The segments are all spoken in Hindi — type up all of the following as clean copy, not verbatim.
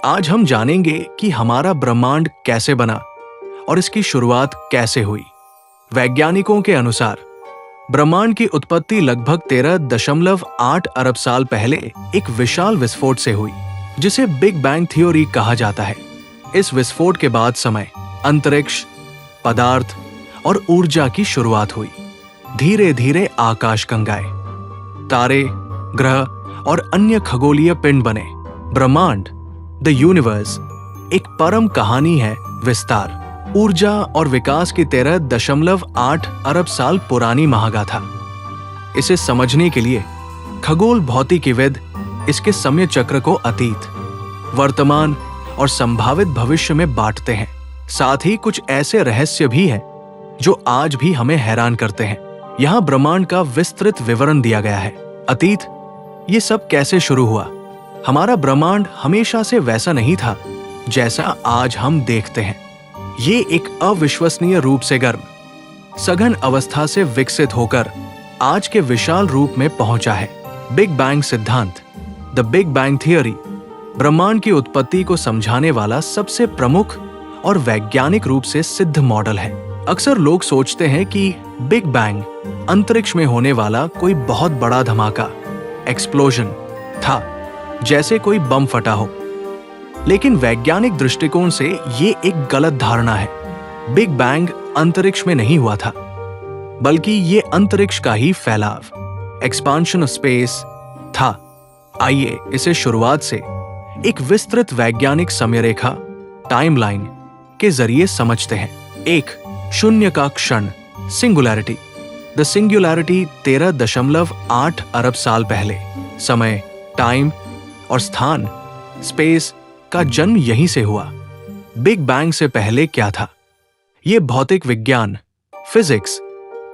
आज हम जानेंगे कि हमारा ब्रह्मांड कैसे बना और इसकी शुरुआत कैसे हुई। वैज्ञानिकों के अनुसार ब्रह्मांड की उत्पत्ति लगभग 13.8 अरब साल पहले एक विशाल विस्फोट से हुई, जिसे बिग बैंग थ्योरी कहा जाता है। इस विस्फोट के बाद समय, अंतरिक्ष, पदार्थ और ऊर्जा की शुरुआत हुई। धीरे धीरे आकाश गंगाए, तारे, ग्रह और अन्य खगोलीय पिंड बने। ब्रह्मांड, द यूनिवर्स, एक परम कहानी है विस्तार, ऊर्जा और विकास की 13.8 अरब साल पुरानी महागाथा। इसे समझने के लिए खगोल भौतिकीविद इसके समय चक्र को अतीत, वर्तमान और संभावित भविष्य में बांटते हैं। साथ ही कुछ ऐसे रहस्य भी हैं जो आज भी हमें हैरान करते हैं। यहाँ ब्रह्मांड का विस्तृत विवरण दिया गया है। अतीत, ये सब कैसे शुरू हुआ? हमारा ब्रह्मांड हमेशा से वैसा नहीं था जैसा आज हम देखते हैं। ये एक अविश्वसनीय रूप से गर्म, सघन अवस्था से विकसित होकर आज के विशाल रूप में पहुंचा है। बिग बैंग सिद्धांत, द बिग बैंग थियरी, ब्रह्मांड की उत्पत्ति को समझाने वाला सबसे प्रमुख और वैज्ञानिक रूप से सिद्ध मॉडल है। अक्सर लोग सोचते हैं कि बिग बैंग अंतरिक्ष में होने वाला कोई बहुत बड़ा धमाका, एक्सप्लोजन था, जैसे कोई बम फटा हो। लेकिन वैज्ञानिक दृष्टिकोण से ये एक गलत धारणा है। बिग बैंग अंतरिक्ष में नहीं हुआ था, बल्कि ये अंतरिक्ष का ही फैलाव, एक्सपांशन ऑफ स्पेस था। आइए इसे शुरुआत से एक विस्तृत वैज्ञानिक समयरेखा, टाइमलाइन के जरिए समझते हैं। एक, शून्य का क्षण, सिंगुलैरिटी। द सिंगुलैरिटी 13.8 अरब साल पहले। समय, टाइम और स्थान, स्पेस का जन्म यहीं से हुआ। बिग बैंग से पहले क्या था? यह भौतिक विज्ञान, फिजिक्स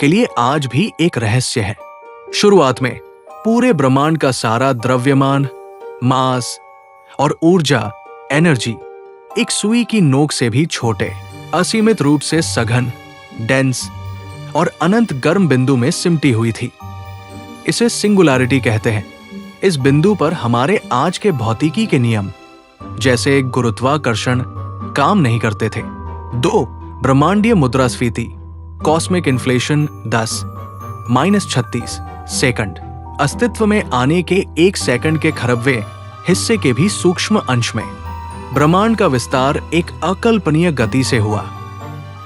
के लिए आज भी एक रहस्य है। शुरुआत में पूरे ब्रह्मांड का सारा द्रव्यमान, मास और ऊर्जा, एनर्जी एक सुई की नोक से भी छोटे, असीमित रूप से सघन, डेंस और अनंत गर्म बिंदु में सिमटी हुई थी। इसे सिंगुलैरिटी कहते हैं। इस बिंदु पर हमारे आज के भौतिकी के नियम, जैसे गुरुत्वाकर्षण, काम नहीं करते थे। 2, ब्रह्मांडीय मुद्रास्फीति, कॉस्मिक इन्फ्लेशन 10-36 सेकंड। अस्तित्व में आने के 1 सेकंड के खरबवें हिस्से के भी सूक्ष्म अंश में ब्रह्मांड का विस्तार एक अकल्पनीय गति से हुआ।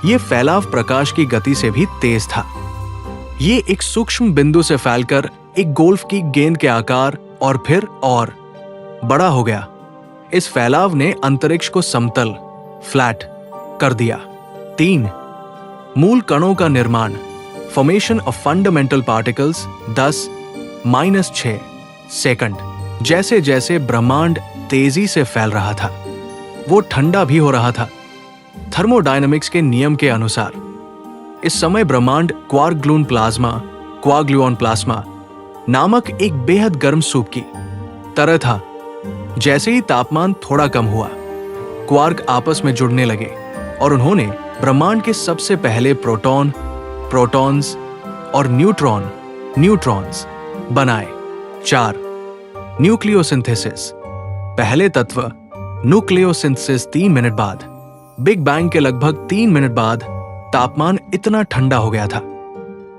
ये फैलाव प्रकाश की गति से भी तेज था। ये एक सूक्ष्म बिंदु से फैलकर एक गोल्फ की गेंद के आकार और फिर और बड़ा हो गया। इस फैलाव ने अंतरिक्ष को समतल, फ्लैट कर दिया। 3, मूल कणों का निर्माण, formation of fundamental particles 10-6 second. जैसे जैसे ब्रह्मांड तेजी से फैल रहा था, वो ठंडा भी हो रहा था। थर्मोडायनामिक्स के नियम के अनुसार इस समय ब्रह्मांड क्वार्क-ग्लून प्लाज्मा नामक एक बेहद गर्म सूप की तरह था। जैसे ही तापमान थोड़ा कम हुआ, क्वार्क आपस में जुड़ने लगे और उन्होंने ब्रह्मांड के सबसे पहले प्रोटॉन, प्रोटॉन्स और न्यूट्रॉन्स बनाए। 4, न्यूक्लियोसिंथेसिस, पहले तत्व न्यूक्लियोसिंथेसिस 3 मिनट बाद। बिग बैंग के लगभग 3 मिनट बाद तापमान इतना ठंडा हो गया था,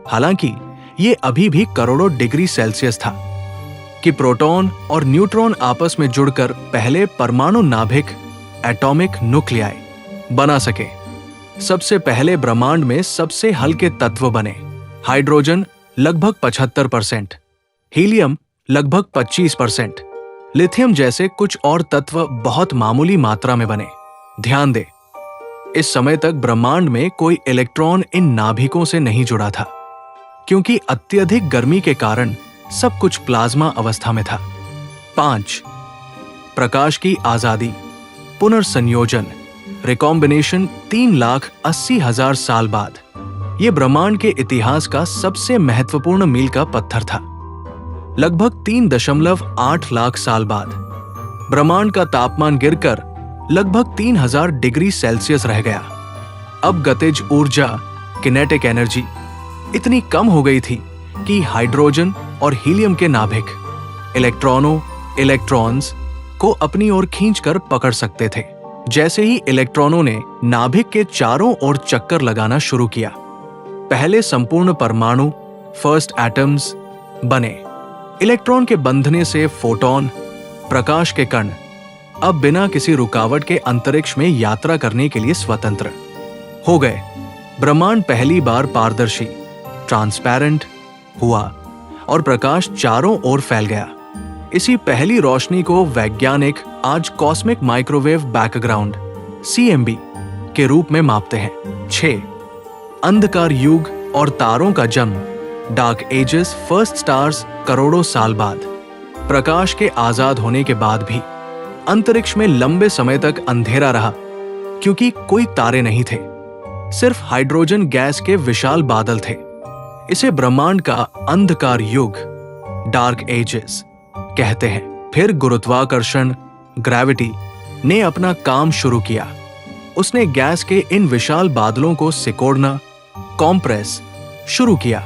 हालांकि ये अभी भी करोड़ों डिग्री सेल्सियस था, कि प्रोटॉन और न्यूट्रॉन आपस में जुड़कर पहले परमाणु नाभिक, एटॉमिक न्यूक्लियाई बना सके। सबसे पहले ब्रह्मांड में सबसे हल्के तत्व बने। हाइड्रोजन लगभग 75%, हीलियम लगभग 25%, लिथियम जैसे कुछ और तत्व बहुत मामूली मात्रा में बने। ध्यान दें, इस समय तक ब्रह्मांड में कोई इलेक्ट्रॉन इन नाभिकों से नहीं जुड़ा था, क्योंकि अत्यधिक गर्मी के कारण सब कुछ प्लाज्मा अवस्था में था। 5, प्रकाश की आजादी, पुनर्संयोजन, रिकॉम्बिनेशन 3,80,000 साल बाद। यह ब्रह्मांड के इतिहास का सबसे महत्वपूर्ण मील का पत्थर था। लगभग 3.8 लाख साल बाद ब्रह्मांड का तापमान गिरकर लगभग 3000 डिग्री सेल्सियस रह गया। अब गतिज ऊर्जा, किनेटिक एनर्जी इतनी कम हो गई थी कि हाइड्रोजन और हीलियम के नाभिक, इलेक्ट्रॉन्स को अपनी ओर खींचकर पकड़ सकते थे। जैसे ही इलेक्ट्रॉनों ने नाभिक के चारों ओर चक्कर लगाना शुरू किया, पहले संपूर्ण परमाणु फर्स्ट एटम्स बने। इलेक्ट्रॉन के बंधने से फोटॉन प्रकाश के कण अब बिना किसी रुकावट के अंतरिक्ष में यात्रा करने के लिए स्वतंत्र हो गए। ब्रह्मांड पहली बार पारदर्शी ट्रांसपेरेंट हुआ और प्रकाश चारों ओर फैल गया। इसी पहली रोशनी को वैज्ञानिक आज कॉस्मिक माइक्रोवेव बैकग्राउंड CMB के रूप में मापते हैं। 6 अंधकार युग और तारों का जन्म डार्क एजेस फर्स्ट स्टार्स करोड़ों साल बाद। प्रकाश के आजाद होने के बाद भी अंतरिक्ष में लंबे समय तक अंधेरा रहा क्योंकि कोई तारे नहीं थे, सिर्फ हाइड्रोजन गैस के विशाल बादल थे। इसे ब्रह्मांड का अंधकार युग डार्क एजेस कहते हैं। फिर गुरुत्वाकर्षण ग्रेविटी ने अपना काम शुरू किया। उसने गैस के इन विशाल बादलों को सिकोड़ना कॉम्प्रेस शुरू किया।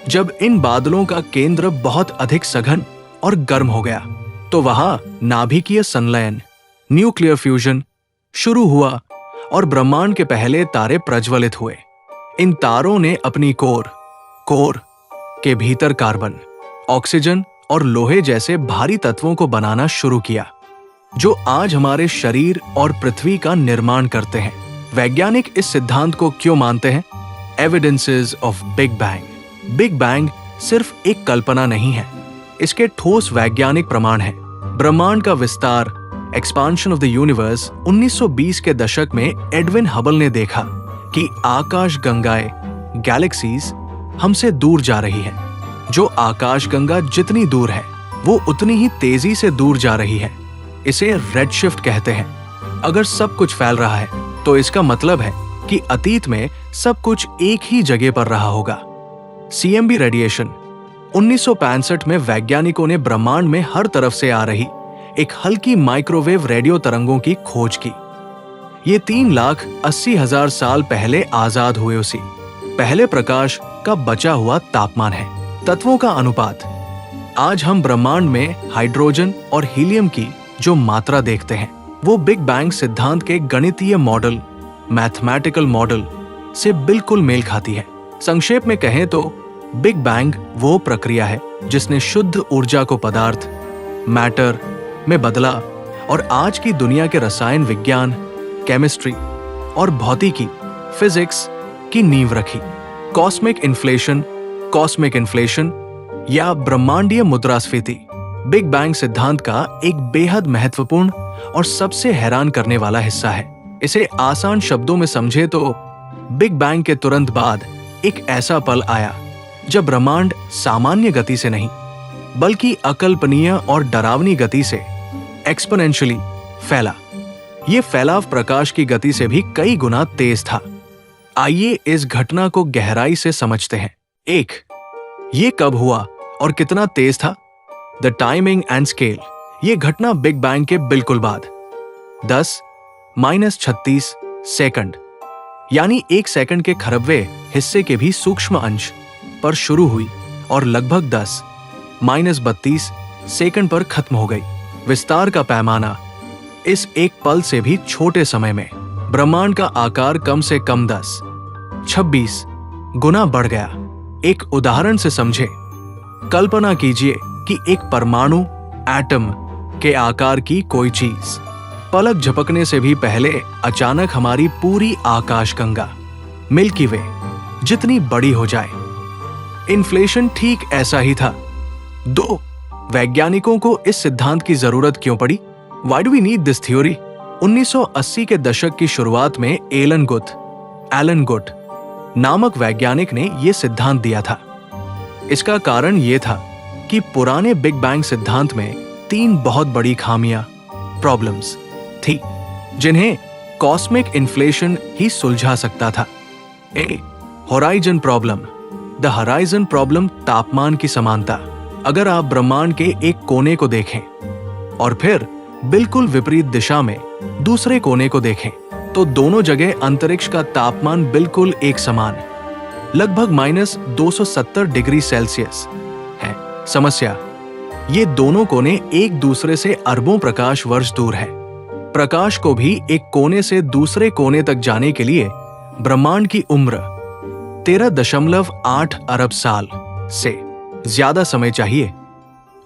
जब इन बादलों का केंद्र बहुत अधिक सघन और गर्म हो गया तो वहां नाभिकीय संलयन न्यूक्लियर फ्यूजन शुरू हुआ और ब्रह्मांड के पहले तारे प्रज्वलित हुए। इन तारों ने अपनी कोर के भीतर कार्बन, ऑक्सीजन और लोहे जैसे भारी तत्वों को बनाना शुरू किया, जो आज हमारे शरीर और पृथ्वी का निर्माण करते हैं। वैज्ञानिक इस सिद्धांत को क्यों मानते हैं? Evidences of big bang. Big bang सिर्फ एक कल्पना नहीं है, इसके ठोस वैज्ञानिक प्रमाण हैं। ब्रह्मांड का विस्तार एक्सपांशन ऑफ द यूनिवर्स 1920 के दशक में एडविन हबल ने देखा कि आकाश गंगाएं गैलेक्सीज हमसे दूर जा रही है। जो आकाशगंगा जितनी दूर है वो उतनी ही तेजी से दूर जा रही है। इसे रेडशिफ्ट कहते हैं। अगर सब कुछ फैल रहा है तो इसका मतलब है कि अतीत में सब कुछ एक ही जगह पर रहा होगा। CMB रेडिएशन 1965 में वैज्ञानिकों ने ब्रह्मांड में हर तरफ से आ रही एक हल्की माइक्रोवेव रेडियो तरंगों की खोज की। ये 3,80,000 साल पहले आजाद हुए उसी पहले प्रकाश का बचा हुआ तापमान है। तत्वों का अनुपात। आज हम ब्रह्मांड में हाइड्रोजन और हीलियम की जो मात्रा देखते हैं वो बिग बैंग सिद्धांत के गणितीय मॉडल मैथमेटिकल मॉडल से बिल्कुल मेल खाती है। संक्षेप में कहें तो बिग बैंग वो प्रक्रिया है जिसने शुद्ध ऊर्जा को पदार्थ मैटर में बदला और आज की दुनिया के रसायन विज्ञान केमिस्ट्री और भौतिकी फिजिक्स की नींव रखी। कॉस्मिक इन्फ्लेशन या ब्रह्मांडीय मुद्रास्फीति बिग बैंग सिद्धांत का एक बेहद महत्वपूर्ण और सबसे हैरान करने वाला हिस्सा है। इसे आसान शब्दों में समझे तो बिग बैंग के तुरंत बाद एक ऐसा पल आया जब ब्रह्मांड सामान्य गति से नहीं बल्कि अकल्पनीय और डरावनी गति से एक्सपोनेंशियली फैला। ये फैलाव प्रकाश की गति से भी कई गुना तेज था। आइए इस घटना को गहराई से समझते हैं। 1. ये कब हुआ और कितना तेज था? The timing and scale. ये घटना बिग बैंग के बिल्कुल बाद 10⁻36 सेकंड यानी 1 सेकंड के खरबवें हिस्से के भी सूक्ष्म अंश पर शुरू हुई और लगभग 10⁻32 सेकंड पर खत्म हो गई। विस्तार का पैमाना। इस एक पल से भी छोटे समय में ब्रह्मांड का आकार कम से कम 10-26 गुना बढ़ गया। एक उदाहरण से समझे। कल्पना कीजिए कि एक परमाणु एटम के आकार की कोई चीज पलक झपकने से भी पहले अचानक हमारी पूरी आकाशगंगा मिल्की वे जितनी बड़ी हो जाए। इन्फ्लेशन ठीक ऐसा ही था। 2. वैज्ञानिकों को इस सिद्धांत की जरूरत क्यों पड़ी? Why do we need this theory? 1980 के दशक की शुरुआत में एलन गुट नामक वैज्ञानिक ने यह सिद्धांत दिया था। इसका कारण यह था कि पुराने बिग बैंग सिद्धांत में 3 बहुत बड़ी खामियां प्रॉब्लम्स थी जिन्हें कॉस्मिक इन्फ्लेशन ही सुलझा सकता था। A. Horizon problem. The horizon problem तापमान की समानता। अगर आप ब्रह्मांड के एक कोने को देखें और फिर बिल्कुल विपरीत दिशा में दूसरे कोने को देखें तो दोनों जगह अंतरिक्ष का तापमान बिल्कुल एक समान लगभग -270 डिग्री सेल्सियस है। समस्या ये दोनों कोने एक दूसरे से अरबों प्रकाश वर्ष दूर हैं। प्रकाश को भी एक कोने से दूसरे कोने तक जाने के लिए ब्रह्मांड की उम्र 13.8 अरब साल से ज्यादा समय चाहिए।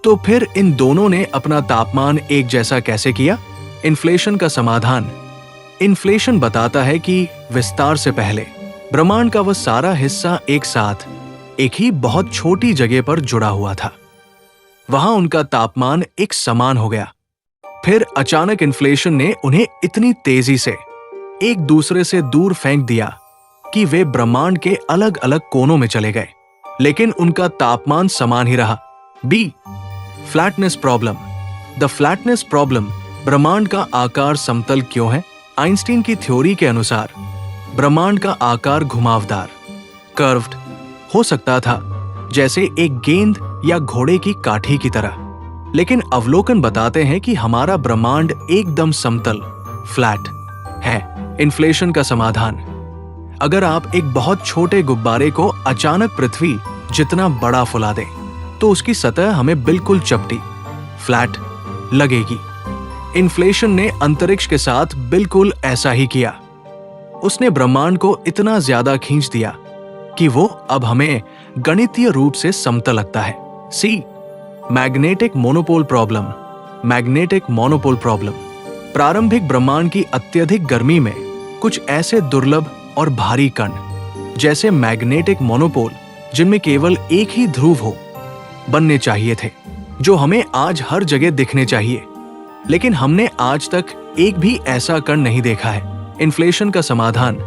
तो फिर इन दोनों ने अपना तापमान एक जैसा कैसे किया? इन्फ्लेशन का समाधान। इन्फ्लेशन बताता है कि विस्तार से पहले ब्रह्मांड का वह सारा हिस्सा एक साथ एक ही बहुत छोटी जगह पर जुड़ा हुआ था। वहां उनका तापमान एक समान हो गया। फिर अचानक इन्फ्लेशन ने उन्हें इतनी तेजी से एक दूसरे से दूर फेंक दिया कि वे ब्रह्मांड के अलग अलग कोनों में चले गए, लेकिन उनका तापमान समान ही रहा। B, flatness problem. The flatness problem. ब्रह्मांड का आकार समतल क्यों है? आइंस्टीन की थ्योरी के अनुसार ब्रह्मांड का आकार घुमावदार, कर्व्ड हो सकता था, जैसे एक गेंद या घोड़े की काठी की तरह। लेकिन अवलोकन बताते हैं कि हमारा ब्रह्मांड एकदम समतल, फ्लैट है। इन्फ्लेशन का समाधान। अगर आप एक बहुत छोटे गुब्बारे को अचानक पृथ्वी जितना बड़ा फुला दें, तो उसकी सतह हमें बिल्कुल चपटी, फ्लैट लगेगी। इन्फ्लेशन ने अंतरिक्ष के साथ बिल्कुल ऐसा ही किया। उसने ब्रह्मांड को इतना ज्यादा खींच दिया कि वो अब हमें गणितीय रूप से समतल लगता है। C, magnetic monopole problem. Magnetic monopole problem. प्रारंभिक ब्रह्मांड की अत्यधिक गर्मी में कुछ ऐसे दुर्लभ और भारी कण, जैसे मैग्नेटिक मोनोपोल, जिनमें केवल एक ही ध्रुव हो, बनने चाहिए थे, जो हमें आज हर जगह दिखने चाहिए। लेकिन हमने आज तक एक भी ऐसा कण नहीं देखा है। इन्फ्लेशन का समाधान।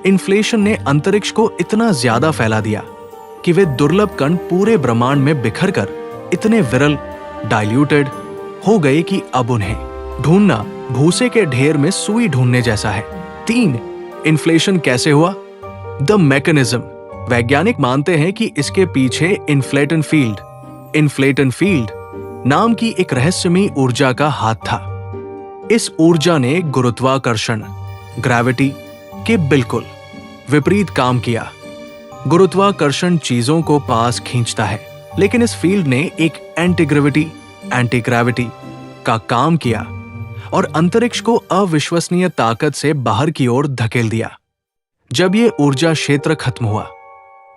इन्फ्लेशन ने अंतरिक्ष को इतना ज्यादा फैला दिया कि वे दुर्लभ कण पूरे ब्रह्मांड में बिखर कर इतने विरल, डाइल्यूटेड हो गए कि अब उन्हें ढूंढना भूसे के ढेर में सुई ढूंढने जैसा है। 3, इन्फ्लेशन कैसे हुआ? The mechanism. वैज्ञानिक मानते हैं कि इसके पीछे इन्फ्लेटन फील्ड नाम की एक रहस्यमयी ऊर्जा का हाथ था। इस ऊर्जा ने गुरुत्वाकर्षण, ग्रेविटी के बिल्कुल विपरीत काम किया। गुरुत्वाकर्षण चीजों को पास खींचता है, लेकिन इस फील्ड ने एक एंटी ग्रेविटी का काम किया और अंतरिक्ष को अविश्वसनीय ताकत से बाहर की ओर धकेल दिया। जब ये ऊर्जा क्षेत्र खत्म हुआ,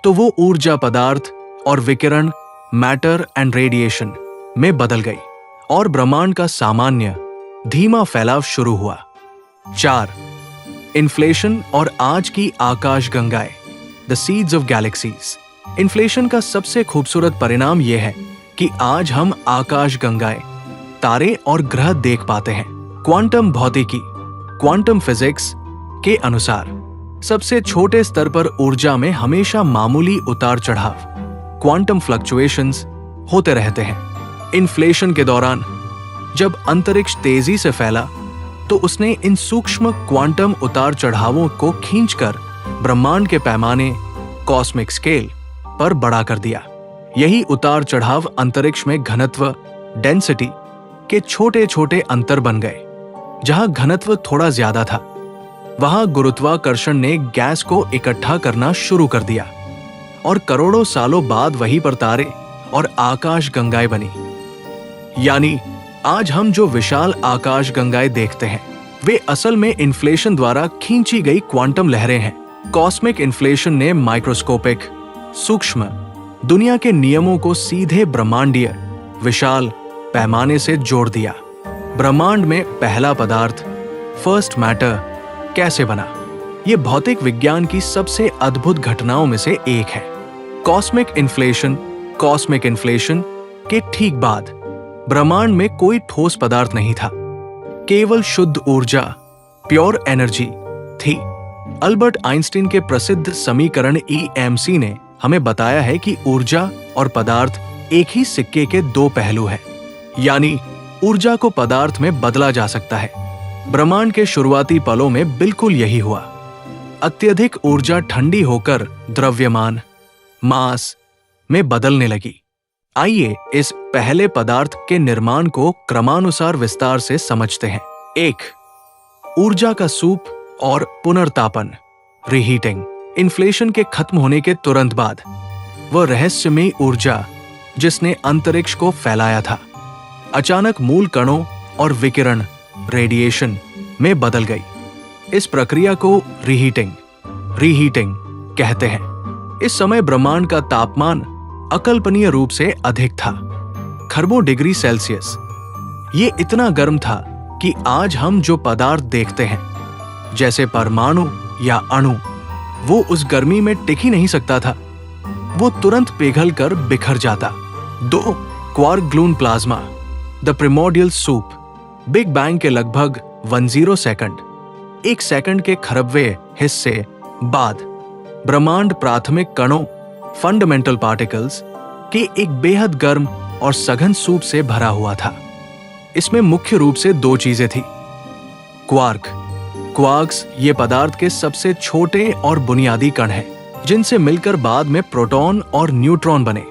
तो वो ऊर्जा पदार्थ और विकिरण, मैटर एंड रेडिएशन में बदल गई और ब्रह्मांड का सामान्य धीमा फैलाव शुरू हुआ। 4, इन्फ्लेशन और आज की आकाश गंगाएं। The seeds of galaxies. Inflation का सबसे खूबसूरत परिणाम यह है कि आज हम आकाश गंगाएं, तारे और ग्रह देख पाते हैं। क्वांटम भौतिकी, क्वांटम फिजिक्स के अनुसार सबसे छोटे स्तर पर ऊर्जा में हमेशा मामूली उतार चढ़ाव, क्वांटम फ्लक्चुएशंस होते रहते हैं। इन्फ्लेशन के दौरान जब अंतरिक्ष तेजी से फैला, तो उसने इन सूक्ष्म क्वांटम उतार चढ़ावों को खींचकर ब्रह्मांड के पैमाने, कॉस्मिक स्केल पर बड़ा कर दिया। यही उतार चढ़ाव अंतरिक्ष में घनत्व, डेंसिटी के छोटे छोटे अंतर बन गए। जहां घनत्व थोड़ा ज्यादा था, वहां गुरुत्वाकर्षण ने गैस को इकट्ठा करना शुरू कर दिया और करोड़ों सालों बाद वहीं पर तारे और आकाश गंगाएं बनी। यानी आज हम जो विशाल आकाश गंगाएं देखते हैं, वे असल में इन्फ्लेशन द्वारा खींची गई क्वांटम लहरें हैं। कॉस्मिक इन्फ्लेशन ने माइक्रोस्कोपिक, सूक्ष्म दुनिया के नियमों को सीधे ब्रह्मांडीय विशाल पैमाने से जोड़ दिया। ब्रह्मांड में पहला पदार्थ, फर्स्ट मैटर, कैसे बना? यह भौतिक विज्ञान की सबसे अद्भुत घटनाओं में से एक है। कॉस्मिक इन्फ्लेशन के ठीक बाद ब्रह्मांड में कोई ठोस पदार्थ नहीं था, केवल शुद्ध ऊर्जा, प्योर एनर्जी थी। अल्बर्ट आइंस्टीन के प्रसिद्ध समीकरण EMC ने हमें बताया है कि ऊर्जा और पदार्थ एक ही सिक्के के दो पहलू हैं। यानी ऊर्जा को पदार्थ में बदला जा सकता है। ब्रह्मांड के शुरुआती पलों में बिल्कुल यही हुआ। अत्यधिक ऊर्जा ठंडी होकर द्रव्यमान, मास में बदलने लगी। आइए इस पहले पदार्थ के निर्माण को क्रमानुसार विस्तार से समझते हैं। 1, ऊर्जा का सूप और पुनर्तापन, रीहीटिंग। इन्फ्लेशन के खत्म होने के तुरंत बाद वह रहस्यमयी ऊर्जा जिसने अंतरिक्ष को फैलाया था, अचानक मूल कणों और विकिरण रेडिएशन में बदल गई। इस प्रक्रिया को रीहीटिंग कहते हैं। इस समय ब्रह्मांड का तापमान अकल्पनीय रूप से अधिक था, खरबों डिग्री सेल्सियस। ये इतना गर्म था कि आज हम जो पदार्थ देखते हैं, जैसे परमाणु या अणु, वो उस गर्मी में टिक ही नहीं सकता था। वो तुरंत पिघल कर बिखर जाता। 2 quark gluon plasma, the primordial soup. Big bang के लगभग 10 सेकंड, 1 सेकंड के खरबवें हिस्से बाद ब्रह्मांड प्राथमिक कणों, फंडामेंटल पार्टिकल्स के एक बेहद गर्म और सघन सूप से भरा हुआ था। इसमें मुख्य रूप से 2 चीजें थी। क्वार्क्स ये पदार्थ के सबसे छोटे और बुनियादी कण हैं, जिनसे मिलकर बाद में प्रोटॉन और न्यूट्रॉन बने।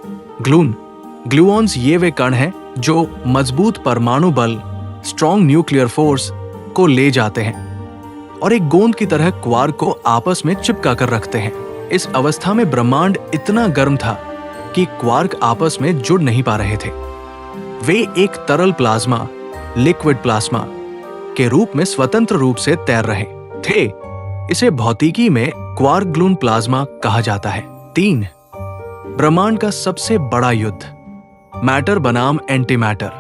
ग्लूऑन्स ये वे कण हैं जो मजबूत परमाणु बल, स्ट्रॉन्ग न्यूक्लियर फोर्स को ले जाते हैं और एक गोंद की तरह क्वार्क को आपस में चिपका कर रखते हैं। इस अवस्था में ब्रह्मांड इतना गर्म था कि क्वार्क आपस में जुड़ नहीं पा रहे थे। वे एक तरल प्लाज्मा, लिक्विड प्लाज्मा के रूप में स्वतंत्र रूप से तैर रहे थे। इसे भौतिकी में क्वार्क ग्लून प्लाज्मा कहा जाता है। 3 ब्रह्मांड का सबसे बड़ा युद्ध, मैटर बनाम anti matter,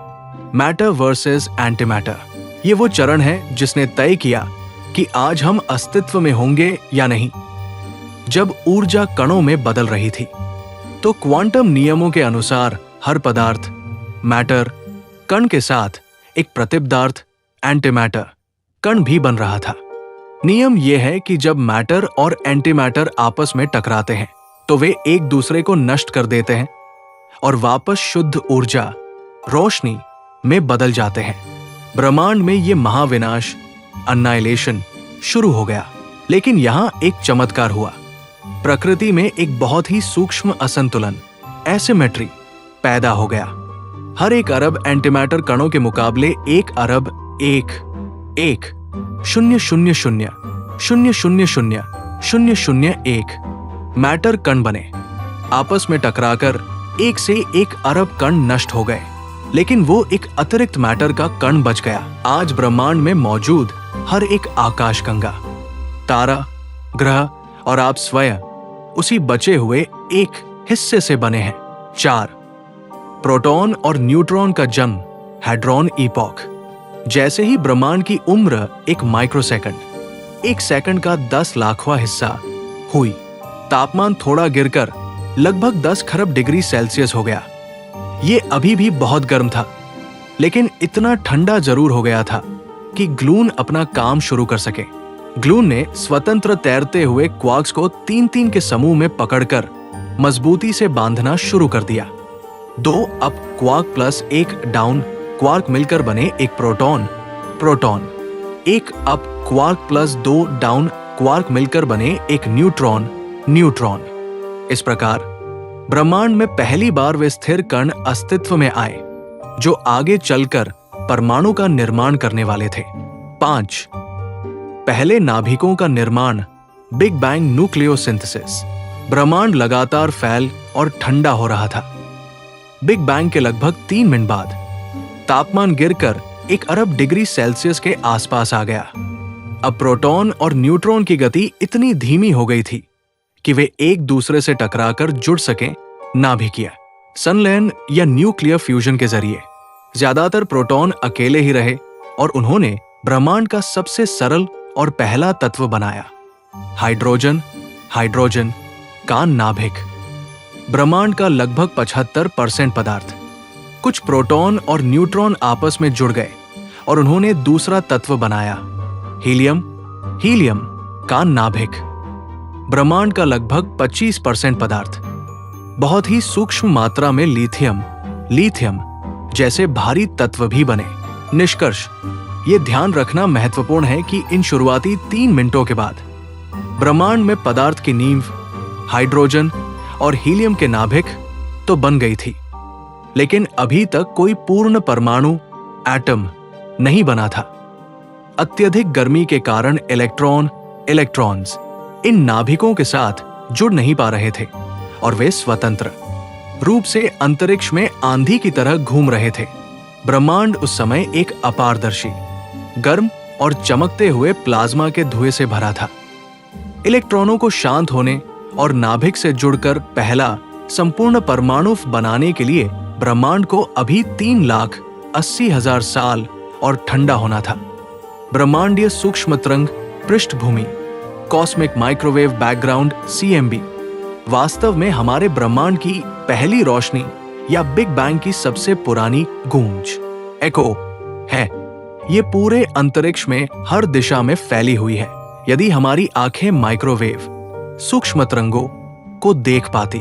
matter versus anti matter. ये वो चरण है जिसने तय किया कि आज हम अस्तित्व में होंगे या नहीं। जब ऊर्जा कणों में बदल रही थी, तो क्वांटम नियमों के अनुसार हर पदार्थ, मैटर कण के साथ एक प्रतिपदार्थ, एंटी मैटर कण भी बन रहा था। नियम यह है कि जब मैटर और एंटी मैटर आपस में टकराते हैं, तो वे एक दूसरे को नष्ट कर देते हैं और वापस शुद्ध ऊर्जा, रोशनी में बदल जाते हैं। ब्रह्मांड में ये महाविनाश, अन्नाइलेशन शुरू हो गया। लेकिन यहां एक चमत्कार हुआ। प्रकृति में एक बहुत ही सूक्ष्म असंतुलन, एसिमेट्री पैदा हो गया। हर 1 अरब एंटीमैटर कणों के मुकाबले 1 अरब 1,000,000,000,001 मैटर कण बने। आपस में टकराकर 1 से 1 अरब कण नष्ट हो गए, लेकिन वो एक अतिरिक्त मैटर का कण बच गया। आज ब्रह्मांड में मौजूद हर एक आकाशगंगा, तारा, ग्रह और आप स्वयं उसी बचे हुए एक हिस्से से बने हैं। 4 प्रोटॉन और न्यूट्रॉन का जन्म, हैड्रॉन ईपॉक। जैसे ही ब्रह्मांड की उम्र 1 माइक्रोसेकंड, 1 सेकंड का 10 लाखवां हिस्सा हुई, तापमान थोड़ा गिरकर लगभग 10 खरब डिग्री सेल्सियस हो गया। ये अभी भी बहुत गर्म था, लेकिन इतना ठंडा जरूर हो गया था कि ग्लून अपना काम शुरू कर सके। ग्लून ने स्वतंत्र तैरते हुए क्वार्क्स को 3-3 के समूह में पकड़कर मजबूती से बांधना शुरू कर दिया। 2 up quark plus 1 down quark मिलकर बने एक proton. 1 up quark plus 2 down quark मिलकर बने एक न्यूट्रॉन। इस प्रकार ब्रह्मांड में पहली बार वे स्थिर कण अस्तित्व में आए जो आगे चलकर परमाणु का निर्माण करने वाले थे। 5 पहले नाभिकों का निर्माण, बिग बैंग न्यूक्लियोसिंथेसिस। ब्रह्मांड लगातार फैल और ठंडा हो रहा था। बिग बैंग के लगभग 3 मिनट बाद तापमान गिरकर 1 अरब डिग्री सेल्सियस के आसपास आ गया। अब प्रोटॉन और न्यूट्रॉन की गति इतनी धीमी हो गई थी कि वे एक दूसरे से टकराकर जुड़ सकें नाभिकीय संलयन या न्यूक्लियर फ्यूजन के जरिए। ज्यादातर प्रोटॉन अकेले ही रहे और उन्होंने ब्रह्मांड का सबसे सरल और पहला तत्व बनाया, हाइड्रोजन का नाभिक। ब्रह्मांड का लगभग 75% पदार्थ, कुछ प्रोटॉन और न्यूट्रॉन आपस में जुड़ गए और उन्होंने दूसरा तत्व बनाया, हीलियम का नाभिक। ब्रह्मांड का लगभग 25% पदार्थ, बहुत ही सूक्ष्म मात्रा में लिथियम जैसे भारी तत्व भी बने। निष्कर्ष, ये ध्यान रखना महत्वपूर्ण है कि इन शुरुआती 3 मिनटों के बाद ब्रह्मांड में पदार्थ की नींव, हाइड्रोजन और हीलियम के नाभिक तो बन गई थी, लेकिन अभी तक कोई पूर्ण परमाणु, एटम नहीं बना था। अत्यधिक गर्मी के कारण इलेक्ट्रॉन्स इन नाभिकों के साथ जुड़ नहीं पा रहे थे और वे स्वतंत्र रूप से अंतरिक्ष में आंधी की तरह घूम रहे थे। ब्रह्मांड उस समय एक अपारदर्शी, गर्म और चमकते हुए प्लाज्मा के धुएं से भरा था। इलेक्ट्रॉनों को शांत होने और नाभिक से जुड़कर पहला संपूर्ण परमाणु बनाने के लिए ब्रह्मांड को अभी 3,80,000 साल और ठंडा होना था। ब्रह्मांडीय सूक्ष्म तरंग पृष्ठभूमि, कॉस्मिक माइक्रोवेव बैकग्राउंड CMB, वास्तव में हमारे ब्रह्मांड की पहली रोशनी या बिग बैंग की सबसे पुरानी गूंज, एको है। ये पूरे अंतरिक्ष में हर दिशा में फैली हुई है। यदि हमारी आंखें माइक्रोवेव सूक्ष्म तरंगों को देख पाती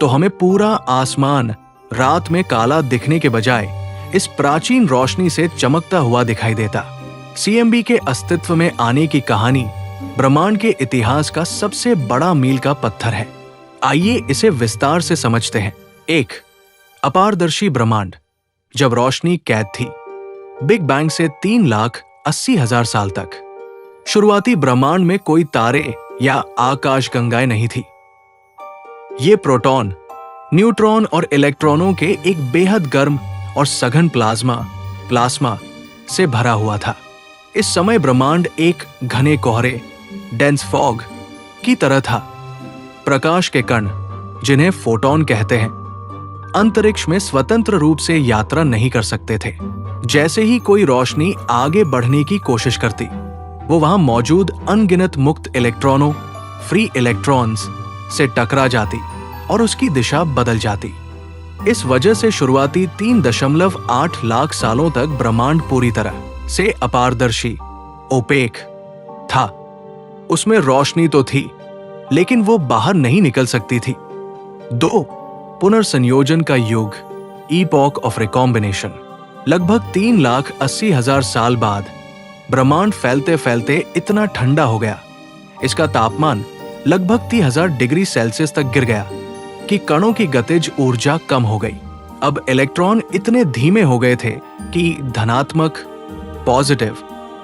तो हमें पूरा आसमान रात में काला दिखने के बजाय इस प्राचीन रोशनी से चमकता हुआ दिखाई देता। CMB के अस्तित्व में आने की कहानी ब्रह्मांड के इतिहास का सबसे बड़ा मील का पत्थर है। आइए इसे विस्तार से समझते हैं। 1. अपारदर्शी ब्रह्मांड। जब रोशनी कैद थी बिग बैंग से 3,80,000 साल तक, शुरुआती ब्रह्मांड में कोई तारे या आकाशगंगाएं नहीं थी। ये प्रोटॉन, न्यूट्रॉन और इलेक्ट्रॉनों के एक बेहद गर्म और सघन प्लाज्मा से भरा हुआ था। इस समय ब्रह्मांड एक घने कोहरे, डेंस फॉग की तरह था। प्रकाश के कण, जिन्हें फोटॉन कहते हैं, अंतरिक्ष में स्वतंत्र रूप से यात्रा नहीं कर सकते थे। जैसे ही कोई रोशनी आगे बढ़ने की कोशिश करती, वो वहां मौजूद अनगिनत मुक्त इलेक्ट्रॉनों, फ्री इलेक्ट्रॉन्स से टकरा जाती और उसकी दिशा बदल जाती। इस वजह से शुरुआती 3.8 लाख सालों तक ब्रह्मांड पूरी तरह से अपारदर्शी, ओपेक था। उसमें रोशनी तो थी, लेकिन वो बाहर नहीं निकल सकती थी। 2. पुनर्संयोजन का युग, ईपॉक ऑफ रिकॉम्बिनेशन। लगभग 3,80,000 साल बाद ब्रह्मांड फैलते फैलते इतना ठंडा हो गया, इसका तापमान लगभग 30,000 डिग्री सेल्सियस तक गिर गया कि कणों की गतिज ऊर्जा कम हो गई। अब इलेक्ट्रॉन इतने धीमे हो गए थे कि धनात्मक, पॉजिटिव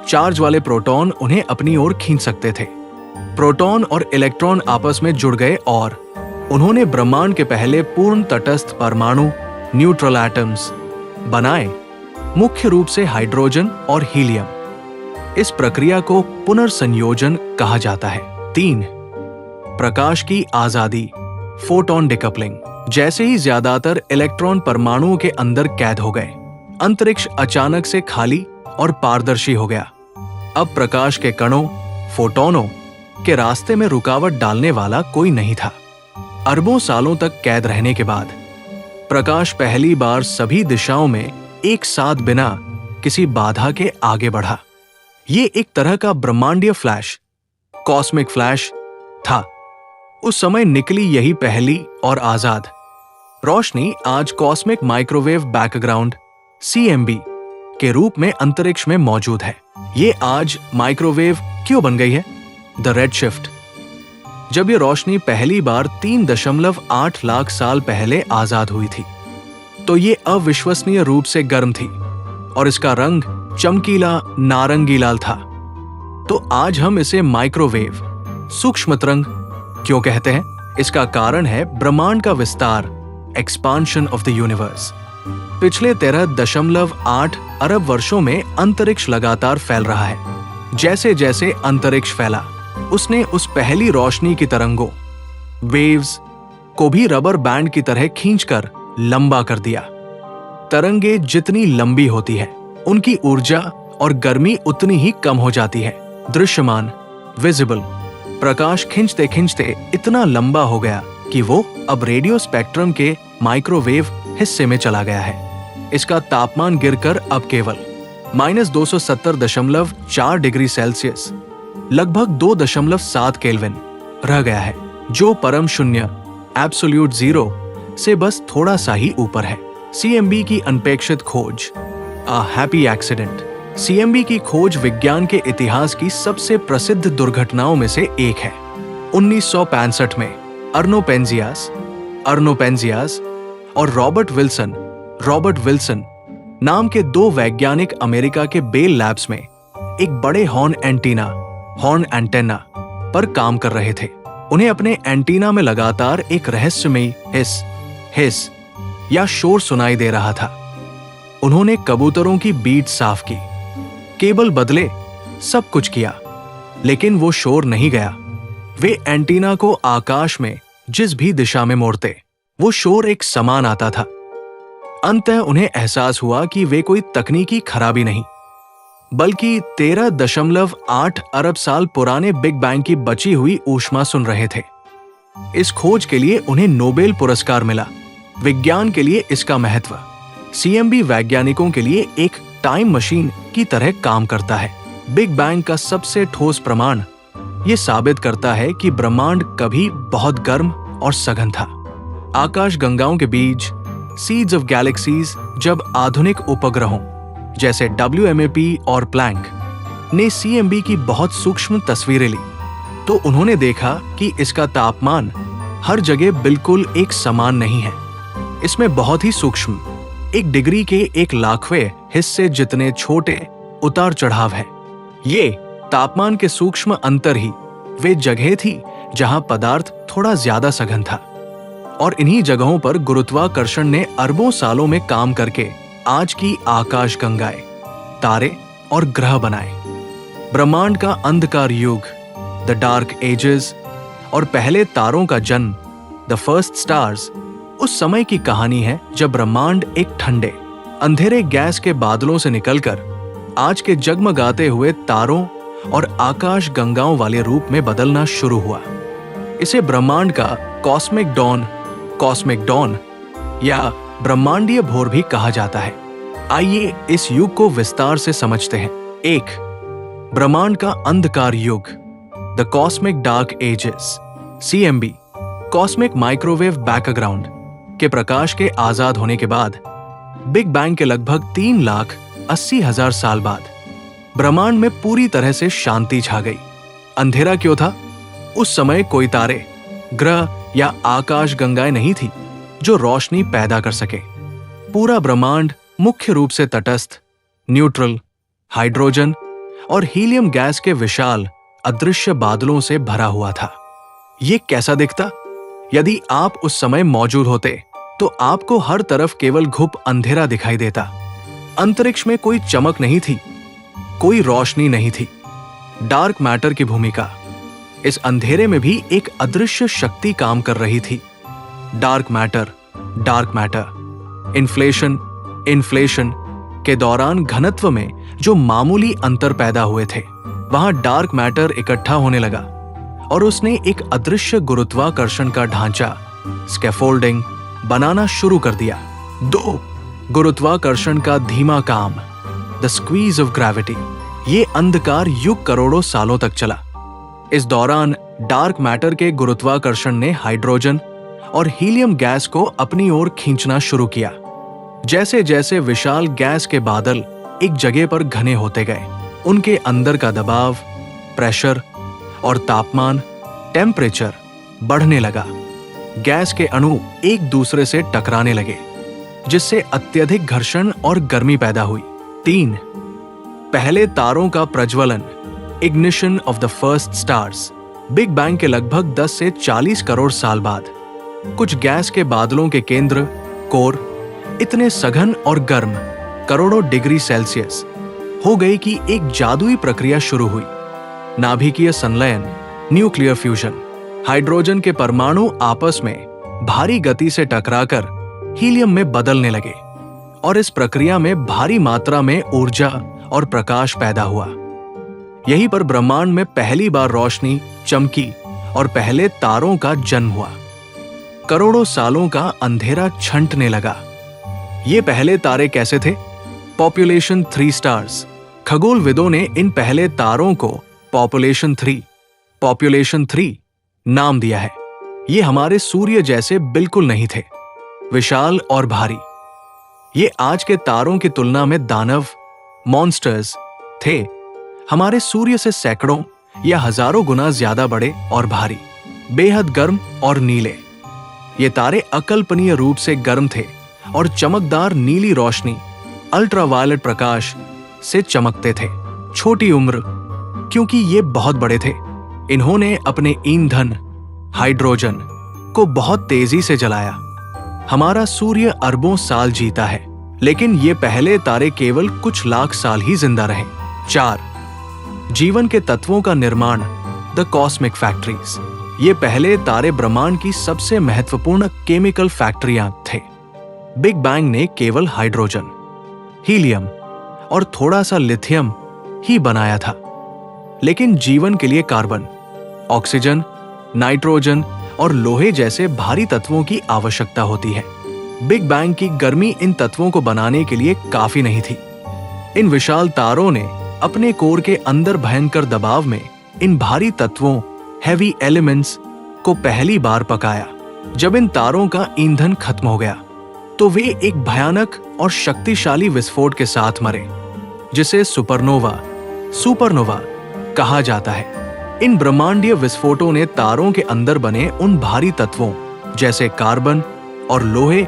चार्ज वाले प्रोटॉन उन्हें अपनी ओर खींच सकते थे। प्रोटॉन और इलेक्ट्रॉन आपस में जुड़ गए और उन्होंने ब्रह्मांड के पहले पूर्ण तटस्थ परमाणु, न्यूट्रल एटम्स बनाए, मुख्य रूप से हाइड्रोजन और हीलियम। इस प्रक्रिया को पुनर्संयोजन कहा जाता है। 3. प्रकाश की आजादी, फोटॉन डिकपलिंग। जैसे ही ज्यादातर इलेक्ट्रॉन परमाणुओं के अंदर कैद हो गए, अंतरिक्ष अचानक से खाली और पारदर्शी हो गया। अब प्रकाश के कणों, फोटॉनों के रास्ते में रुकावट डालने वाला कोई नहीं था। अरबों सालों तक कैद रहने के बाद प्रकाश पहली बार सभी दिशाओं में एक साथ बिना किसी बाधा के आगे बढ़ा। ये एक तरह का ब्रह्मांडीय फ्लैश, कॉस्मिक फ्लैश था। उस समय निकली यही पहली और आजाद रोशनी आज कॉस्मिक माइक्रोवेव बैकग्राउंड, CMB के रूप में अंतरिक्ष में मौजूद है। ये आज माइक्रोवेव क्यों बन गई है? The red shift. जब ये रोशनी पहली बार 3.8 लाख साल पहले आजाद हुई थी, तो ये अविश्वसनीय रूप से गर्म थी और इसका रंग चमकीला नारंगी लाल था। तो आज हम इसे माइक्रोवेव, सूक्ष्म तरंग क्यों कहते हैं? इसका कारण है ब्रह्मांड का विस्तार, एक्सपांशन ऑफ द यूनिवर्स। पिछले 13.8 अरब वर्षों में अंतरिक्ष लगातार फैल रहा है। जैसे जैसे अंतरिक्ष फैला, उसने उस पहली रोशनी की तरंगों, वेव्स को भी रबर बैंड की तरह खींचकर लंबा कर दिया। तरंगे जितनी लंबी होती है, उनकी ऊर्जा और गर्मी उतनी ही कम हो जाती है। दृश्यमान, विजिबल प्रकाश खींचते खींचते इतना लंबा हो गया कि वो अब रेडियो स्पेक्ट्रम के माइक्रोवेव हिस्से में चला गया है। इसका तापमान गिरकर अब केवल -270.4 डिग्री सेल्सियस, लगभग 2.7 केल्विन रह गया है, जो परम शून्य, एब्सोल्यूट जीरो से बस थोड़ा सा ही ऊपर है। CMB की अनपेक्षित खोज, अ हैप्पी एक्सीडेंट। CMB की खोज विज्ञान के इतिहास की सबसे प्रसिद्ध दुर्घटनाओं में से एक है। 1965 में अर्नो पेंजियास और रॉबर्ट विल्सन नाम के 2 वैज्ञानिक अमेरिका के बेल लैब्स में एक बड़े हॉर्न एंटेना पर काम कर रहे थे। उन्हें अपने एंटीना में लगातार एक रहस्यमयी हिस हिस या शोर सुनाई दे रहा था। उन्होंने कबूतरों की बीट साफ की, केबल बदले, सब कुछ किया, लेकिन वो शोर नहीं गया। वे एंटीना को आकाश में जिस भी दिशा में मोड़ते, वो शोर एक समान आता था। अंततः उन्हें एहसास हुआ कि वे कोई तकनीकी खराबी नहीं, बल्कि 13.8 अरब साल पुराने बिग बैंग की बची हुई ऊष्मा सुन रहे थे। इस खोज के लिए उन्हें नोबेल पुरस्कार मिला। विज्ञान के लिए इसका महत्व सीएमबी वैज्ञानिकों के लिए एक टाइम मशीन की तरह काम करता है। बिग बैंग का सबसे ठोस प्रमाण यह साबित करता है कि ब्रह्मांड कभी बहुत गर्म और सघन था। आकाश गंगाओं के बीच सीड्स ऑफ गैलेक्सीज जब आधुनिक उपग्रहों जैसे WMAP और प्लैंक ने सीएमबी की बहुत सूक्ष्म तस्वीरें ली, तो उन्होंने देखा कि इसका तापमान हर जगह बिल्कुल एक समान नहीं है। इसमें बहुत ही सूक्ष्म, 1 डिग्री के 1,00,000वें हिस्से जितने छोटे उतार चढ़ाव है। ये तापमान के सूक्ष्म अंतर ही वे जगह थी जहां पदार्थ थोड़ा ज्यादा सघन था, और इन्हीं जगहों पर गुरुत्वाकर्षण ने अरबों सालों में काम करके आज की आकाश गंगाएं, तारे और ग्रह बनाए। ब्रह्मांड का अंधकार युग, द डार्क एजेस, और पहले तारों का जन्म, द फर्स्ट स्टार्स, उस समय की कहानी है जब ब्रह्मांड एक ठंडे अंधेरे गैस के बादलों से निकलकर आज के जगमगाते हुए तारों और आकाश गंगाओं वाले रूप में बदलना शुरू हुआ। इसे ब्रह्मांड का कॉस्मिक डॉन या ब्रह्मांडीय भोर भी कहा जाता है। आइए इस युग को विस्तार से समझते हैं। 1. ब्रह्मांड का अंधकार युग, the cosmic dark ages. CMB, cosmic microwave background के प्रकाश के आजाद होने के बाद बिग बैंग के लगभग 3,80,000 साल बाद ब्रह्मांड में पूरी तरह से शांति छा गई। अंधेरा क्यों था? उस समय कोई तारे, ग्रह या आकाश गंगाएं नहीं थी जो रोशनी पैदा कर सके। पूरा ब्रह्मांड मुख्य रूप से तटस्थ, न्यूट्रल, हाइड्रोजन और हीलियम गैस के विशाल अदृश्य बादलों से भरा हुआ था। ये कैसा दिखता? यदि आप उस समय मौजूद होते तो आपको हर तरफ केवल घुप अंधेरा दिखाई देता। अंतरिक्ष में कोई चमक नहीं थी, कोई रोशनी नहीं थी। डार्क मैटर की भूमिका, इस अंधेरे में भी एक अदृश्य शक्ति काम कर रही थी। डार्क मैटर, इन्फ्लेशन के दौरान घनत्व में जो मामूली अंतर पैदा हुए थे, वहां डार्क मैटर इकट्ठा होने लगा और उसने एक अदृश्य गुरुत्वाकर्षण का ढांचा, स्कैफोल्डिंग, बनाना शुरू कर दिया। 2. गुरुत्वाकर्षण का धीमा काम, द स्क्वीज ऑफ ग्रेविटी। ये अंधकार युग करोड़ों सालों तक चला। इस दौरान डार्क मैटर के गुरुत्वाकर्षण ने हाइड्रोजन और हीलियम गैस को अपनी ओर खींचना शुरू किया। जैसे जैसे विशाल गैस के बादल एक जगह पर घने होते गए, उनके अंदर का दबाव, प्रेशर और तापमान, टेम्परेचर बढ़ने लगा। गैस के अणु एक दूसरे से टकराने लगे, जिससे अत्यधिक घर्षण और गर्मी पैदा हुई। 3. पहले तारों का प्रज्वलन, ignition of the first stars. Big bang के लगभग 10 से 40 करोड़ साल बाद कुछ गैस के बादलों के केंद्र, कोर, इतने सघन और गर्म, करोड़ों डिग्री सेल्सियस हो गई कि एक जादुई प्रक्रिया शुरू हुई। नाभिकीय संलयन, न्यूक्लियर फ्यूजन। हाइड्रोजन के परमाणु आपस में भारी गति से टकराकर हीलियम में बदलने लगे और इस प्रक्रिया में भारी मात्रा में ऊर्जा और प्रकाश पैदा हुआ। यहीं पर ब्रह्मांड में पहली बार रोशनी चमकी और पहले तारों का जन्म हुआ। करोड़ों सालों का अंधेरा छंटने लगा। ये पहले तारे कैसे थे? Population 3 stars. खगोलविदों ने इन पहले तारों को पॉपुलेशन 3 नाम दिया है। ये हमारे सूर्य जैसे बिल्कुल नहीं थे, विशाल और भारी। ये आज के तारों की तुलना में दानव, मॉन्स्टर्स थे। हमारे सूर्य से सैकड़ों या हजारों गुना ज्यादा बड़े और भारी, बेहद गर्म और नीले। ये तारे अकल्पनीय रूप से गर्म थे और चमकदार नीली रोशनी, अल्ट्रावायलेट प्रकाश से चमकते थे। छोटी उम्र, क्योंकि ये बहुत बड़े थे, इन्होंने अपने ईंधन हाइड्रोजन को बहुत तेजी से जलाया। हमारा सूर्य अरबों साल जीता है, लेकिन ये पहले तारे केवल कुछ लाख साल ही जिंदा रहे। 4. जीवन के तत्वों का निर्माण, द कॉस्मिक फैक्ट्रीज। ये पहले तारे ब्रह्मांड की सबसे महत्वपूर्ण केमिकल फैक्ट्रियां थे। बिग बैंग ने केवल हाइड्रोजन, हीलियम और थोड़ा सा लिथियम ही बनाया था, लेकिन जीवन के लिए कार्बन, ऑक्सीजन, नाइट्रोजन और लोहे जैसे भारी तत्वों की आवश्यकता होती है। बिग बैंग की गर्मी इन तत्वों को बनाने के लिए काफी नहीं थी। इन विशाल तारों ने अपने कोर के अंदर भयंकर दबाव में इन भारी तत्वों, हैवी एलिमेंट्स को पहली बार पकाया। जब इन तारों का ईंधन खत्म हो गया तो वे एक भयानक और शक्तिशाली विस्फोट के साथ मरे, जिसे सुपरनोवा कहा जाता है। इन ब्रह्मांडीय विस्फोटों ने तारों के अंदर बने उन भारी तत्वों जैसे कार्बन और लोहे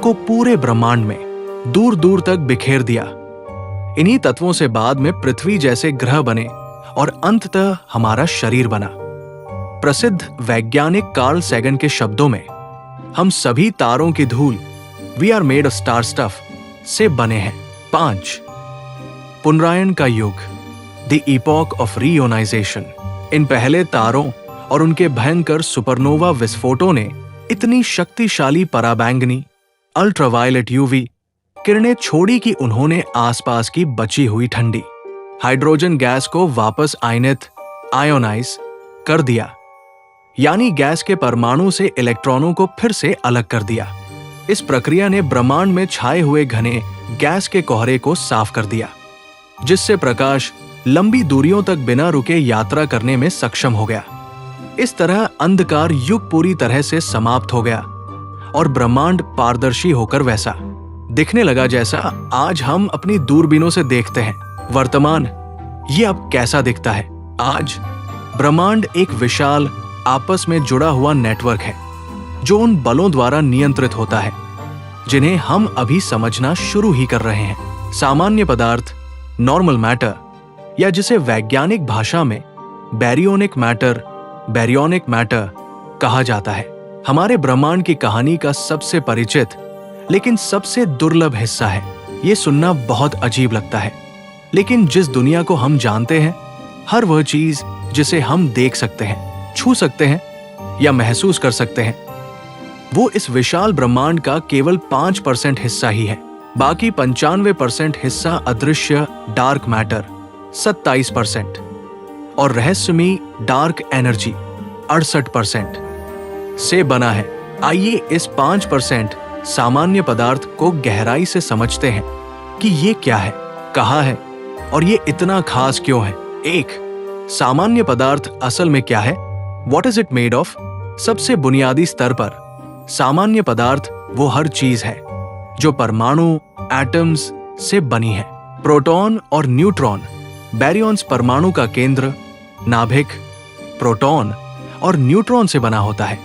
को पूरे ब्रह्मांड में दूर दूर तक बिखेर दिया। इन्हीं तत्वों से बाद में पृथ्वी जैसे ग्रह बने और अंततः हमारा शरीर बना। प्रसिद्ध वैज्ञानिक कार्ल सैगन के शब्दों में, हम सभी तारों की धूल, we are made of star stuff, से बने हैं। 5. पुनरायन का युग, द इपॉक ऑफ रीयोनाइजेशन। इन पहले तारों और उनके भयंकर सुपरनोवा विस्फोटों ने इतनी शक्तिशाली पराबैंगनी, अल्ट्रावायलेट यूवी किरणें छोड़ी कि उन्होंने आसपास की बची हुई ठंडी हाइड्रोजन गैस को वापस आयोनाइज कर दिया, यानी गैस के परमाणु से इलेक्ट्रॉनों को फिर से अलग कर दिया। इस प्रक्रिया ने ब्रह्मांड में छाए हुए घने गैस के कोहरे को साफ कर दिया, जिससे प्रकाश लंबी दूरियों तक बिना रुके यात्रा करने में सक्षम हो गया। इस तरह अंधकार युग पूरी तरह से समाप्त हो गया और ब्रह्मांड पारदर्शी होकर वैसा दिखने लगा जैसा आज हम अपनी दूरबीनों से देखते हैं। वर्तमान ये अब कैसा दिखता है? आज ब्रह्मांड एक विशाल, आपस में जुड़ा हुआ नेटवर्क है, जो उन बलों द्वारा नियंत्रित होता है जिन्हें हम अभी समझना शुरू ही कर रहे हैं। सामान्य पदार्थ, नॉर्मल मैटर, या जिसे वैज्ञानिक भाषा में बैरियोनिक मैटर कहा जाता है, हमारे ब्रह्मांड की कहानी का सबसे परिचित लेकिन सबसे दुर्लभ हिस्सा है। ये सुनना बहुत अजीब लगता है, लेकिन जिस दुनिया को हम जानते हैं, हर वह चीज जिसे हम देख सकते हैं, छू सकते हैं या महसूस कर सकते हैं, वो इस विशाल ब्रह्मांड का केवल 5% हिस्सा ही है। बाकी 95% हिस्सा अदृश्य डार्क मैटर 27% और रहस्यमयी डार्क एनर्जी 68% से बना है। आइए इस 5% सामान्य पदार्थ को गहराई से समझते हैं कि ये क्या है, कहाँ है और ये इतना खास क्यों है। 1. सामान्य पदार्थ असल में क्या है? What is it made of? सबसे बुनियादी स्तर पर सामान्य पदार्थ वो हर चीज है जो परमाणु, एटम्स से बनी है। प्रोटॉन और न्यूट्रॉन, बैरियॉन्स परमाणु का केंद्र, नाभिक, प्रोटॉन और न्यूट्रॉन से बना होता है।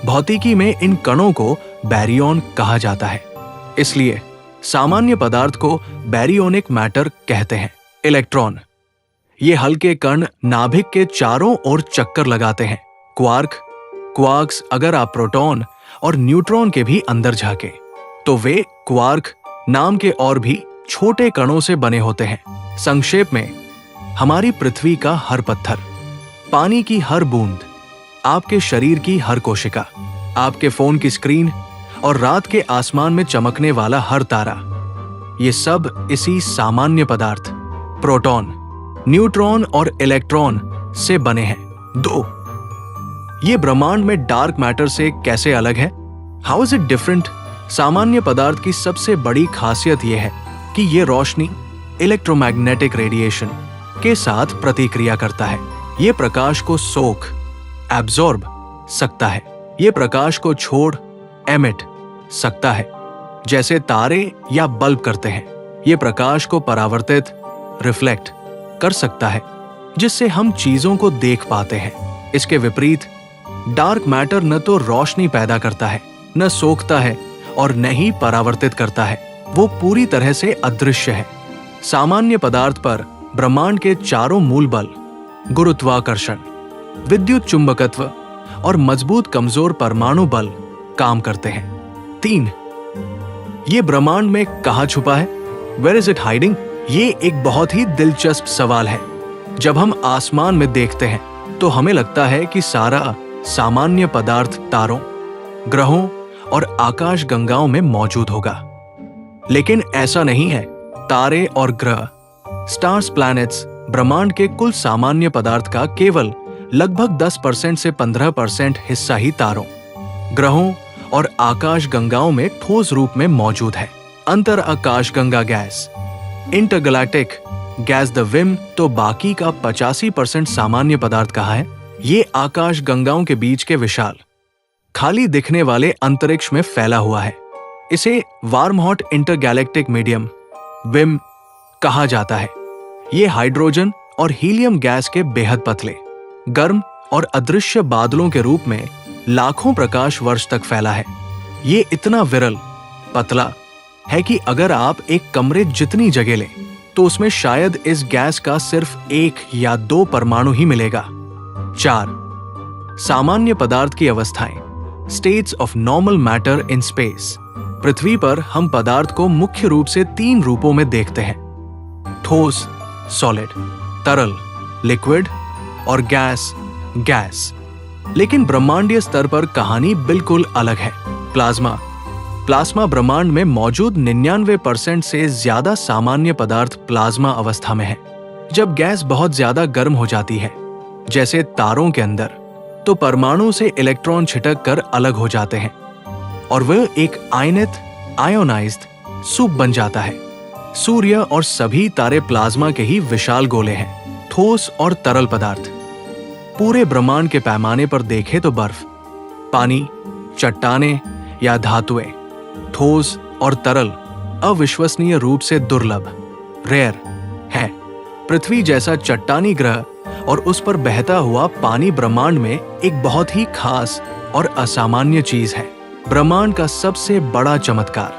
भौतिकी में इन कणों को बैरियॉन कहा जाता है, इसलिए सामान्य पदार्थ को बैरियोनिक मैटर कहते हैं। इलेक्ट्रॉन, ये हल्के कण नाभिक के चारों ओर चक्कर लगाते हैं। क्वार्क्स, अगर आप प्रोटॉन और न्यूट्रॉन के भी अंदर झांके तो वे क्वार्क नाम के और भी छोटे कणों से बने होते हैं। संक्षेप में, हमारी पृथ्वी का हर पत्थर, पानी की हर बूंद, आपके शरीर की हर कोशिका, आपके फोन की स्क्रीन और रात के आसमान में चमकने वाला हर तारा, ये सब इसी सामान्य पदार्थ प्रोटॉन, न्यूट्रॉन और इलेक्ट्रॉन से बने हैं। 2. ये ब्रह्मांड में डार्क मैटर से कैसे अलग है? How is it different? सामान्य पदार्थ की सबसे बड़ी खासियत यह है कि ये रोशनी, इलेक्ट्रोमैग्नेटिक रेडिएशन के साथ प्रतिक्रिया करता है। ये प्रकाश को सोख, एब्जॉर्ब सकता है। ये प्रकाश को छोड़, एमिट सकता है, जैसे तारे या बल्ब करते हैं। ये प्रकाश को परावर्तित, रिफ्लेक्ट कर सकता है, जिससे हम चीजों को देख पाते हैं। इसके विपरीत डार्क मैटर न तो रोशनी पैदा करता है, न सोखता है और न ही परावर्तित करता है। वो पूरी तरह से अदृश्य है। सामान्य पदार्थ पर ब्रह्मांड के चारों मूल बल, गुरुत्वाकर्षण, विद्युत चुंबकत्व और मजबूत कमजोर परमाणु बल काम करते हैं। 3. ये ब्रह्मांड में कहाँ छुपा है? Where is it hiding? ये एक बहुत ही दिलचस्प सवाल है। जब हम आसमान में देखते हैं तो हमें लगता है कि सारा सामान्य पदार्थ तारों, ग्रहों और आकाश गंगाओं में मौजूद होगा, लेकिन ऐसा नहीं है। तारे और ग्रह, स्टार्स, प्लैनेट्स ब्रह्मांड के कुल सामान्य पदार्थ का केवल लगभग 10% से 15% हिस्सा ही तारों, ग्रहों और आकाश गंगाओं में ठोस रूप में मौजूद है। अंतर आकाश गंगा गैस, इंटरगैलेक्टिक गैस द विम, तो बाकी का 85% सामान्य पदार्थ कहाँ है? ये आकाश गंगाओं के बीच के विशाल खाली दिखने वाले अंतरिक्ष में फैला हुआ है। इसे warm hot intergalactic medium Vim कहा जाता है। ये हाइड्रोजन और हीलियम गैस के बेहद पतले, गर्म और अदृश्य बादलों के रूप में लाखों प्रकाश वर्ष तक फैला है। ये इतना विरल, पतला है कि अगर आप एक कमरे जितनी जगह लें तो उसमें शायद इस गैस का सिर्फ 1 या 2 परमाणु ही मिलेगा। 4. सामान्य पदार्थ की अवस्थाएं, states of normal matter in space. पृथ्वी पर हम पदार्थ को मुख्य रूप से 3 रूपों में देखते हैं: ठोस, सॉलिड, तरल, लिक्विड, और गैस। लेकिन ब्रह्मांडीय स्तर पर कहानी बिल्कुल अलग है। प्लाज्मा ब्रह्मांड में मौजूद 99% से ज्यादा सामान्य पदार्थ प्लाज्मा अवस्था में है। जब गैस बहुत ज्यादा गर्म हो जाती है, जैसे तारों के अंदर, तो परमाणु से इलेक्ट्रॉन छिटक कर अलग हो जाते हैं और वह एक आयोनाइज्ड सूप बन जाता है। सूर्य और सभी तारे प्लाज्मा के ही विशाल गोले हैं। ठोस और तरल पदार्थ, पूरे ब्रह्मांड के पैमाने पर देखें तो बर्फ, पानी, चट्टानें या धातुएं, ठोस और तरल अविश्वसनीय रूप से दुर्लभ, रेयर है। पृथ्वी जैसा चट्टानी ग्रह और उस पर बहता हुआ पानी ब्रह्मांड में एक बहुत ही खास और असामान्य चीज है। ब्रह्मांड का सबसे बड़ा चमत्कार,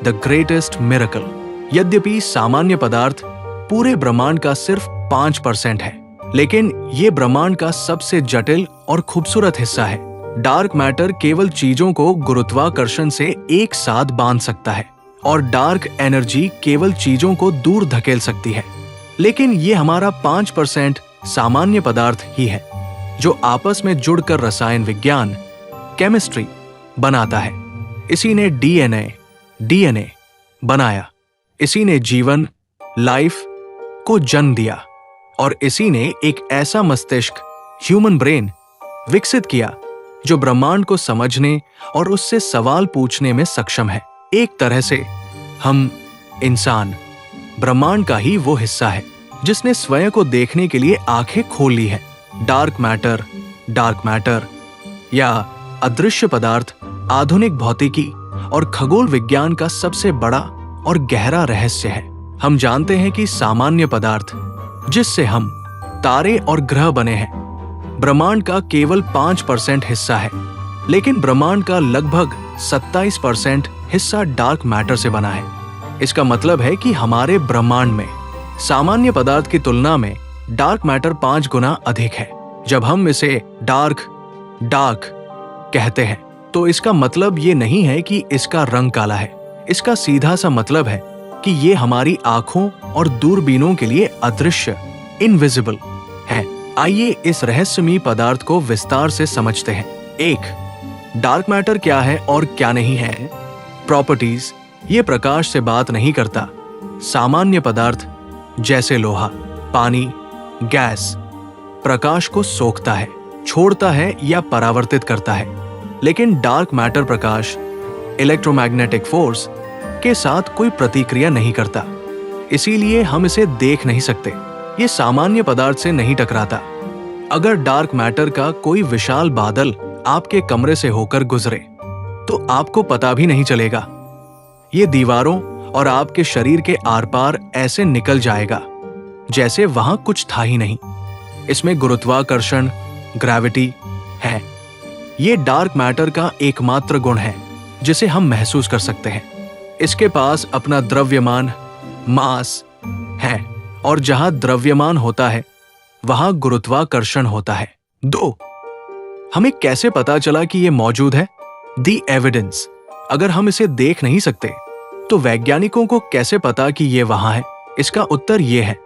द ग्रेटेस्ट मिरेकल। यद्यपि सामान्य पदार्थ पूरे ब्रह्मांड का सिर्फ 5% है, लेकिन ये ब्रह्मांड का सबसे जटिल और खूबसूरत हिस्सा है। डार्क मैटर केवल चीजों को गुरुत्वाकर्षण से एक साथ बांध सकता है और डार्क एनर्जी केवल चीजों को दूर धकेल सकती है। लेकिन ये हमारा 5% सामान्य पदार्थ ही है जो आपस में जुड़कर रसायन विज्ञान, केमिस्ट्री बनाता है। इसी ने डीएनए बनाया, इसी ने जीवन, लाइफ को जन्म दिया, और इसी ने एक ऐसा मस्तिष्क, ह्यूमन ब्रेन, विकसित किया जो ब्रह्मांड को समझने और उससे सवाल पूछने में सक्षम है। एक तरह से हम इंसान ब्रह्मांड का ही वो हिस्सा है जिसने स्वयं को देखने के लिए आंखें खोल ली है। डार्क मैटर या अदृश्य पदार्थ आधुनिक भौतिकी और खगोल विज्ञान का सबसे बड़ा और गहरा रहस्य है। हम जानते हैं कि सामान्य पदार्थ जिससे हम तारे और ग्रह बने हैं, ब्रह्मांड का केवल 5% हिस्सा है, लेकिन ब्रह्मांड का लगभग 27% हिस्सा डार्क मैटर से बना है। इसका मतलब है कि हमारे ब्रह्मांड में सामान्य पदार्थ की तुलना में डार्क मैटर 5 गुना अधिक है। जब हम इसे डार्क कहते हैं तो इसका मतलब ये नहीं है कि इसका रंग काला है। इसका सीधा सा मतलब है कि ये हमारी आंखों और दूरबीनों के लिए अदृश्य, इनविजिबल है। आइए इस रहस्यमयी पदार्थ को विस्तार से समझते हैं। 1. डार्क मैटर क्या है और क्या नहीं है? प्रॉपर्टीज, ये प्रकाश से बात नहीं करता। सामान्य पदार्थ जैसे लोहा, पानी, गैस प्रकाश को सोखता है, छोड़ता है या परावर्तित करता है, लेकिन डार्क मैटर प्रकाश, इलेक्ट्रोमैग्नेटिक फोर्स के साथ कोई प्रतिक्रिया नहीं करता, इसीलिए हम इसे देख नहीं सकते। ये सामान्य पदार्थ से नहीं टकराता। अगर डार्क मैटर का कोई विशाल बादल आपके कमरे से होकर गुजरे तो आपको पता भी नहीं चलेगा। ये दीवारों और आपके शरीर के आर पार ऐसे निकल जाएगा जैसे वहां कुछ था ही नहीं। इसमें गुरुत्वाकर्षण, ग्रेविटी है। ये डार्क मैटर का एकमात्र गुण है जिसे हम महसूस कर सकते हैं। इसके पास अपना द्रव्यमान, मास है, और जहां द्रव्यमान होता है वहां गुरुत्वाकर्षण होता है। 2. हमें कैसे पता चला कि यह मौजूद है? दी एविडेंस। अगर हम इसे देख नहीं सकते तो वैज्ञानिकों को कैसे पता कि ये वहां है? इसका उत्तर ये है,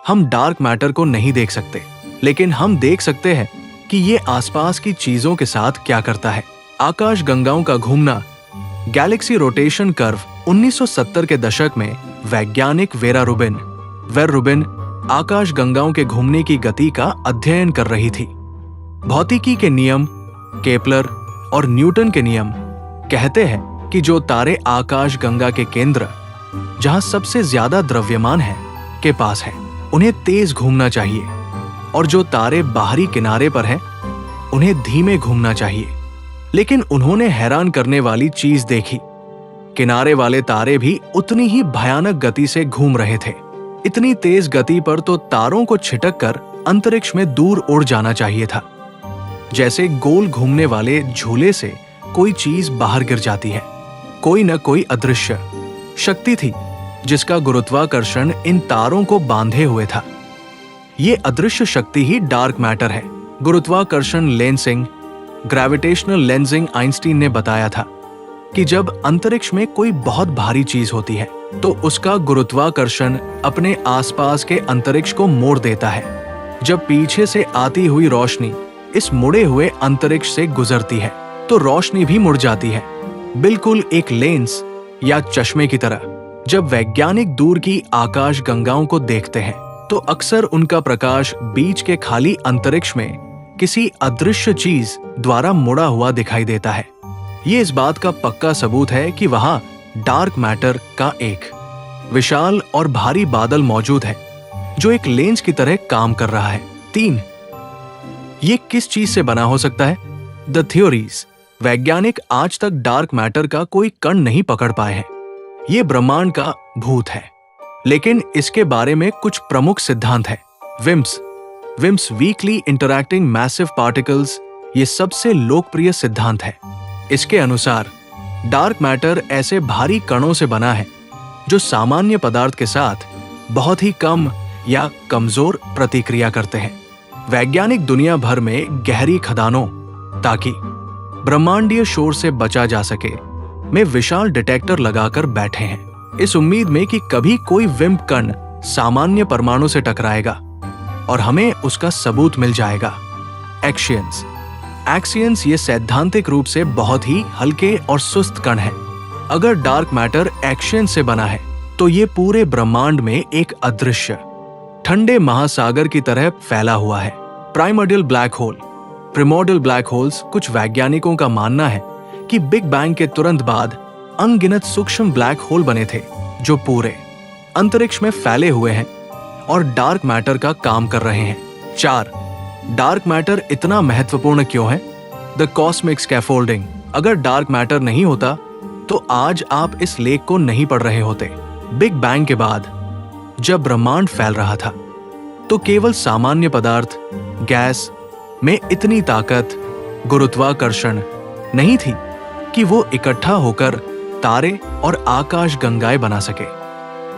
हम डार्क मैटर को नहीं देख सकते, लेकिन हम देख सकते हैं कि ये आसपास की चीजों के साथ क्या करता है। आकाश गंगाओं का घूमना, गैलेक्सी रोटेशन कर्व। 1970 के दशक में वैज्ञानिक वेर रूबिन आकाश गंगाओं के घूमने की गति का अध्ययन कर रही थी। भौतिकी के नियम, केपलर और न्यूटन के नियम कहते हैं कि जो तारे आकाश गंगा के केंद्र, जहां सबसे ज्यादा द्रव्यमान है, के पास है, उन्हें तेज घूमना चाहिए, और जो तारे बाहरी किनारे पर हैं, उन्हें धीमे घूमना चाहिए। लेकिन उन्होंने हैरान करने वाली चीज देखी। किनारे वाले तारे भी उतनी ही भयानक गति से घूम रहे थे। इतनी तेज गति पर तो तारों को छिटक कर अंतरिक्ष में दूर उड़ जाना चाहिए था, जैसे गोल घूमने वाले झूले से कोई चीज बाहर गिर जाती है। कोई न कोई अदृश्य शक्ति थी जिसका गुरुत्वाकर्षण इन तारों को बांधे हुए था। ये अदृश्य शक्ति ही डार्क मैटर है। गुरुत्वाकर्षण लेंसिंग, ग्रेविटेशनल लेंसिंग, आइंस्टीन ने बताया था कि जब अंतरिक्ष में कोई बहुत भारी चीज होती है तो उसका गुरुत्वाकर्षण अपने आसपास के अंतरिक्ष को मोड़ देता है। जब पीछे से आती हुई रोशनी इस मुड़े हुए अंतरिक्ष से गुजरती है तो रोशनी भी मुड़ जाती है, बिल्कुल एक लेंस या चश्मे की तरह। जब वैज्ञानिक दूर की आकाश गंगाओं को देखते हैं तो अक्सर उनका प्रकाश बीच के खाली अंतरिक्ष में किसी अदृश्य चीज द्वारा मुड़ा हुआ दिखाई देता है। ये इस बात का पक्का सबूत है कि वहां डार्क मैटर का एक विशाल और भारी बादल मौजूद है जो एक लेंस की तरह काम कर रहा है। 3. ये किस चीज से बना हो सकता है? The theories. वैज्ञानिक आज तक डार्क मैटर का कोई कण नहीं पकड़ पाए हैं। ये ब्रह्मांड का भूत है, लेकिन इसके बारे में कुछ प्रमुख सिद्धांत हैं। WIMPs weakly interacting massive particles ये सबसे लोकप्रिय सिद्धांत है। इसके अनुसार डार्क मैटर ऐसे भारी कणों से बना है जो सामान्य पदार्थ के साथ बहुत ही कम या कमजोर प्रतिक्रिया करते हैं। वैज्ञानिक दुनिया भर में गहरी खदानों, ताकि ब्रह्मांडीय शोर से बचा जा सके, में विशाल डिटेक्टर लगाकर बैठे हैं, इस उम्मीद में कि कभी कोई विम्प कण सामान्य परमाणु से टकराएगा और हमें उसका सबूत मिल जाएगा। एक्सियंस ये सैद्धांतिक रूप से बहुत ही हल्के और सुस्त कण हैं। अगर डार्क मैटर एक्शियन से बना है तो ये पूरे ब्रह्मांड में एक अदृश्य ठंडे महासागर की तरह फैला हुआ है। Primordial black holes. कुछ वैज्ञानिकों का मानना है कि बिग बैंग के तुरंत बाद अनगिनत सूक्ष्म ब्लैक होल बने थे जो पूरे अंतरिक्ष में फैले हुए हैं और डार्क मैटर का काम कर रहे हैं। 4. डार्क मैटर इतना महत्वपूर्ण क्यों है? The cosmic scaffolding. अगर डार्क मैटर नहीं होता तो आज आप इस लेख को नहीं पढ़ रहे होते। बिग बैंग के बाद जब ब्रह्मांड फैल रहा था तो केवल सामान्य पदार्थ, गैस में इतनी ताकत, गुरुत्वाकर्षण नहीं थी कि वो इकट्ठा होकर तारे और आकाश गंगाएं बना सके।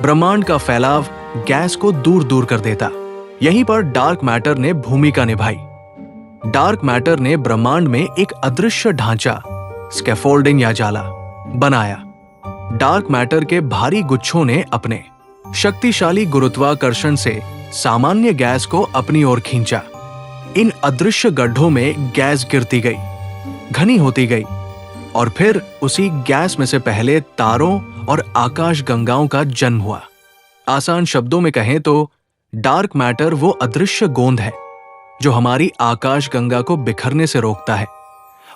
ब्रह्मांड का फैलाव गैस को दूर दूर कर देता। यहीं पर डार्क मैटर ने भूमिका निभाई। डार्क मैटर ने ब्रह्मांड में एक अदृश्य ढांचा, स्कैफोल्डिंग या जाला बनाया। डार्क मैटर के भारी गुच्छों ने अपने शक्तिशाली गुरुत्वाकर्षण से सामान्य गैस को अपनी ओर खींचा। इन अदृश्य गड्ढों में गैस गिरती गई, घनी होती गई, और फिर उसी गैस में से पहले तारों और आकाश गंगाओं का जन्म हुआ। आसान शब्दों में कहें तो डार्क मैटर वो अदृश्य गोंद है जो हमारी आकाश गंगा को बिखरने से रोकता है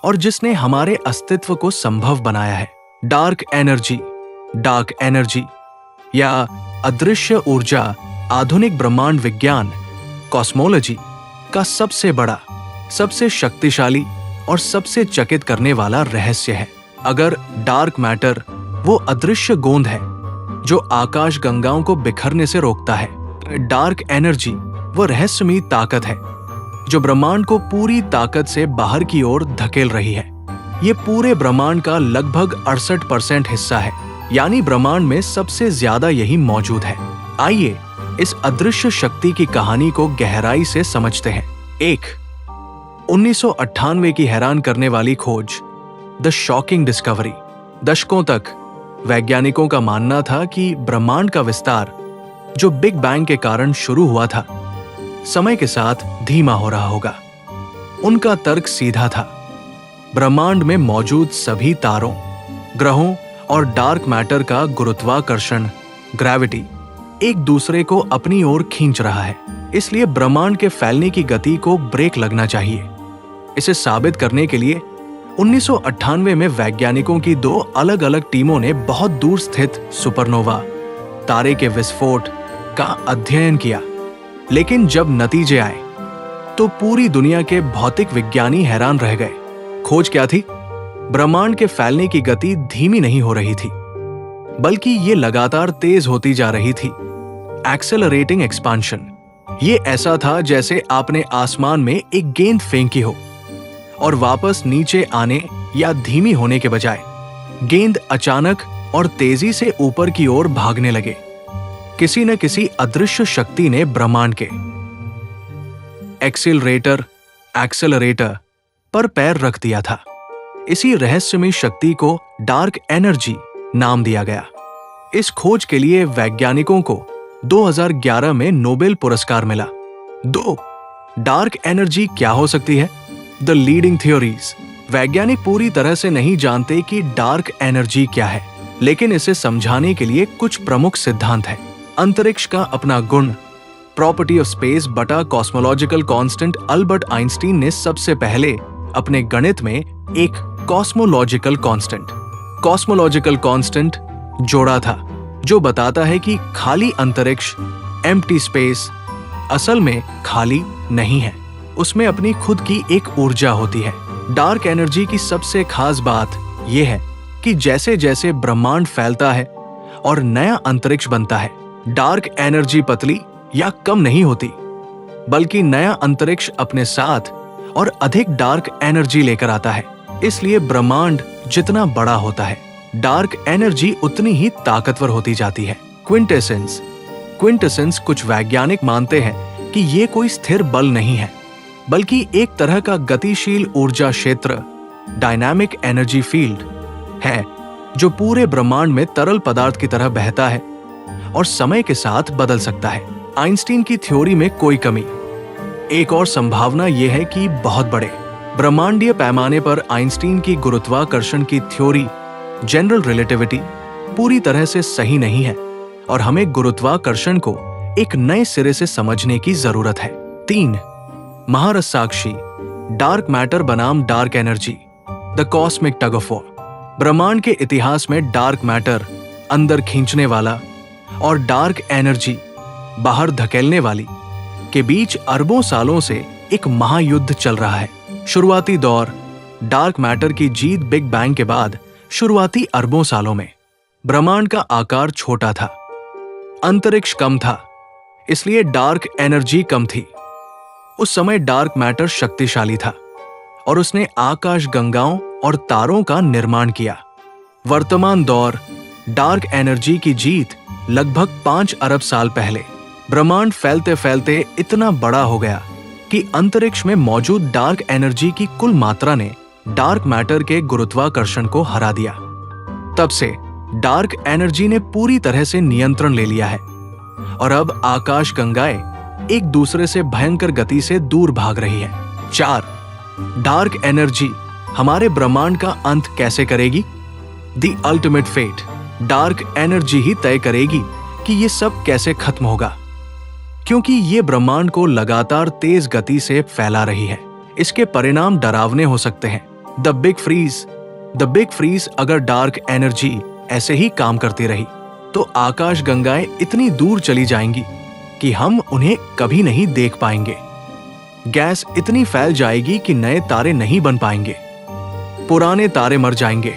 और जिसने हमारे अस्तित्व को संभव बनाया है। डार्क एनर्जी या अदृश्य ऊर्जा आधुनिक ब्रह्मांड विज्ञान, कॉस्मोलॉजी का सबसे बड़ा, सबसे शक्तिशाली और सबसे चकित करने वाला रहस्य है। अगर डार्क मैटर वो अदृश्य गोंद है जो आकाश गंगाओं को बिखरने से रोकता है, डार्क एनर्जी वो रहस्यमयी ताकत है जो ब्रह्मांड को पूरी ताकत से बाहर की ओर धकेल रही है। ये पूरे ब्रह्मांड का लगभग 68% हिस्सा है, यानी ब्रह्मांड में सबसे ज्यादा यही मौजूद है। आइए इस अदृश्य शक्ति की कहानी को गहराई से समझते हैं। 1. 1998 की हैरान करने वाली खोज, द शॉकिंग डिस्कवरी। दशकों तक वैज्ञानिकों का मानना था कि ब्रह्मांड का विस्तार, जो बिग बैंग के कारण शुरू हुआ था, समय के साथ धीमा हो रहा होगा। उनका तर्क सीधा था। ब्रह्मांड में मौजूद सभी तारों, ग्रहों और डार्क मैटर का गुरुत्वाकर्षण, ग्रेविटी, एक दूसरे को अपनी ओर खींच रहा है। इसलिए ब्रह्मांड के फैलने की गति को ब्रेक लगना चाहिए। इसे साबित करने के लिए 1998 में वैज्ञानिकों की 2 अलग-अलग टीमों ने बहुत दूर स्थित सुपरनोवा, तारे के विस्फोट का अध्ययन किया। लेकिन जब नतीजे आए तो पूरी दुनिया के भौतिक विज्ञानी हैरान रह गए। खोज क्या थी? ब्रह्मांड के फैलने की गति धीमी नहीं हो रही थी, बल्कि ये लगातार तेज होती जा रही थी। Accelerating expansion. ये ऐसा था जैसे आपने आसमान में एक गेंद फेंकी हो और वापस नीचे आने या धीमी होने के बजाय गेंद अचानक और तेजी से ऊपर की ओर भागने लगे। किसी न किसी अदृश्य शक्ति ने ब्रह्मांड के एक्सेलरेटर पर पैर रख दिया था। इसी रहस्यमयी शक्ति को डार्क एनर्जी नाम दिया गया। इस खोज के लिए वैज्ञानिकों को 2011 में नोबेल पुरस्कार मिला। डार्क एनर्जी क्या हो सकती है? The leading theories. वैज्ञानिक पूरी तरह से नहीं जानते कि डार्क एनर्जी क्या है, लेकिन इसे समझाने के लिए कुछ प्रमुख सिद्धांत हैं। अंतरिक्ष का अपना गुण, प्रॉपर्टी ऑफ स्पेस बटा कॉस्मोलॉजिकल कांस्टेंट। अल्बर्ट आइंस्टीन ने सबसे पहले अपने गणित में एक कॉस्मोलॉजिकल कांस्टेंट जोड़ा था, जो बताता है कि खाली अंतरिक्ष, एम्प्टी स्पेस, असल में खाली नहीं है। उसमें अपनी खुद की एक ऊर्जा होती है। डार्क एनर्जी की सबसे खास बात यह है कि जैसे जैसे ब्रह्मांड फैलता है और नया अंतरिक्ष बनता है, डार्क एनर्जी पतली या कम नहीं होती, बल्कि नया अंतरिक्ष अपने साथ और अधिक डार्क एनर्जी लेकर आता है। इसलिए ब्रह्मांड जितना बड़ा होता है, डार्क एनर्जी उतनी ही ताकतवर होती जाती है। क्विंटेसेंस। कुछ वैज्ञानिक मानते हैं कि ये कोई स्थिर बल नहीं है, बल्कि एक तरह का गतिशील ऊर्जा क्षेत्र, डायनामिक एनर्जी फील्ड है, जो पूरे ब्रह्मांड में तरल पदार्थ की तरह बहता है और समय के साथ बदल सकता है। आइंस्टीन की थ्योरी में कोई कमी। एक और संभावना यह है कि बहुत बड़े ब्रह्मांडीय पैमाने पर आइंस्टीन की गुरुत्वाकर्षण की थ्योरी, जनरल रिलेटिविटी, पूरी तरह से सही नहीं है और हमें गुरुत्वाकर्षण को एक नए सिरे से समझने की जरूरत है। 3. महारस साक्षी, डार्क मैटर बनाम dark energy, the cosmic tug of war. ब्रह्मांड के इतिहास में डार्क मैटर, अंदर खींचने वाला, और डार्क एनर्जी, बाहर धकेलने वाली, के बीच अरबों सालों से एक महायुद्ध चल रहा है। शुरुआती दौर, डार्क मैटर की जीत बिग बैंग के बाद शुरुआती अरबों सालों में ब्रह्मांड का आकार छोटा था, अंतरिक्ष कम था, इसलिए डार्क एनर्जी कम थी। उस समय डार्क मैटर शक्तिशाली था और उसने आकाश गंगाओं और तारों का निर्माण किया। वर्तमान दौर, डार्क एनर्जी की जीत लगभग 5 अरब साल पहले। ब्रह्मांड फैलते फैलते इतना बड़ा हो गया कि अंतरिक्ष में मौजूद डार्क एनर्जी की कुल मात्रा ने डार्क मैटर के गुरुत्वाकर्षण को हरा दिया। तब से डार्क एनर्जी ने पूरी तरह से नियंत्रण ले लिया है और अब आकाश गंगाएं एक दूसरे से भयंकर गति से दूर भाग रही है। 4. डार्क एनर्जी हमारे ब्रह्मांड का अंत कैसे करेगी? The ultimate fate. Dark energy ही तय करेगी कि ये सब कैसे खत्म होगा, क्योंकि ये ब्रह्मांड को लगातार तेज गति से फैला रही है। इसके परिणाम डरावने हो सकते हैं। The big freeze. अगर डार्क एनर्जी ऐसे ही काम करती रही तो आकाश गंगाएं इतनी दूर चली जाएंगी कि हम उन्हें कभी नहीं देख पाएंगे। गैस इतनी फैल जाएगी कि नए तारे नहीं बन पाएंगे, पुराने तारे मर जाएंगे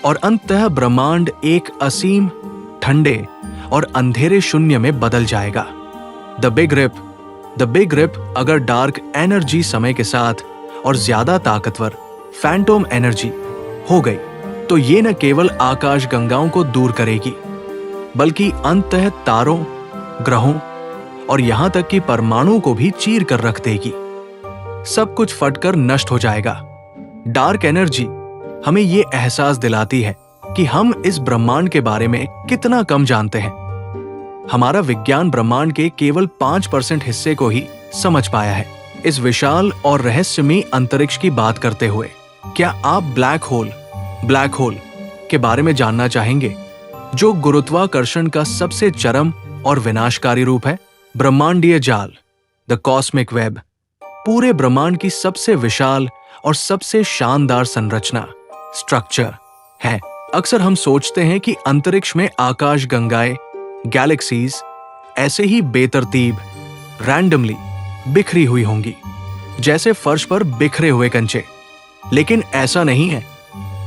और अंततः ब्रह्मांड एक असीम, ठंडे और अंधेरे शून्य में बदल जाएगा। The big rip. अगर डार्क एनर्जी समय के साथ और ज्यादा ताकतवर फैंटोम एनर्जी हो गई तो ये न केवल आकाश गंगाओं को दूर करेगी, बल्कि अंततः तारों, ग्रहों और यहां तक कि परमाणु को भी चीर कर रख देगी। सब कुछ फटकर नष्ट हो जाएगा। डार्क एनर्जी हमें ये एहसास दिलाती है कि हम इस ब्रह्मांड के बारे में कितना कम जानते हैं। हमारा विज्ञान ब्रह्मांड के केवल 5% हिस्से को ही समझ पाया है। इस विशाल और रहस्यमयी अंतरिक्ष की बात करते हुए क्या आप ब्लैक होल के बारे में जानना चाहेंगे, जो गुरुत्वाकर्षण का सबसे चरम और विनाशकारी रूप है? ब्रह्मांडीय जाल, द कॉस्मिक वेब, पूरे ब्रह्मांड की सबसे विशाल और सबसे शानदार संरचना, स्ट्रक्चर है। अक्सर हम सोचते हैं कि अंतरिक्ष में आकाश गंगाएं, गैलेक्सीज ऐसे ही बेतरतीब, रैंडमली बिखरी हुई होंगी, जैसे फर्श पर बिखरे हुए कंचे। लेकिन ऐसा नहीं है।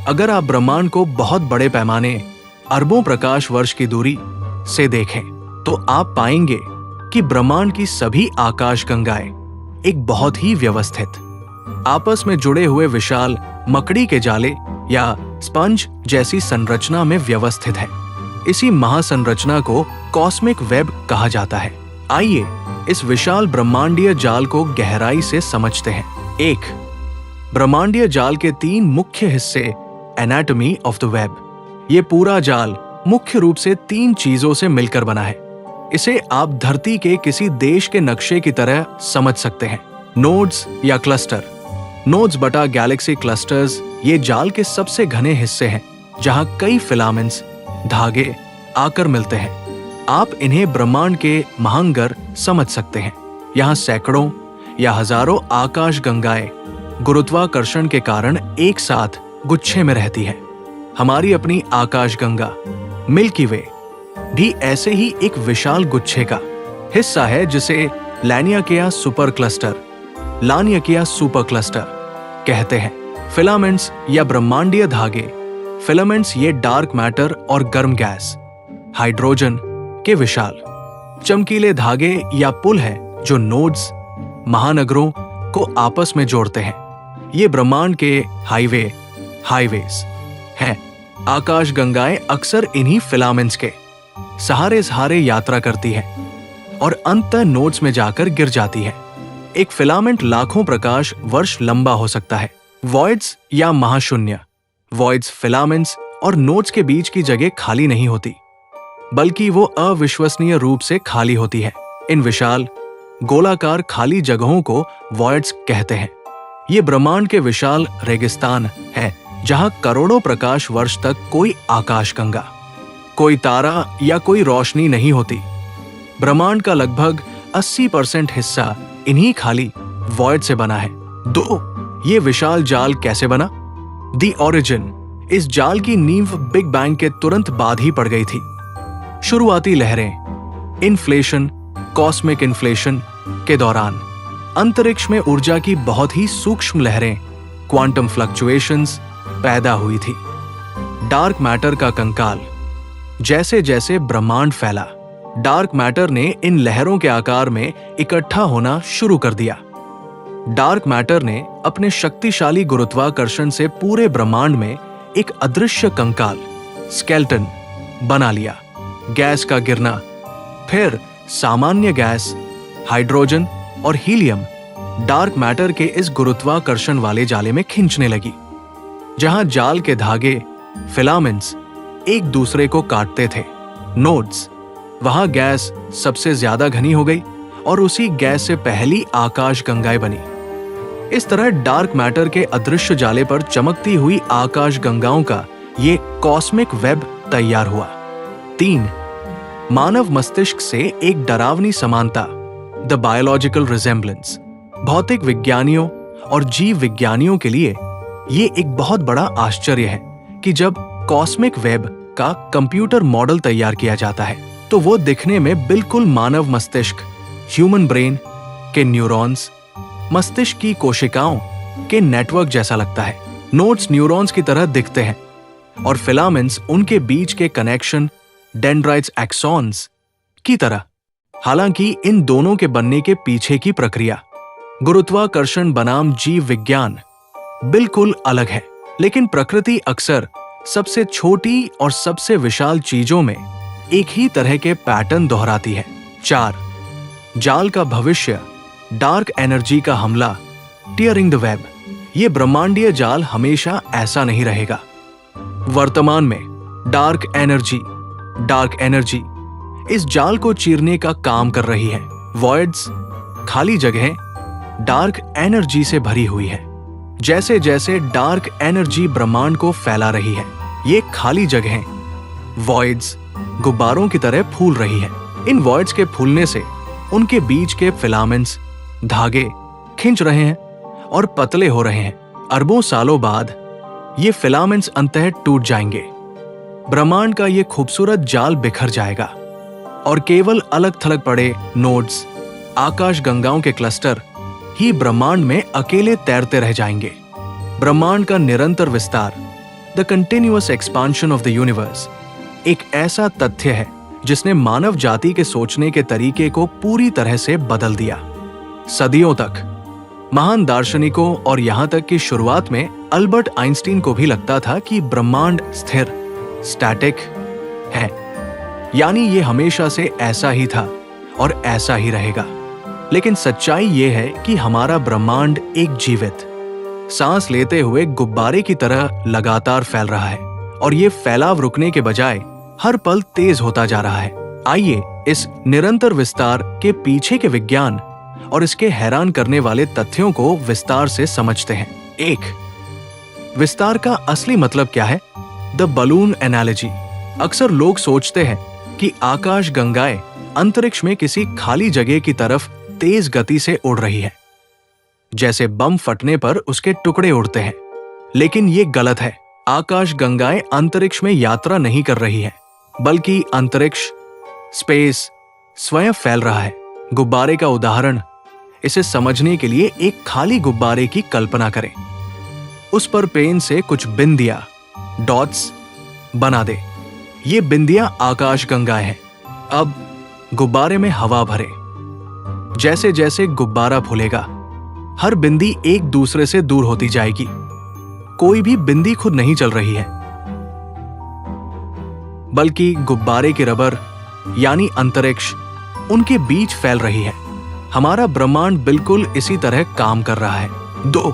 अगर आप ब्रह्मांड को बहुत बड़े पैमाने, अरबों प्रकाश वर्ष की दूरी से देखें, तो आप पाएंगे कि ब्रह्मांड की सभी आकाश गंगाएं एक बहुत ही व्यवस्थित, आपस में जुड़े हुए विशाल मकड़ी के जाले या स्पंज जैसी संरचना में व्यवस्थित है। इसी महासंरचना को कॉस्मिक वेब कहा जाता है। आइए इस विशाल ब्रह्मांडीय जाल को गहराई से समझते हैं। 1. ब्रह्मांडीय जाल के 3 मुख्य हिस्से, एनाटॉमी ऑफ द वेब। ये पूरा जाल मुख्य रूप से 3 चीजों से मिलकर बना है। इसे आप धरती के किसी देश के नक्शे की तरह समझ सकते हैं। नोड्स या क्लस्टर, नोड्स बटा गैलेक्सी क्लस्टर्स ये जाल के सबसे घने हिस्से हैं, जहां कई फिलामेंट्स, धागे आकर मिलते हैं। आप इन्हें ब्रह्मांड के महांगर समझ सकते हैं। यहाँ सैकड़ों या हजारों आकाश गंगाएं गुरुत्वाकर्षण के कारण एक साथ गुच्छे में रहती है। हमारी अपनी आकाश गंगा मिल्की वे भी ऐसे ही एक विशाल गुच्छे का हिस्सा है, जिसे लैनियाकेया सुपर क्लस्टर कहते हैं। फिलामेंट्स या ब्रह्मांडीय धागे, फिलामेंट्स ये डार्क मैटर और गर्म गैस, हाइड्रोजन के विशाल चमकीले धागे या पुल है, जो नोड्स, महानगरों को आपस में जोड़ते हैं। ये ब्रह्मांड के हाईवेज हैं। आकाश गंगाएं अक्सर इन्हीं फिलामेंट्स के सहारे यात्रा करती है और अंततः नोड्स में जाकर गिर जाती है। एक फिलामेंट लाखों प्रकाश वर्ष लंबा हो सकता है। वॉइड्स या महाशून्य, वॉइड्स फिलामेंट्स और नोड्स के बीच की जगह खाली नहीं होती, बल्कि वो अविश्वसनीय रूप से खाली होती है। इन विशाल गोलाकार खाली जगहों को वॉइड्स कहते हैं। ये ब्रह्मांड के विशाल रेगिस्तान है, जहां करोड़ों प्रकाश वर्ष तक कोई आकाशगंगा, कोई तारा या कोई रोशनी नहीं होती। ब्रह्मांड का लगभग 80% हिस्सा इन्हीं खाली वॉइड से बना है। 2. ये विशाल जाल कैसे बना? द ओरिजिन, इस जाल की नींव बिग बैंग के तुरंत बाद ही पड़ गई थी। शुरुआती लहरें, इन्फ्लेशन, कॉस्मिक इन्फ्लेशन के दौरान अंतरिक्ष में ऊर्जा की बहुत ही सूक्ष्म लहरें, क्वांटम फ्लक्चुएशंस पैदा हुई थी। डार्क मैटर का कंकाल, जैसे जैसे ब्रह्मांड फैला, डार्क मैटर ने इन लहरों के आकार में इकट्ठा होना शुरू कर दिया। डार्क मैटर ने अपने शक्तिशाली गुरुत्वाकर्षण से पूरे ब्रह्मांड में एक अदृश्य कंकाल, स्केल्टन बना लिया। गैस का गिरना, फिर सामान्य गैस, हाइड्रोजन और हीलियम डार्क मैटर के इस गुरुत्वाकर्षण वाले जाले में खींचने लगी। जहां जाल के धागे, फिलामेंट्स एक दूसरे को काटते थे, नोड्स, वहां गैस सबसे ज्यादा घनी हो गई और उसी गैस से पहली आकाश गंगाएं बनी। इस तरह डार्क मैटर के अदृश्य जाले पर चमकती हुई आकाश गंगाओं का ये कॉस्मिक वेब तैयार हुआ। 3. मानव मस्तिष्क से एक डरावनी समानता, द बायोलॉजिकल रिजेम्बलेंस। भौतिक विज्ञानियों और जीव विज्ञानियों के लिए ये एक बहुत बड़ा आश्चर्य है कि जब कॉस्मिक वेब का कंप्यूटर मॉडल तैयार किया जाता है, तो वो दिखने में बिल्कुल मानव मस्तिष्क, ह्यूमन ब्रेन के न्यूरॉन्स, मस्तिष्क की कोशिकाओं के नेटवर्क जैसा लगता है। नोड्स न्यूरॉन्स की तरह दिखते हैं और फिलामेंट्स उनके बीच के कनेक्शन, डेंड्राइट्स एक्सॉन्स की तरह। हालांकि इन दोनों के बनने के पीछे की प्रक्रिया, गुरुत्वाकर्षण बनाम जीव विज्ञान, बिल्कुल अलग है। लेकिन प्रकृति अक्सर सबसे छोटी और सबसे विशाल चीजों में एक ही तरह के पैटर्न दोहराती है। 4. जाल का भविष्य, डार्क एनर्जी का हमला, टियरिंग द वेब। ये ब्रह्मांडीय जाल हमेशा ऐसा नहीं रहेगा। वर्तमान में डार्क एनर्जी इस जाल को चीरने का काम कर रही है। वॉइड्स, खाली जगहें, डार्क एनर्जी से भरी हुई है। जैसे जैसे डार्क एनर्जी ब्रह्मांड को फैला रही है, ये खाली जगहें, वॉइड्स, गुब्बारों की तरह फूल रही है। इन वॉइड्स के फूलने से उनके बीच के फिलामेंट्स, धागे खिंच रहे हैं और पतले हो रहे हैं। अरबों सालों बाद ये फिलामेंट्स अंततः टूट जाएंगे। ब्रह्मांड का ये खूबसूरत जाल बिखर जाएगा और केवल अलग थलग पड़े नोड्स, आकाश गंगाओं के क्लस्टर ही ब्रह्मांड में अकेले तैरते रह जाएंगे। ब्रह्मांड का निरंतर विस्तार, the continuous expansion of the universe, एक ऐसा तथ्य है जिसने मानव जाति के सोचने के तरीके को पूरी तरह से बदल दिया। सदियों तक महान दार्शनिकों और यहां तक कि शुरुआत में अल्बर्ट आइंस्टीन को भी लगता था कि ब्रह्मांड स्थिर, स्टैटिक है, यानी ये हमेशा से ऐसा ही था और ऐसा ही रहेगा। लेकिन सच्चाई ये है कि हमारा ब्रह्मांड एक जीवित, सांस लेते हुए गुब्बारे की तरह लगातार फैल रहा है और ये फैलाव रुकने के बजाय हर पल तेज होता जा रहा है। आइए इस निरंतर विस्तार के पीछे के विज्ञान और इसके हैरान करने वाले तथ्यों को विस्तार से समझते हैं। 1. विस्तार का असली मतलब क्या है? The balloon analogy. अक्सर लोग सोचते हैं कि आकाश गंगाएं अंतरिक्ष में किसी खाली जगह की तरफ तेज गति से उड़ रही है, जैसे बम फटने पर उसके टुकड़े उड़ते हैं। लेकिन ये गलत है। आकाश गंगाएं अंतरिक्ष में यात्रा नहीं कर रही है, बल्कि अंतरिक्ष, स्पेस स्वयं फैल रहा है। गुब्बारे का उदाहरण, इसे समझने के लिए एक खाली गुब्बारे की कल्पना करें। उस पर पेन से कुछ बिंदियां, डॉट्स बना दे। ये बिंदियां आकाश गंगाएं हैं। अब गुब्बारे में हवा भरे। जैसे जैसे गुब्बारा फूलेगा, हर बिंदी एक दूसरे से दूर होती जाएगी। कोई भी बिंदी खुद नहीं चल रही है, बल्कि गुब्बारे के रबर यानी अंतरिक्ष उनके बीच फैल रही है। हमारा ब्रह्मांड बिल्कुल इसी तरह काम कर रहा है। 2.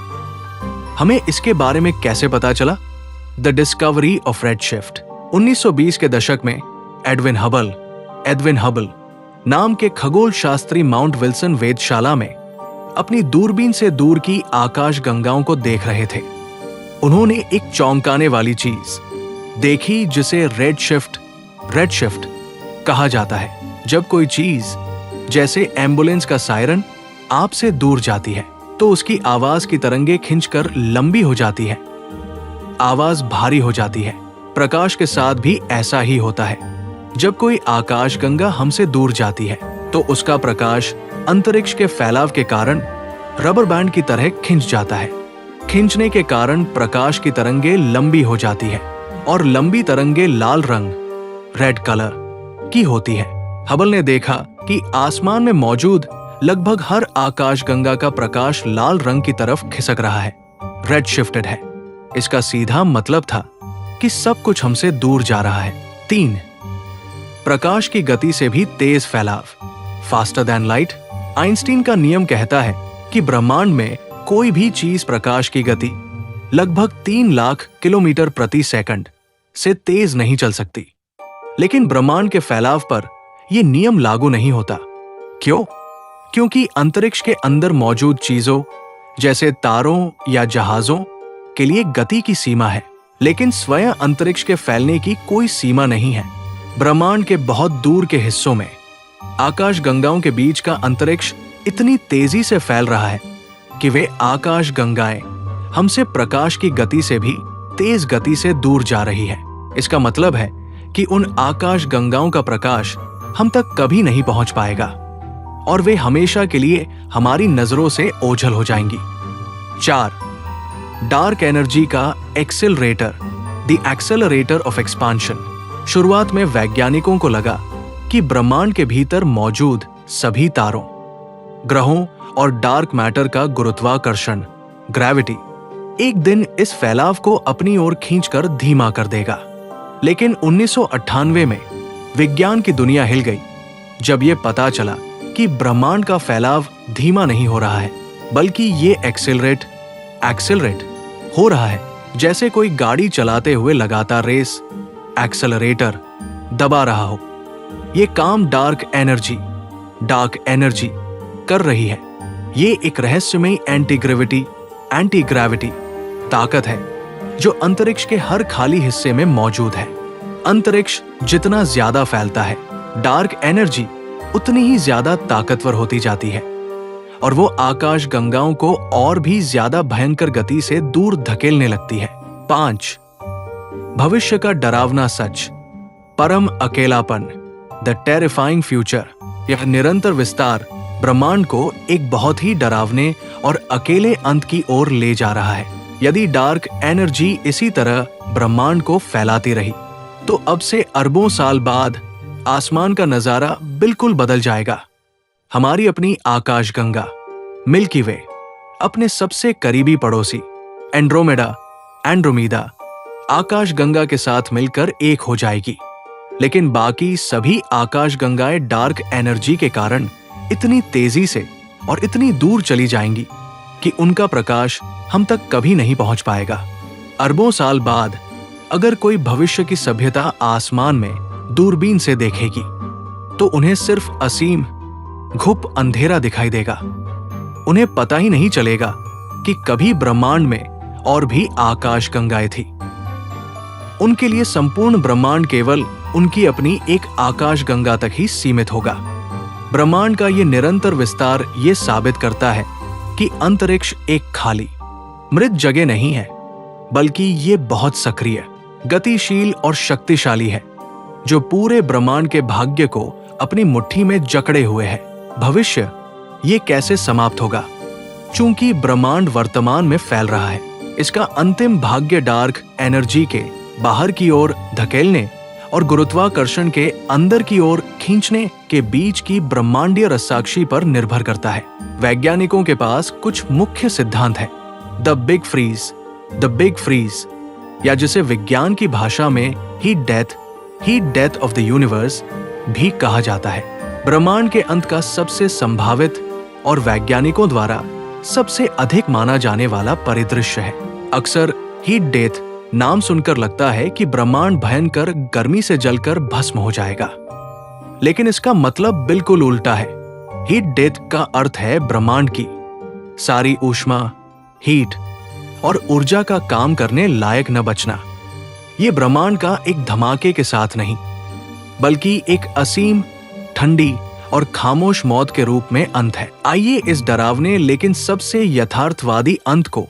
हमें इसके बारे में कैसे पता चला? The discovery of redshift. 1920 के दशक में एडविन हबल नाम के खगोल शास्त्री माउंट विल्सन वेधशाला में अपनी दूरबीन से दूर की आकाश गंगाओं को देख रहे थे। उन्होंने एक चौंकाने वाली चीज देखी जिसे रेडशिफ्ट कहा जाता है। जब कोई चीज, जैसे एम्बुलेंस का सायरन, आपसे दूर जाती है तो उसकी आवाज की तरंगे खिंचकर लंबी हो जाती है, आवाज भारी हो जाती है। प्रकाश के साथ भी ऐसा ही होता है। जब कोई आकाश गंगा हमसे दूर जाती है तो उसका प्रकाश अंतरिक्ष के फैलाव के कारण रबर बैंड की तरह खिंच जाता है। खिंचने के कारण प्रकाश की तरंगे लंबी हो जाती है और लंबी तरंगे लाल रंग, रेड कलर की होती है। हबल ने देखा कि आसमान में मौजूद लगभग हर आकाश गंगा का प्रकाश लाल रंग की तरफ खिसक रहा है, रेड शिफ्टेड है। इसका सीधा मतलब था कि सब कुछ हमसे दूर जा रहा है। 3. प्रकाश की गति से भी तेज फैलाव, फास्टर देन लाइट। आइंस्टीन का नियम कहता है कि ब्रह्मांड में कोई भी चीज प्रकाश की गति लगभग 3 लाख किलोमीटर प्रति सेकंड से तेज नहीं चल सकती। लेकिन ब्रह्मांड के फैलाव पर यह नियम लागू नहीं होता। क्यों? क्योंकि अंतरिक्ष के अंदर मौजूद चीजों, जैसे तारों या जहाजों, के लिए गति की सीमा है, लेकिन स्वयं अंतरिक्ष के फैलने की कोई सीमा नहीं है। ब्रह्मांड के बहुत दूर के हिस्सों में आकाश गंगाओं के बीच का अंतरिक्ष इतनी तेजी से फैल रहा है कि वे आकाश गंगाएं हमसे प्रकाश की गति से भी तेज गति से दूर जा रही है। इसका मतलब है कि उन आकाश गंगाओं का प्रकाश हम तक कभी नहीं पहुंच पाएगा और वे हमेशा के लिए हमारी नजरों से ओझल हो जाएंगी। 4. डार्क एनर्जी का accelerator, the accelerator of expansion. शुरुआत में वैज्ञानिकों को लगा कि ब्रह्मांड के भीतर मौजूद सभी तारों, ग्रहों और डार्क मैटर का गुरुत्वाकर्षण, ग्रेविटी, एक दिन इस फैलाव को अपनी ओर खींचकर धीमा कर देगा। लेकिन 1998 में विज्ञान की दुनिया हिल गई जब यह पता चला कि ब्रह्मांड का फैलाव धीमा नहीं हो रहा है, बल्कि ये एक्सेलरेट हो रहा है। जैसे कोई गाड़ी चलाते हुए लगातार रेस, एक्सेलरेटर दबा रहा हो। ये काम डार्क एनर्जी कर रही है। ये एक रहस्यमयी एंटी ग्रेविटी ताकत है जो अंतरिक्ष के हर खाली हिस्से में मौजूद है। अंतरिक्ष जितना ज्यादा फैलता है, डार्क एनर्जी उतनी ही ज्यादा ताकतवर होती जाती है और वो आकाश गंगाओं को और भी ज्यादा भयंकर गति से दूर धकेलने लगती है। 5. भविष्य का डरावना सच, परम अकेलापन, द टेरिफाइंग फ्यूचर। यह निरंतर विस्तार ब्रह्मांड को एक बहुत ही डरावने और अकेले अंत की ओर ले जा रहा है। यदि डार्क एनर्जी इसी तरह ब्रह्मांड को फैलाती रही तो अब से अरबों साल बाद आसमान का नजारा बिल्कुल बदल जाएगा। हमारी अपनी आकाशगंगा मिल्की वे अपने सबसे करीबी पड़ोसी एंड्रोमेडा आकाशगंगा के साथ मिलकर एक हो जाएगी, लेकिन बाकी सभी आकाशगंगाएं डार्क एनर्जी के कारण इतनी तेजी से और इतनी दूर चली जाएंगी कि उनका प्रकाश हम तक कभी नहीं पहुंच पाएगा। अरबों साल बाद अगर कोई भविष्य की सभ्यता आसमान में दूरबीन से देखेगी तो उन्हें सिर्फ असीम घुप अंधेरा दिखाई देगा। उन्हें पता ही नहीं चलेगा कि कभी ब्रह्मांड में और भी आकाशगंगाएं थी। उनके लिए संपूर्ण ब्रह्मांड केवल उनकी अपनी एक आकाशगंगा तक ही सीमित होगा। ब्रह्मांड का ये निरंतर विस्तार ये साबित करता है कि अंतरिक्ष एक खाली मृत जगह नहीं है, बल्कि ये बहुत सक्रिय, गतिशील और शक्तिशाली है जो पूरे ब्रह्मांड के भाग्य को अपनी मुट्ठी में जकड़े हुए है। भविष्य ये कैसे समाप्त होगा? चूंकि ब्रह्मांड वर्तमान में फैल रहा है, इसका अंतिम भाग्य डार्क एनर्जी के बाहर की ओर धकेलने और गुरुत्वाकर्षण के अंदर की ओर खींचने के बीच की ब्रह्मांडीय रस्साकशी पर निर्भर करता है। वैज्ञानिकों के पास कुछ मुख्य सिद्धांत है। द बिग फ्रीज, या जिसे विज्ञान की भाषा में heat death of the universe भी कहा जाता है। ब्रह्मांड के अंत का सबसे संभावित और वैज्ञानिकों द्वारा सबसे अधिक माना जाने वाला परिदृश्य है। अक्सर हीट डेथ नाम सुनकर लगता है कि ब्रह्मांड भयंकर गर्मी से जलकर भस्म हो जाएगा, लेकिन इसका मतलब बिल्कुल उल्टा है। हीट डेथ का अर्थ है ब्रह्मांड की सारी ऊष्मा, हीट और ऊर्जा का काम करने लायक न बचना। ये ब्रह्मांड का एक धमाके के साथ नहीं, बल्कि एक असीम, ठंडी और खामोश मौत के रूप में अंत है। आइए इस डरावने लेकिन सबसे यथार्थवादी अंत को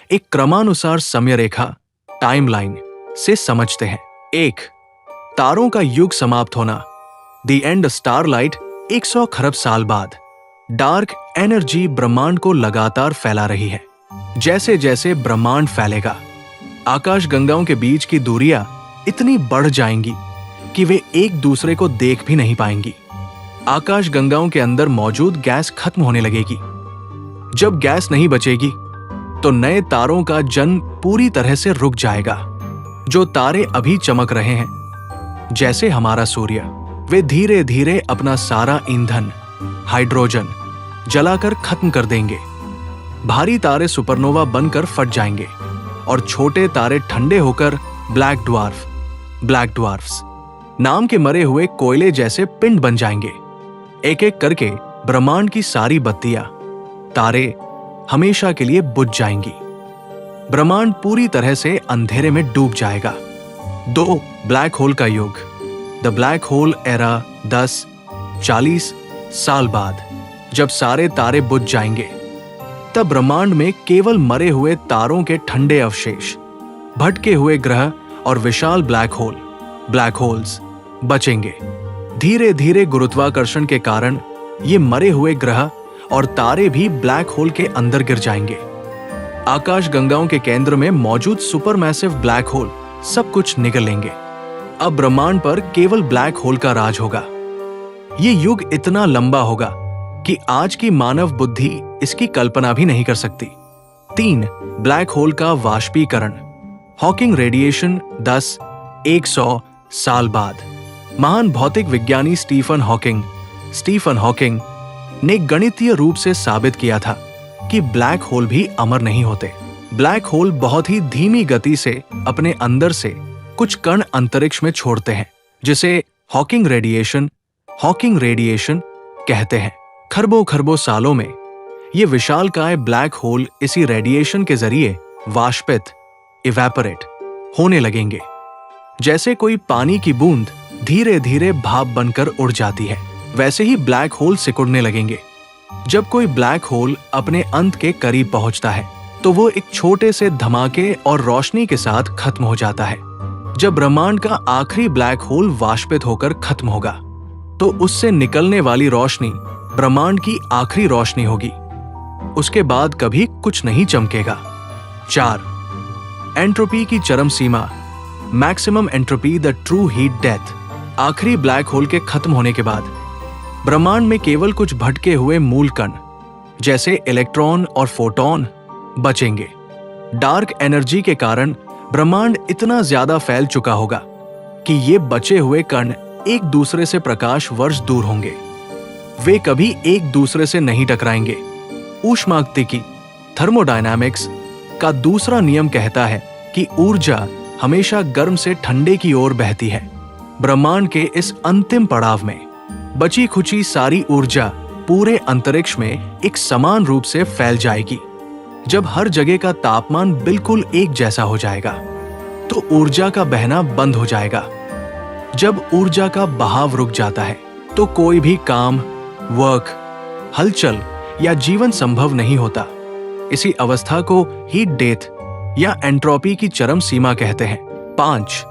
एक क्रमानुसार समय रेखा टाइमलाइन से समझते हैं। 1. तारों का युग समाप्त होना, द एंड स्टारलाइट। 100 खरब साल बाद डार्क एनर्जी ब्रह्मांड को लगातार फैला रही है। जैसे जैसे ब्रह्मांड फैलेगा, आकाशगंगाओं के बीच की दूरियां इतनी बढ़ जाएंगी कि वे एक दूसरे को देख भी नहीं पाएंगी। आकाशगंगाओं के अंदर मौजूद गैस खत्म होने लगेगी। जब गैस नहीं बचेगी तो नए तारों का जन्म पूरी तरह से रुक जाएगा। जो तारे अभी चमक रहे हैं, जैसे हमारा सूर्य, वे धीरे धीरे अपना सारा ईंधन, हाइड्रोजन, जलाकर खत्म कर देंगे। भारी तारे सुपरनोवा बनकर फट जाएंगे और छोटे तारे ठंडे होकर ब्लैक ड्वार्फ्स नाम के मरे हुए कोयले जैसे पिंड बन जाएंगे। एक एक करके ब्रह्मांड की सारी बत्तियां, तारे हमेशा के लिए बुझ जाएंगी। ब्रह्मांड पूरी तरह से अंधेरे में डूब जाएगा। 2. ब्लैक होल का युग, द ब्लैक होल एरा। 10-40 साल बाद जब सारे तारे बुझ जाएंगे, तब ब्रह्मांड में केवल मरे हुए तारों के ठंडे अवशेष, भटके हुए ग्रह और विशाल ब्लैक होल्स बचेंगे। धीरे धीरे गुरुत्वाकर्षण के कारण ये मरे हुए ग्रह और तारे भी ब्लैक होल के अंदर गिर जाएंगे। आकाशगंगाओं के केंद्र में मौजूद सुपरमैसिव ब्लैक होल सब कुछ निगल लेंगे। अब ब्रह्मांड पर केवल ब्लैक होल का राज होगा। ये युग इतना लंबा होगा कि आज की मानव बुद्धि इसकी कल्पना भी नहीं कर सकती। 3. ब्लैक होल का वाष्पीकरण, हॉकिंग रेडिएशन। 10-100 साल बाद महान भौतिक विज्ञानी स्टीफन हॉकिंग ने गणितीय रूप से साबित किया था कि ब्लैक होल भी अमर नहीं होते। ब्लैक होल बहुत ही धीमी गति से अपने अंदर से कुछ कण अंतरिक्ष में छोड़ते हैं, जिसे हॉकिंग रेडिएशन कहते हैं। खरबों खरबों सालों में ये विशालकाय ब्लैक होल इसी रेडिएशन के जरिए वाष्पित इवेपोरेट होने लगेंगे। जैसे कोई पानी की बूंद धीरे धीरे भाप बनकर उड़ जाती है, वैसे ही ब्लैक होल सिकुड़ने लगेंगे। जब कोई ब्लैक होल अपने अंत के करीब पहुंचता है तो वो एक छोटे से धमाके और रोशनी के साथ खत्म हो जाता है। जब ब्रह्मांड का आखिरी ब्लैक होल वाष्पित होकर खत्म होगा तो उससे निकलने वाली रोशनी ब्रह्मांड की आखिरी रोशनी होगी। उसके बाद कभी कुछ नहीं चमकेगा। 4. एंट्रोपी की चरम सीमा, maximum entropy, the true heat death. आखिरी ब्लैक होल के खत्म होने के बाद ब्रह्मांड में केवल कुछ भटके हुए मूल कण जैसे इलेक्ट्रॉन और फोटॉन बचेंगे। डार्क एनर्जी के कारण ब्रह्मांड इतना ज्यादा फैल चुका होगा कि ये बचे हुए कण एक दूसरे से प्रकाश वर्ष दूर होंगे। वे कभी एक दूसरे से नहीं टकराएंगे। ऊष्मागतिकी थर्मोडायनामिक्स का दूसरा नियम कहता है कि ऊर्जा हमेशा गर्म से ठंडे की ओर बहती है। ब्रह्मांड के इस अंतिम पड़ाव में बची खुची सारी ऊर्जा पूरे अंतरिक्ष में एक समान रूप से फैल जाएगी। जब हर जगह का तापमान बिल्कुल एक जैसा हो जाएगा तो ऊर्जा का बहना बंद हो जाएगा। जब ऊर्जा का बहाव रुक जाता है तो कोई भी काम, वर्क, हलचल या जीवन संभव नहीं होता। इसी अवस्था को हीट डेथ या एंट्रोपी की चरम सीमा कहते हैं। 5.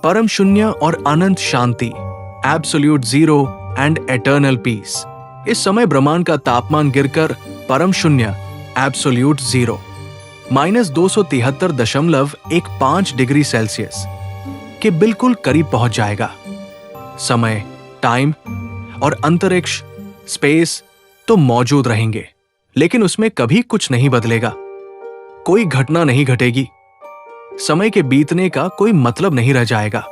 परम शून्य और अनंत शांति, absolute zero and eternal peace. इस समय ब्रह्मांड का तापमान गिरकर परम शून्य, एब्सोल्यूट जीरो, -273.15 डिग्री सेल्सियस के बिल्कुल करीब पहुंच जाएगा। समय, टाइम और अंतरिक्ष, स्पेस तो मौजूद रहेंगे, लेकिन उसमें कभी कुछ नहीं बदलेगा। कोई घटना नहीं घटेगी। समय के बीतने का कोई मतलब नहीं रह जाएगा,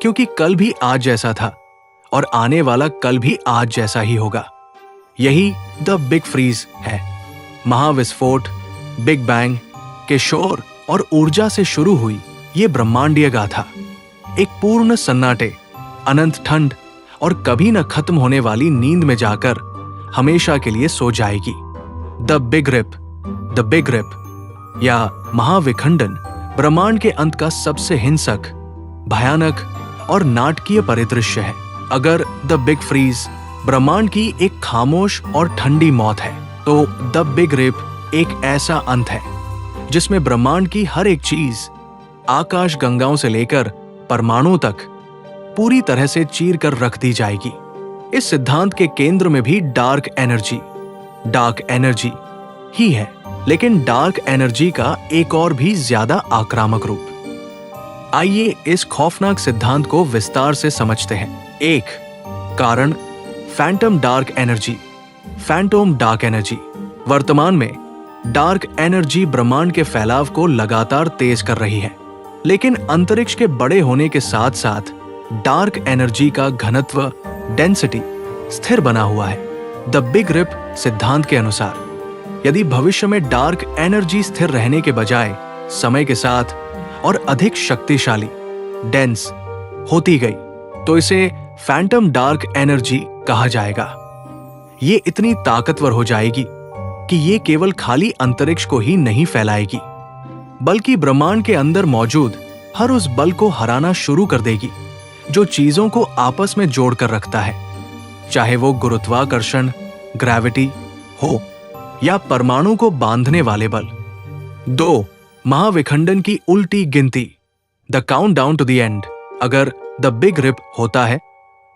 क्योंकि कल भी आज जैसा था और आने वाला कल भी आज जैसा ही होगा। यही द बिग फ्रीज है। महाविस्फोट, बिग बैंग के शोर और ऊर्जा से शुरू हुई ये ब्रह्मांडीय गाथा एक पूर्ण सन्नाटे, अनंत ठंड और कभी न खत्म होने वाली नींद में जाकर हमेशा के लिए सो जाएगी। द बिग रिप या महाविखंडन ब्रह्मांड के अंत का सबसे हिंसक, भयानक और नाटकीय परिदृश्य है। अगर द बिग फ्रीज ब्रह्मांड की एक खामोश और ठंडी मौत है, तो द बिग रिप एक ऐसा अंत है जिसमें ब्रह्मांड की हर एक चीज, आकाश गंगाओं से लेकर परमाणु तक, पूरी तरह से चीर कर रख दी जाएगी। इस सिद्धांत के केंद्र में भी डार्क एनर्जी ही है, लेकिन डार्क एनर्जी का एक और भी ज्यादा आक्रामक रूप। आइए इस खौफनाक सिद्धांत को विस्तार से समझते हैं। 1. कारण, फैंटम डार्क एनर्जी। वर्तमान में डार्क एनर्जी ब्रह्मांड के फैलाव को लगातार तेज कर रही है, लेकिन अंतरिक्ष के बड़े होने के साथ साथ डार्क एनर्जी का घनत्व, डेंसिटी स्थिर बना हुआ है। द बिग रिप सिद्धांत के अनुसार यदि भविष्य में डार्क एनर्जी स्थिर रहने के बजाय समय के साथ और अधिक शक्तिशाली, डेंस होती गई तो इसे फैंटम डार्क एनर्जी कहा जाएगा। ये इतनी ताकतवर हो जाएगी कि ये केवल खाली अंतरिक्ष को ही नहीं फैलाएगी, बल्कि ब्रह्मांड के अंदर मौजूद हर उस बल को हराना शुरू कर देगी जो चीजों को आपस में जोड़कर रखता है, चाहे वो गुरुत्वाकर्षण, ग्रेविटी हो या परमाणु को बांधने वाले बल। 2. महाविखंडन की उल्टी गिनती, the countdown to the end. अगर द बिग रिप होता है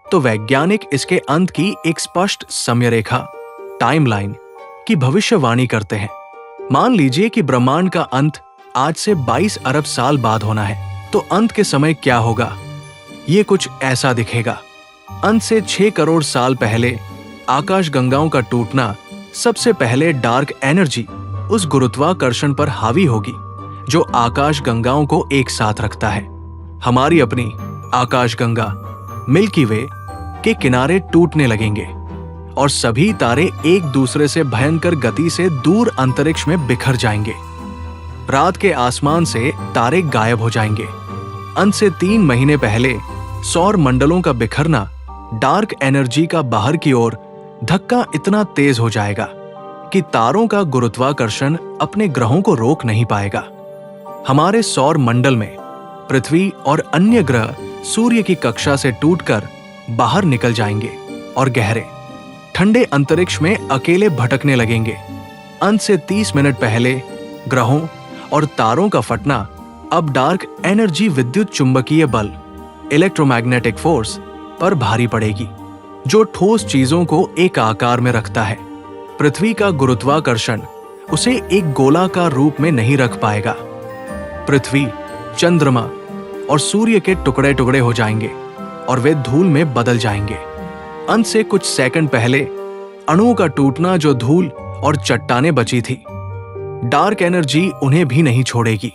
तो वैज्ञानिक इसके अंत की एक स्पष्ट समयरेखा, टाइमलाइन की भविष्यवाणी करते हैं। मान लीजिए कि ब्रह्मांड का अंत आज से 22 अरब साल बाद होना है, तो अंत के समय क्या होगा? ये कुछ ऐसा दिखेगा। अंत से 6 करोड़ साल पहले आकाश गंगाओं का टूटना, सबसे पहले डार्क एनर्जी उस गुरुत्वाकर्षण पर हावी होगी जो आकाश गंगाओं को एक साथ रखता है। हमारी अपनी आकाश गंगा मिल्की वे के किनारे टूटने लगेंगे और सभी तारे एक दूसरे से भयंकर गति से दूर अंतरिक्ष में बिखर जाएंगे। रात के आसमान से तारे गायब हो जाएंगे अंत से 3 महीने पहले सौर मंडलों का बिखरना डार्क एनर्जी का बाहर की ओर धक्का इतना तेज हो जाएगा कि तारों का गुरुत्वाकर्षण अपने ग्रहों को रोक नहीं पाएगा। हमारे सौर मंडल में पृथ्वी और अन्य ग्रह सूर्य की कक्षा से टूटकर बाहर निकल जाएंगे और गहरे ठंडे अंतरिक्ष में अकेले भटकने लगेंगे। अंत से 30 मिनट पहले ग्रहों और तारों का फटना अब डार्क एनर्जी विद्युत चुंबकीय बल इलेक्ट्रोमैग्नेटिक फोर्स पर भारी पड़ेगी, जो ठोस चीजों को एक आकार में रखता है। पृथ्वी का गुरुत्वाकर्षण उसे एक गोलाकार रूप में नहीं रख पाएगा। पृथ्वी, चंद्रमा और सूर्य के टुकड़े टुकड़े हो जाएंगे और वे धूल में बदल जाएंगे। अंत से कुछ सेकंड पहले अणुओं का टूटना, जो धूल और चट्टानें बची थी, डार्क एनर्जी उन्हें भी नहीं छोड़ेगी।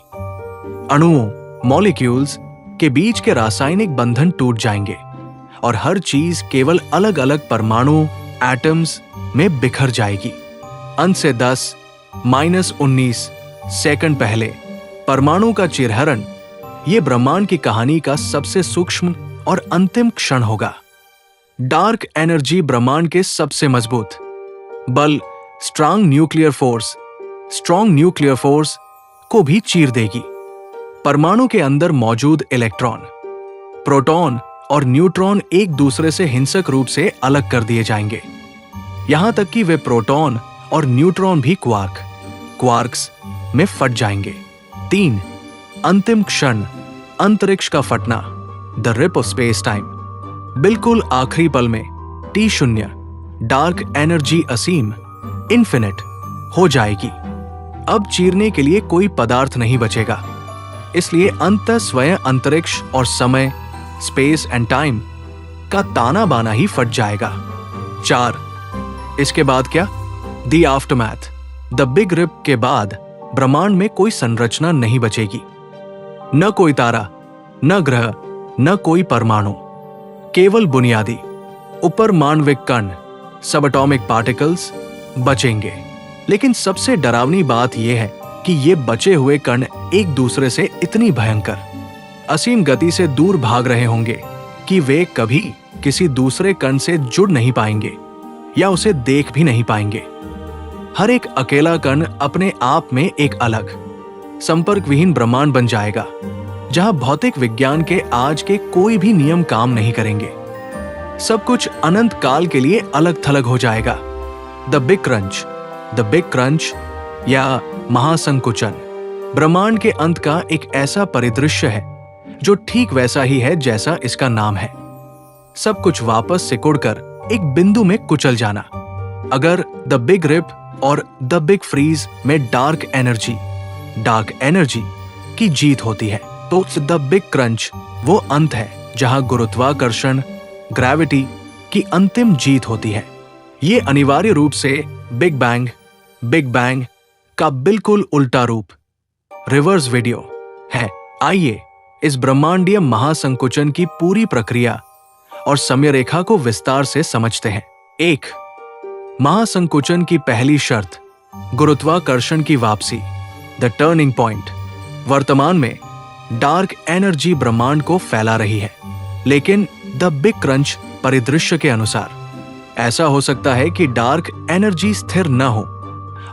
अणुओं, मॉलिक्यूल्स के बीच के रासायनिक बंधन टूट जाएंगे और हर चीज केवल अलग अलग परमाणुओं, एटम्स में बिखर जाएगी। अंत से 10-19 सेकंड पहले परमाणु का चिरहरण ये ब्रह्मांड की कहानी का सबसे सूक्ष्म और अंतिम क्षण होगा। डार्क एनर्जी ब्रह्मांड के सबसे मजबूत बल स्ट्रांग न्यूक्लियर फोर्स को भी चीर देगी। परमाणु के अंदर मौजूद इलेक्ट्रॉन, प्रोटॉन और न्यूट्रॉन एक दूसरे से हिंसक रूप से अलग कर दिए जाएंगे, यहां तक कि वे प्रोटॉन और न्यूट्रॉन भी क्वार्क्स में फट जाएंगे। 3 अंतिम क्षण, अंतरिक्ष का फटना, the rip of space time. बिल्कुल आखिरी पल में T0 डार्क एनर्जी असीम, इन्फिनिट हो जाएगी। अब चीरने के लिए कोई पदार्थ नहीं बचेगा, इसलिए अंततः स्वयं अंतरिक्ष और समय, स्पेस एंड टाइम का ताना बाना ही फट जाएगा। 4 इसके बाद क्या? The aftermath, the big rip के बाद ब्रह्मांड में कोई संरचना नहीं बचेगी। न कोई तारा, न ग्रह, न कोई परमाणु, केवल बुनियादी उपरमाण्विक कण, सबएटॉमिक पार्टिकल्स बचेंगे। लेकिन सबसे डरावनी बात यह है कि ये बचे हुए कण एक दूसरे से इतनी भयंकर, असीम गति से दूर भाग रहे होंगे कि वे कभी किसी दूसरे कण से जुड़ नहीं पाएंगे या उसे देख भी नहीं पाएंगे। हर एक अकेला कण अपने आप में एक अलग, संपर्क विहीन ब्रह्मांड बन जाएगा, जहां भौतिक विज्ञान के आज के कोई भी नियम काम नहीं करेंगे। सब कुछ अनंत काल के लिए अलग थलग हो जाएगा। द बिग क्रंच या महासंकुचन ब्रह्मांड के अंत का एक ऐसा परिदृश्य है जो ठीक वैसा ही है जैसा इसका नाम है। सब कुछ वापस सिकुड़कर एक बिंदु में कुचल जाना। अगर द बिग रिप और द बिग फ्रीज में डार्क एनर्जी की जीत होती है, तो द बिग क्रंच वो अंत है जहां गुरुत्वाकर्षण, ग्रेविटी की अंतिम जीत होती है। ये अनिवार्य रूप से बिग बैंग का बिल्कुल उल्टा रूप, रिवर्स वीडियो है। आइए इस ब्रह्मांडीय महासंकुचन की पूरी प्रक्रिया और समय रेखा को विस्तार से समझते हैं। 1 महासंकुचन की पहली शर्त, गुरुत्वाकर्षण की वापसी, द टर्निंग पॉइंट। वर्तमान में डार्क एनर्जी ब्रह्मांड को फैला रही है, लेकिन द बिग क्रंच परिदृश्य के अनुसार ऐसा हो सकता है कि डार्क एनर्जी स्थिर न हो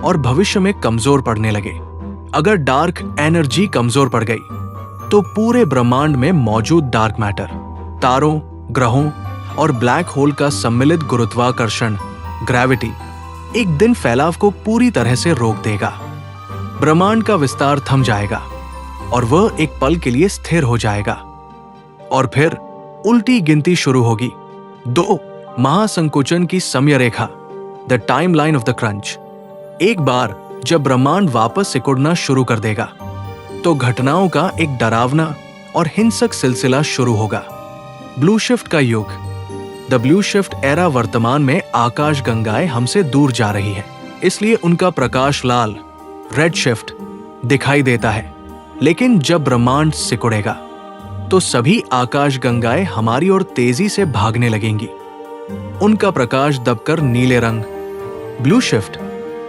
और भविष्य में कमजोर पड़ने लगे। अगर डार्क एनर्जी कमजोर पड़ गई तो पूरे ब्रह्मांड में मौजूद डार्क मैटर, तारों, ग्रहों और ब्लैक होल का सम्मिलित गुरुत्वाकर्षण, ग्रेविटी, एक दिन फैलाव को पूरी तरह से रोक देगा। ब्रह्मांड का विस्तार थम जाएगा और वह एक पल के लिए स्थिर हो जाएगा और फिर उल्टी गिनती शुरू होगी। 2 महासंकुचन की समय रेखा, the timeline of the crunch. एक बार जब ब्रह्मांड वापस सिकुड़ना शुरू कर देगा तो घटनाओं का एक डरावना और हिंसक सिलसिला शुरू होगा। ब्लू शिफ्ट का युग, द ब्लू शिफ्ट एरा। वर्तमान में आकाश गंगाएं हमसे दूर जा रही है, इसलिए उनका प्रकाश लाल, रेड शिफ्ट दिखाई देता है। लेकिन जब ब्रह्मांड सिकुड़ेगा तो सभी आकाश गंगाएं हमारी ओर तेजी से भागने लगेंगी। उनका प्रकाश दबकर नीले रंग, ब्लू शिफ्ट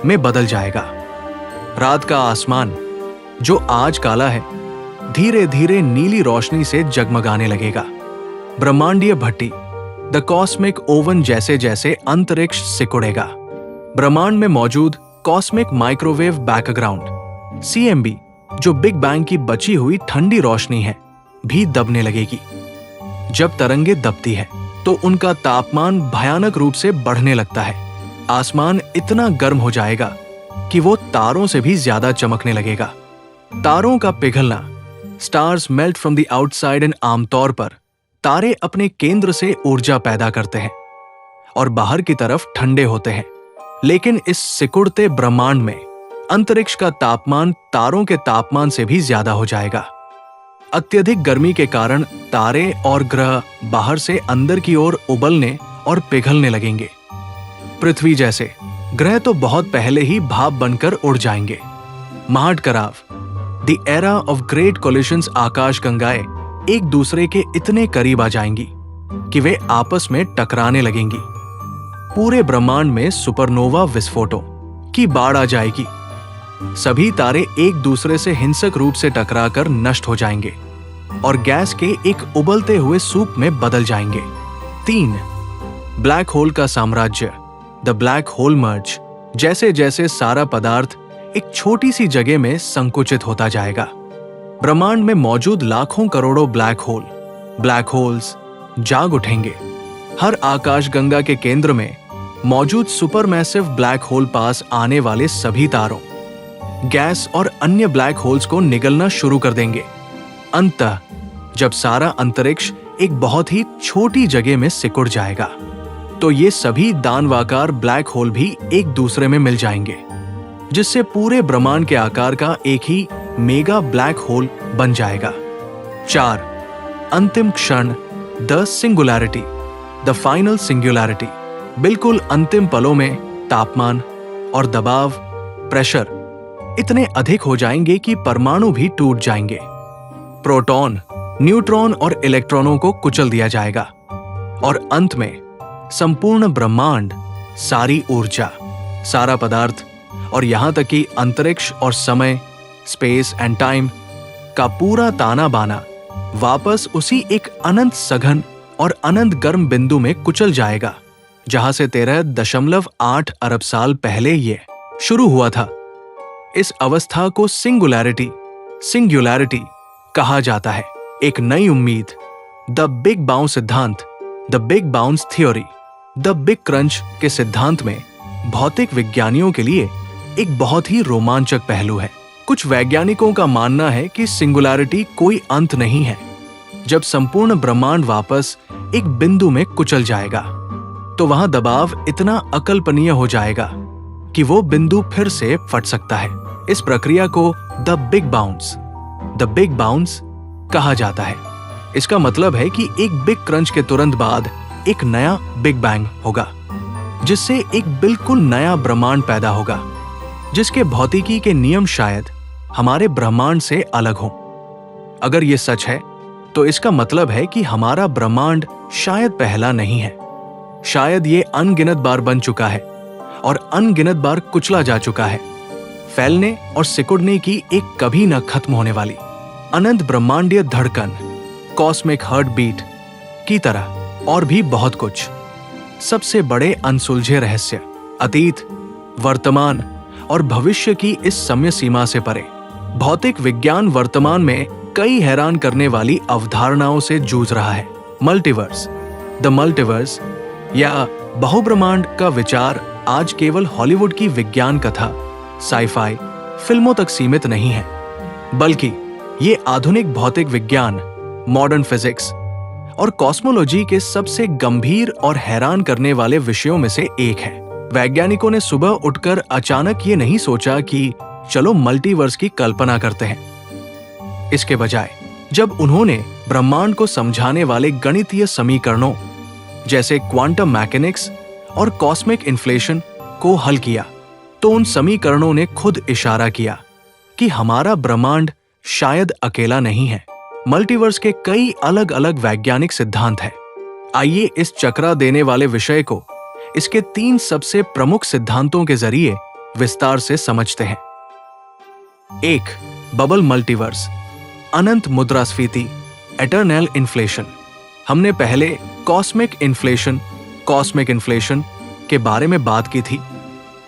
में बदल जाएगा। रात का आसमान जो आज काला है, धीरे धीरे नीली रोशनी से जगमगाने लगेगा। ब्रह्मांडीय भट्टी, द कॉस्मिक ओवन, जैसे जैसे अंतरिक्ष सिकुड़ेगा। ब्रह्मांड में मौजूद कॉस्मिक माइक्रोवेव बैकग्राउंड CMB, जो बिग बैंग की बची हुई ठंडी रोशनी है, भी दबने लगेगी। जब तरंगे दबती है तो उनका तापमान भयानक रूप से बढ़ने लगता है। आसमान इतना गर्म हो जाएगा कि वो तारों से भी ज्यादा चमकने लगेगा। तारों का पिघलना, stars melt from the outside, and आमतौर पर तारे अपने केंद्र से ऊर्जा पैदा करते हैं और बाहर की तरफ ठंडे होते हैं। लेकिन इस सिकुड़ते ब्रह्मांड में अंतरिक्ष का तापमान तारों के तापमान से भी ज्यादा हो जाएगा। अत्यधिक गर्मी के कारण तारे और ग्रह बाहर से अंदर की ओर उबलने और पिघलने लगेंगे। पृथ्वी जैसे ग्रह तो बहुत पहले ही भाप बनकर उड़ जाएंगे। महाटकराव, the era of great collisions, आकाशगंगाएं एक दूसरे के इतने करीब आ जाएंगी कि वे आपस में टकराने लगेंगी। पूरे ब्रह्मांड में सुपरनोवा विस्फोटों की बाढ़ आ जाएगी। सभी तारे एक दूसरे से हिंसक रूप से टकराकर नष्ट हो जाएंगे और गैस के एक उबलते हुए सूप में बदल जाएंगे। 3. ब्लैक होल का साम्राज्य, द ब्लैक होल मर्ज, जैसे जैसे सारा पदार्थ एक छोटी सी जगह में संकुचित होता जाएगा। ब्रह्मांड में मौजूद लाखों करोड़ों ब्लैक होल्स जाग उठेंगे। हर आकाशगंगा के केंद्र में मौजूद सुपरमैसिव ब्लैक होल पास आने वाले सभी तारों, गैस और अन्य ब्लैक होल्स को निगलना शुरू कर देंगे। अंततः जब सारा अंतरिक्ष एक बहुत ही छोटी जगह में सिकुड़ जाएगा तो ये सभी दानवाकार ब्लैक होल भी एक दूसरे में मिल जाएंगे, जिससे पूरे ब्रह्मांड के आकार का एक ही मेगा ब्लैक होल बन जाएगा। 4. अंतिम क्षण, the singularity, the final singularity. बिल्कुल अंतिम पलों में तापमान और दबाव, प्रेशर इतने अधिक हो जाएंगे कि परमाणु भी टूट जाएंगे। प्रोटॉन, न्यूट्रॉन और इलेक्ट्रॉनों को कुचल दिया जाएगा और अंत में संपूर्ण ब्रह्मांड, सारी ऊर्जा, सारा पदार्थ और यहां तक कि अंतरिक्ष और समय, स्पेस एंड टाइम का पूरा ताना बाना वापस उसी एक अनंत सघन और अनंत गर्म बिंदु में कुचल जाएगा जहां से 13.8 अरब साल पहले ये शुरू हुआ था। इस अवस्था को सिंगुलैरिटी कहा जाता है। एक नई उम्मीद, द बिग बाउंस सिद्धांत, the big bounce theory, the big crunch के सिद्धांत में भौतिक विज्ञानियों के लिए एक बहुत ही रोमांचक पहलू है। कुछ वैज्ञानिकों का मानना है कि सिंगुलैरिटी कोई अंत नहीं है। जब संपूर्ण ब्रह्मांड वापस एक बिंदु में कुचल जाएगा तो वहां दबाव इतना अकल्पनीय हो जाएगा कि वो बिंदु फिर से फट सकता है। इस प्रक्रिया को द बिग बाउंस कहा जाता है। इसका मतलब है कि एक बिग क्रंच के तुरंत बाद एक नया बिग बैंग होगा, जिससे एक बिल्कुल नया ब्रह्मांड पैदा होगा, जिसके भौतिकी के नियम शायद हमारे ब्रह्मांड से अलग हों। अगर ये सच है तो इसका मतलब है कि हमारा ब्रह्मांड शायद पहला नहीं है। शायद ये अनगिनत बार बन चुका है और अनगिनत बार कुचला जा चुका है, फैलने और सिकुड़ने की एक कभी न खत्म होने वाली अनंत ब्रह्मांडीय धड़कन, कॉस्मिक हार्ट बीट की तरह और भी बहुत कुछ। सबसे बड़े अनसुलझे रहस्य, अतीत, वर्तमान और भविष्य की इस समय सीमा से परे। भौतिक विज्ञान वर्तमान में कई हैरान करने वाली अवधारणाओं से जूझ रहा है। मल्टीवर्स, द मल्टीवर्स या बहुब्रह्मांड का विचार आज केवल हॉलीवुड की विज्ञान कथा, साइफाई फिल्मों तक सीमित नहीं है, बल्कि ये आधुनिक भौतिक विज्ञान, मॉडर्न फिजिक्स और कॉस्मोलॉजी के सबसे गंभीर और हैरान करने वाले विषयों में से एक है। वैज्ञानिकों ने सुबह उठकर अचानक ये नहीं सोचा कि चलो मल्टीवर्स की कल्पना करते हैं। इसके बजाय जब उन्होंने ब्रह्मांड को समझाने वाले गणितीय समीकरणों जैसे क्वांटम मैकेनिक्स और कॉस्मिक इन्फ्लेशन को हल किया, तो उन समीकरणों ने खुद इशारा किया कि हमारा ब्रह्मांड शायद अकेला नहीं है। मल्टीवर्स के कई अलग अलग वैज्ञानिक सिद्धांत हैं। आइए इस चकरा देने वाले विषय को इसके 3 सबसे प्रमुख सिद्धांतों के जरिए विस्तार से समझते हैं। 1. Bubble multiverse. अनंत मुद्रास्फीति, एटर्नल इन्फ्लेशन। हमने पहले कॉस्मिक इन्फ्लेशन के बारे में बात की थी।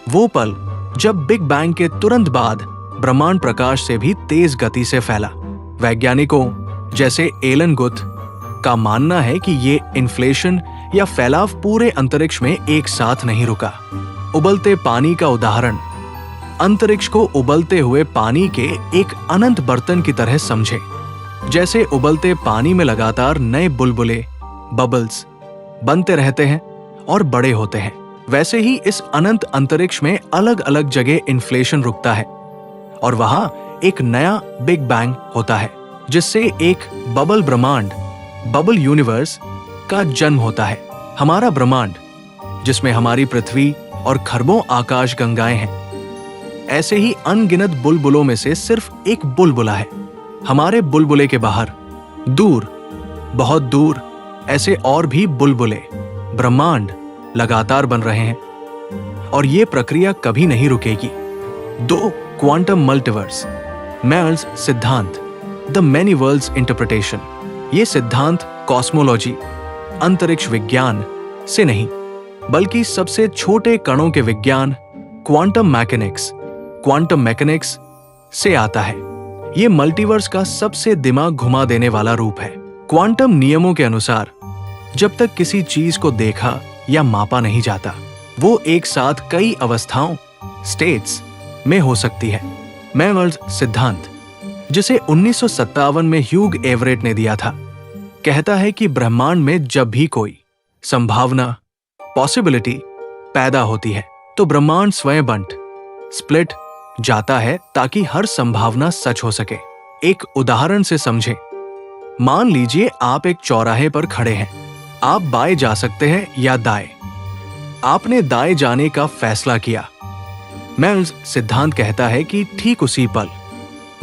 वो पल जब बिग बैंग के तुरंत बाद ब्रह्मांड प्रकाश से भी तेज गति से फैला। वैज्ञानिकों जैसे एलन गुथ का मानना है कि ये इन्फ्लेशन या फैलाव पूरे अंतरिक्ष में एक साथ नहीं रुका। उबलते पानी का उदाहरण, अंतरिक्ष को उबलते हुए पानी के एक अनंत बर्तन की तरह समझे। जैसे उबलते पानी में लगातार नए बुलबुले, बबल्स बनते रहते हैं और बड़े होते हैं, वैसे ही इस अनंत अंतरिक्ष में अलग अलग जगह इन्फ्लेशन रुकता है और वहां एक नया बिग बैंग होता है, जिससे एक बबल ब्रह्मांड, बबल यूनिवर्स का जन्म होता है। हमारा ब्रह्मांड, जिसमें हमारी पृथ्वी और खरबों आकाश गंगाएं हैं, ऐसे ही अनगिनत बुलबुलों में से सिर्फ एक बुलबुला है। हमारे बुलबुले के बाहर, दूर, बहुत दूर ऐसे और भी बुलबुले, ब्रह्मांड लगातार बन रहे हैं और ये प्रक्रिया कभी नहीं रुकेगी। 2 क्वांटम मल्टीवर्स, मेयर्स सिद्धांत, द मेनी वर्ल्ड्स इंटरप्रिटेशन। ये सिद्धांत कॉस्मोलॉजी, अंतरिक्ष विज्ञान से नहीं, बल्कि सबसे छोटे कणों के विज्ञान, क्वांटम मैकेनिक्स से आता है। ये मल्टीवर्स का सबसे दिमाग घुमा देने वाला रूप है। क्वांटम नियमों के अनुसार जब तक किसी चीज को देखा या मापा नहीं जाता, वो एक साथ कई अवस्थाओं, स्टेट्स में हो सकती है। मेयर्स सिद्धांत, जिसे 1957 में ह्यूग एवरेट ने दिया था, कहता है कि ब्रह्मांड में जब भी कोई संभावना, पॉसिबिलिटी पैदा होती है तो ब्रह्मांड स्वयं स्प्लिट जाता है ताकि हर संभावना सच हो सके। एक उदाहरण से समझें। मान लीजिए आप एक चौराहे पर खड़े हैं। आप बाएं जा सकते हैं या दाएं। आपने दाएं जाने का फैसला किया। मेयर्स सिद्धांत कहता है कि ठीक उसी पल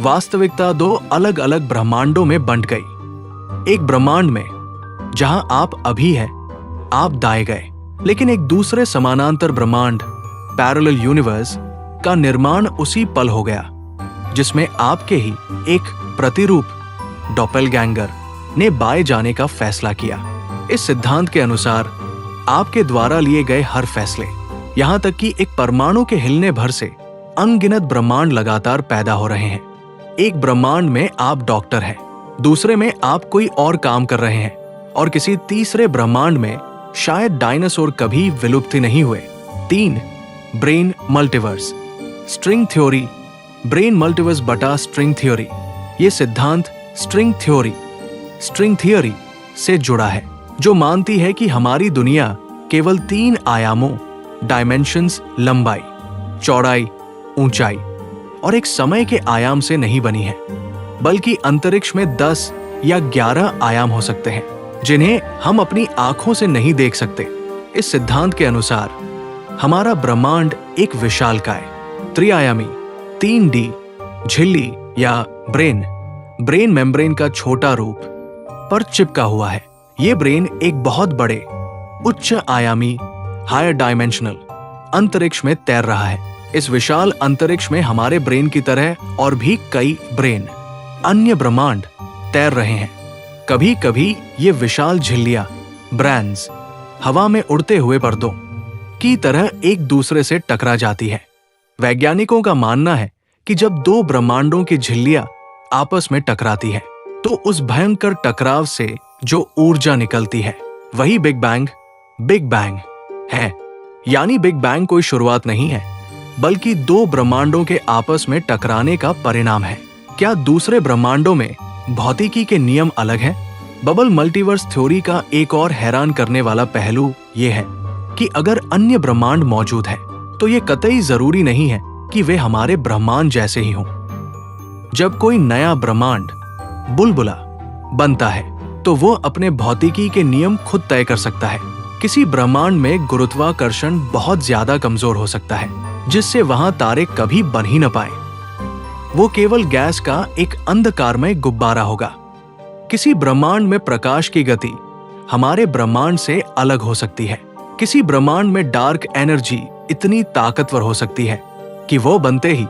वास्तविकता 2 अलग अलग ब्रह्मांडों में बंट गई। एक ब्रह्मांड में जहां आप अभी हैं, आप दाएं गए, लेकिन एक दूसरे समानांतर ब्रह्मांड, पैरेलल यूनिवर्स का निर्माण उसी पल हो गया, जिसमें आपके ही एक प्रतिरूप, डॉपेलगैंगर, ने बाएं जाने का फैसला किया। इस सिद्धांत के अनुसार आपके द्वारा लिए गए हर फैसले, यहां तक कि एक परमाणु के हिलने भर से अनगिनत ब्रह्मांड लगातार पैदा हो रहे हैं। एक ब्रह्मांड में आप डॉक्टर हैं, दूसरे में आप कोई और काम कर रहे हैं और किसी तीसरे ब्रह्मांड में शायद डायनासोर कभी विलुप्त नहीं हुए। 3 brain multiverse, string theory, brain multiverse बटा स्ट्रिंग थ्योरी। ये सिद्धांत स्ट्रिंग थियोरी से जुड़ा है, जो मानती है कि हमारी दुनिया केवल 3 आयामों, डायमेंशंस, लंबाई, चौड़ाई, ऊंचाई और एक समय के आयाम से नहीं बनी है, बल्कि अंतरिक्ष में 10 या 11 आयाम हो सकते हैं, जिन्हें हम अपनी आंखों से नहीं देख सकते। इस सिद्धांत के अनुसार हमारा ब्रह्मांड एक विशालकाय, त्रिआयामी, 3D झिल्ली या ब्रेन मेम्ब्रेन का छोटा रूप पर चिपका हुआ है। ये ब्रेन एक बहुत बड़े, उच्च आयामी, हायर डायमेंशनल अंतरिक्ष में तैर रहा है। इस विशाल अंतरिक्ष में हमारे ब्रेन की तरह और भी कई ब्रेन, अन्य ब्रह्मांड तैर रहे हैं। कभी कभी ये विशाल झिल्लियां, ब्रेन्स, हवा में उड़ते हुए पर्दों की तरह एक दूसरे से टकरा जाती है। वैज्ञानिकों का मानना है कि जब 2 ब्रह्मांडों की झिल्लियां आपस में टकराती है, तो उस भयंकर टकराव से जो ऊर्जा निकलती है, वही बिग बैंग है। यानी बिग बैंग कोई शुरुआत नहीं है, बल्कि 2 ब्रह्मांडों के आपस में टकराने का परिणाम है। क्या दूसरे ब्रह्मांडों में भौतिकी के नियम अलग हैं? बबल मल्टीवर्स थ्योरी का एक और हैरान करने वाला पहलू यह है कि अगर अन्य ब्रह्मांड मौजूद है, तो ये कतई जरूरी नहीं है कि वे हमारे ब्रह्मांड जैसे ही हों। जब कोई नया ब्रह्मांड, बुलबुला बनता है, तो वो अपने भौतिकी के नियम खुद तय कर सकता है। किसी ब्रह्मांड में गुरुत्वाकर्षण बहुत ज्यादा कमजोर हो सकता है, जिससे वहां तारे कभी बन ही न पाए। वो केवल गैस का एक अंधकारमय गुब्बारा होगा। किसी ब्रह्मांड में प्रकाश की गति हमारे ब्रह्मांड से अलग हो सकती है। किसी ब्रह्मांड में डार्क एनर्जी इतनी ताकतवर हो सकती है कि वो बनते ही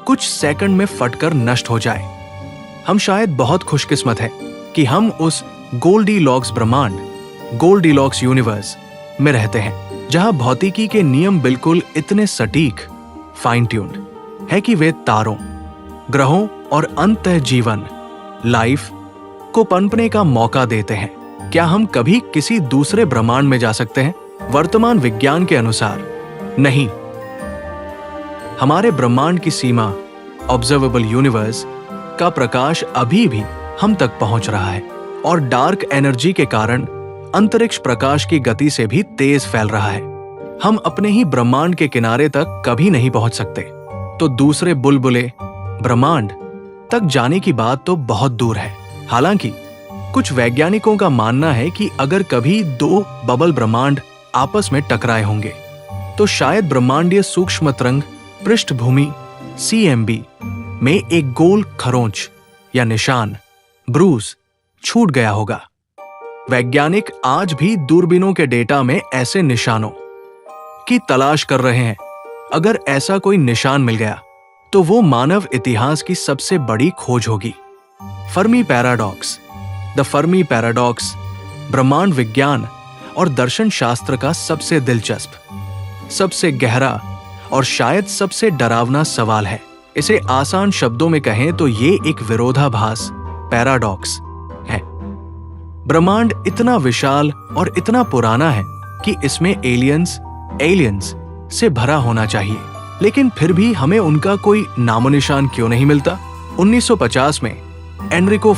कुछ सेकंड में फटकर नष्ट हो जाए। हम शायद बहुत खुशकिस्मत हैं कि हम उस गोल्डीलॉक्स ब्रह्मांड, गोल्डीलॉक्स यूनिवर्स में रहते हैं, जहां भौतिकी के नियम बिल्कुल इतने सटीक, फाइन ट्यून्ड है कि वे तारों, ग्रहों और अंततः जीवन, लाइफ को पनपने का मौका देते हैं। क्या हम कभी किसी दूसरे ब्रह्मांड में जा सकते हैं? वर्तमान विज्ञान के अनुसार नहीं। हमारे ब्रह्मांड की सीमा, ऑब्जर्वेबल यूनिवर्स का प्रकाश अभी भी हम तक पहुंच रहा है और डार्क एनर्जी के कारण अंतरिक्ष प्रकाश की गति से भी तेज फैल रहा है। हम अपने ही ब्रह्मांड के किनारे तक कभी नहीं पहुंच सकते, तो दूसरे बुलबुले ब्रह्मांड तक जाने की बात तो बहुत दूर है। हालांकि कुछ वैज्ञानिकों का मानना है कि अगर कभी दो बबल ब्रह्मांड आपस में टकराए होंगे तो शायद ब्रह्मांडीय सूक्ष्म तरंग पृष्ठभूमि CMB में एक गोल खरोंच या निशान, ब्रूज छूट गया होगा। वैज्ञानिक आज भी दूरबीनों के डेटा में ऐसे निशानों की तलाश कर रहे हैं। अगर ऐसा कोई निशान मिल गया तो वो मानव इतिहास की सबसे बड़ी खोज होगी। Fermi paradox. The Fermi paradox ब्रह्मांड विज्ञान और दर्शन शास्त्र का सबसे दिलचस्प, सबसे गहरा और शायद सबसे डरावना सवाल है। इसे आसान शब्दों में कहें तो ये एक विरोधाभास, पैराडॉक्स है। ब्रह्मांड इतना विशाल और इतना पुराना है कि इसमें एलियंस से भरा होना चाहिए, लेकिन फिर भी हमें उनका कोई नामोनिशान क्यों नहीं मिलता? 1950 में एनरिको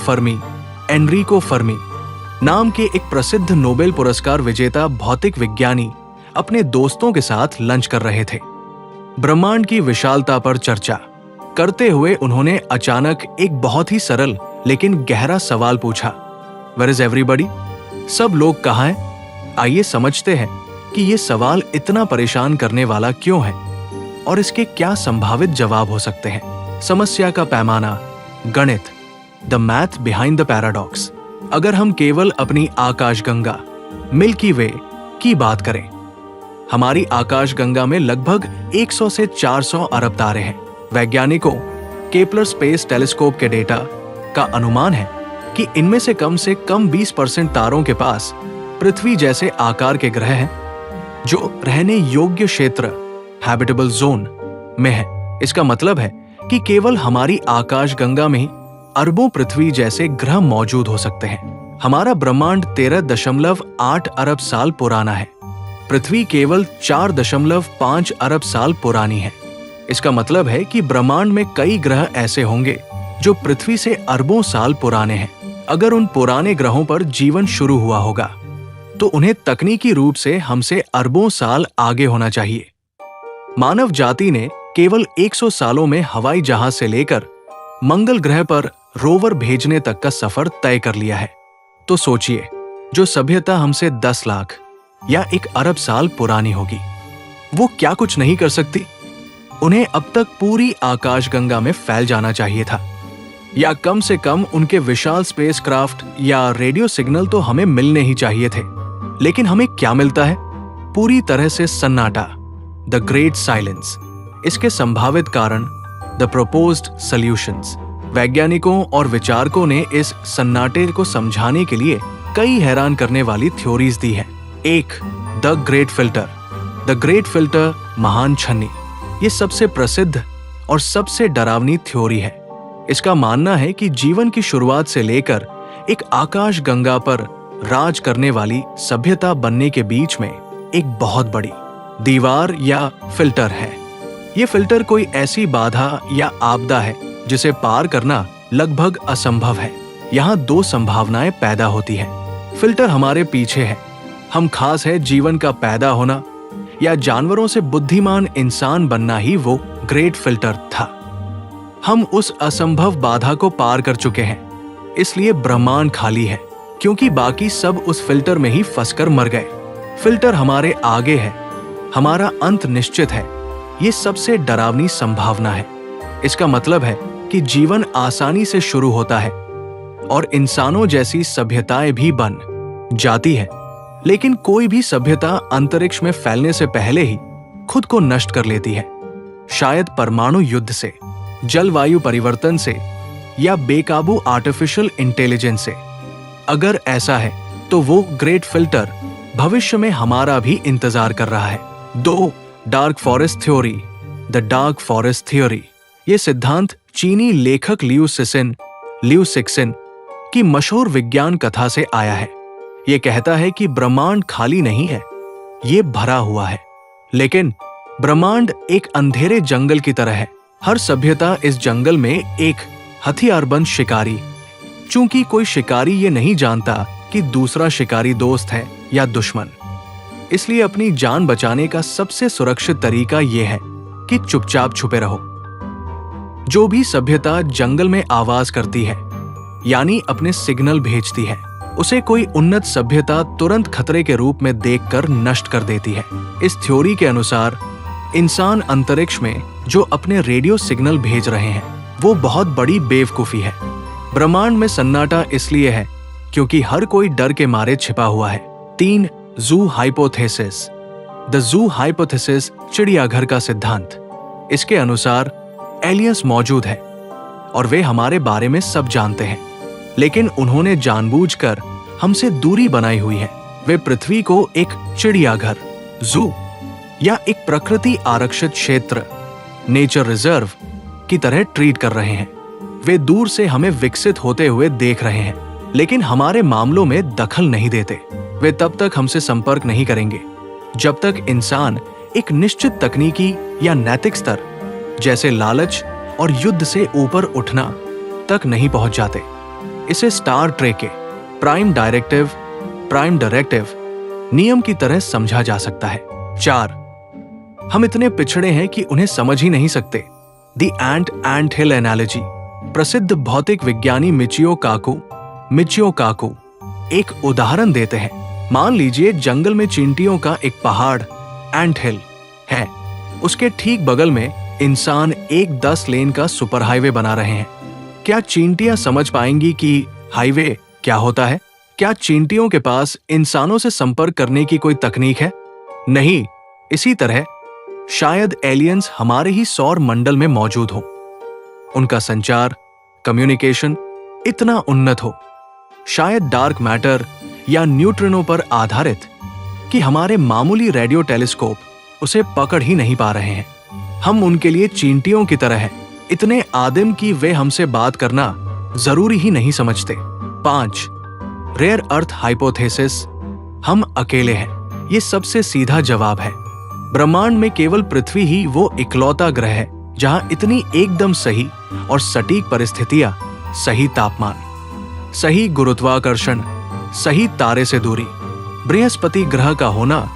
फर्मी नाम के एक प्रसिद्ध नोबेल पुरस्कार विजेता भौतिक विज्ञानी अपने दोस्तों के साथ लंच कर रहे थे। ब्रह्मांड की विशालता पर चर्चा करते हुए उन्होंने अचानक एक बहुत ही सरल लेकिन गहरा सवाल पूछा, Where is everybody? सब लोग कहाँ हैं? आइए समझते हैं कि ये सवाल इतना परेशान करने वाला क्यों है और इसके क्या संभावित जवाब हो सकते हैं। समस्या का पैमाना, गणित, the math behind the paradox. अगर हम केवल अपनी आकाशगंगा मिल्की वे की बात करें, हमारी आकाशगंगा में लगभग 100 से 400 अरब तारे हैं। वैज्ञानिकों केपलर स्पेस टेलीस्कोप के डेटा का अनुमान है कि इनमें से कम 20% तारों के पास पृथ्वी जैसे आकार के ग्रह हैं जो रहने योग्य क्षेत्र, हैबिटेबल जोन में है। इसका मतलब है कि केवल हमारी आकाशगंगा में ही अरबों पृथ्वी जैसे ग्रह मौजूद हो सकते हैं। हमारा ब्रह्मांड 13.8 अरब साल पुराना है। पृथ्वी केवल 4.5 अरब साल पुरानी है। इसका मतलब है कि ब्रह्मांड में कई ग्रह ऐसे होंगे जो पृथ्वी से अरबों साल पुराने हैं। अगर उन पुराने ग्रहों पर जीवन शुरू हुआ होगा तो उन्हें तकनीकी रूप से हमसे अरबों साल आगे होना चाहिए। मानव जाति ने केवल 100 सालों में हवाई जहाज से लेकर मंगल ग्रह पर रोवर भेजने तक का सफर तय कर लिया है। तो सोचिए, जो सभ्यता हमसे 10 लाख या 1 अरब साल पुरानी होगी, वो क्या कुछ नहीं कर सकती? उन्हें अब तक पूरी आकाशगंगा में फैल जाना चाहिए था, या कम से कम उनके विशाल स्पेसक्राफ्ट या रेडियो सिग्नल तो हमें मिलने ही चाहिए थे। लेकिन हमें क्या मिलता है? पूरी तरह से सन्नाटा, द ग्रेट साइलेंस। इसके संभावित कारण, द प्रोपोज्ड सॉल्यूशंस। वैज्ञानिकों और विचारकों ने इस सन्नाटे को समझाने के लिए कई हैरान करने वाली थ्योरीज दी हैं। 1. The great filter. The great filter, महान छन्नी। ये सबसे प्रसिद्ध और सबसे डरावनी थ्योरी है। इसका मानना है कि जीवन की शुरुआत से लेकर एक आकाशगंगा पर राज करने वाली सभ्यता बनने के बीच में एक बहुत बड़ी दीवार या फिल्टर है। ये फिल्टर कोई ऐसी बाधा या आपदा है जिसे पार करना लगभग असंभव है। यहाँ 2 संभावनाएं पैदा होती हैं। फिल्टर हमारे पीछे है। हम खास है जीवन का पैदा होना या जानवरों से बुद्धिमान इंसान बनना ही वो ग्रेट फिल्टर था। हम उस असंभव बाधा को पार कर चुके हैं, इसलिए ब्रह्मांड खाली है, क्योंकि बाकी सब उस फिल्टर में ही फंसकर मर गए। फिल्टर हमारे आगे है, हमारा अंत निश्चित है। ये सबसे डरावनी संभावना है। इसका मतलब है कि जीवन आसानी से शुरू होता है और इंसानों जैसी सभ्यताएं भी बन जाती है, लेकिन कोई भी सभ्यता अंतरिक्ष में फैलने से पहले ही खुद को नष्ट कर लेती है। शायद परमाणु युद्ध से, जलवायु परिवर्तन से या बेकाबू आर्टिफिशियल इंटेलिजेंस से? अगर ऐसा है तो वो ग्रेट फिल्टर भविष्य में हमारा भी इंतजार कर रहा है। 2. Dark forest theory. The dark forest theory ये सिद्धांत चीनी लेखक लियू सिक्सिन की मशहूर विज्ञान कथा से आया है। ये कहता है कि ब्रह्मांड खाली नहीं है, ये भरा हुआ है। लेकिन ब्रह्मांड एक अंधेरे जंगल की तरह है। हर सभ्यता इस जंगल में एक हथियारबंद शिकारी। चूंकि कोई शिकारी ये नहीं जानता कि दूसरा शिकारी दोस्त है या दुश्मन, इसलिए अपनी जान बचाने का सबसे सुरक्षित तरीका यह है कि चुपचाप छुपे रहो। जो भी सभ्यता जंगल में आवाज करती है, यानी अपने सिग्नल भेजती है, उसे कोई उन्नत सभ्यता तुरंत खतरे के रूप में देखकर नष्ट कर देती है। इस थ्योरी के अनुसार इंसान अंतरिक्ष में जो अपने रेडियो सिग्नल भेज रहे हैं, वो बहुत बड़ी बेवकूफी है। ब्रह्मांड में सन्नाटा इसलिए है क्योंकि हर कोई डर के मारे छिपा हुआ है। 3. Zoo hypothesis. The zoo hypothesis चिड़ियाघर का सिद्धांत। इसके अनुसार एलियंस मौजूद है और वे हमारे बारे में सब जानते हैं, लेकिन उन्होंने जानबूझकर हमसे दूरी बनाई हुई है। वे पृथ्वी को एक चिड़ियाघर, ज़ू या एक प्रकृति आरक्षित क्षेत्र, नेचर रिजर्व की तरह ट्रीट कर रहे हैं। वे दूर से हमें विकसित होते हुए देख रहे हैं, लेकिन हमारे मामलों में दखल नहीं देते। वे तब तक हमसे संपर्क नहीं करेंगे जब तक इंसान एक निश्चित तकनीकी या नैतिक स्तर, जैसे लालच और युद्ध से ऊपर उठना, तक नहीं पहुंच जाते। इसे स्टार ट्रेक के प्राइम डायरेक्टिव नियम की तरह समझा जा सकता है। 4. हम इतने पिछड़े हैं कि उन्हें समझ ही नहीं सकते। The ant hill analogy. प्रसिद्ध भौतिक विज्ञानी मिचियो काकू एक उदाहरण देते हैं। मान लीजिए जंगल में चींटियों का एक पहाड़, एंट हिल है। उसके ठीक बगल में इंसान एक 10 लेन का सुपर हाईवे बना रहे हैं। क्या चींटियां समझ पाएंगी कि हाईवे क्या होता है? क्या चींटियों के पास इंसानों से संपर्क करने की कोई तकनीक है? नहीं। इसी तरह शायद एलियंस हमारे ही सौर मंडल में मौजूद हो। उनका संचार, कम्युनिकेशन इतना उन्नत हो, शायद डार्क मैटर या न्यूट्रिनो पर आधारित, कि हमारे मामूली रेडियो टेलीस्कोप उसे पकड़ ही नहीं पा रहे हैं। हम उनके लिए चींटियों की तरह हैं, इतने आदिम कि वे हमसे बात करना जरूरी ही नहीं समझते। 5. Rare earth hypothesis. हम अकेले हैं, ये सबसे सीधा जवाब है। ब्रह्मांड में केवल पृथ्वी ही वो इकलौता ग्रह है जहां इतनी एकदम सही और सटीक परिस्थितियां, सही तापमान, सही गुरुत्वाकर्षण, सही तारे से दूरी, बृहस्पति ग्रह का होना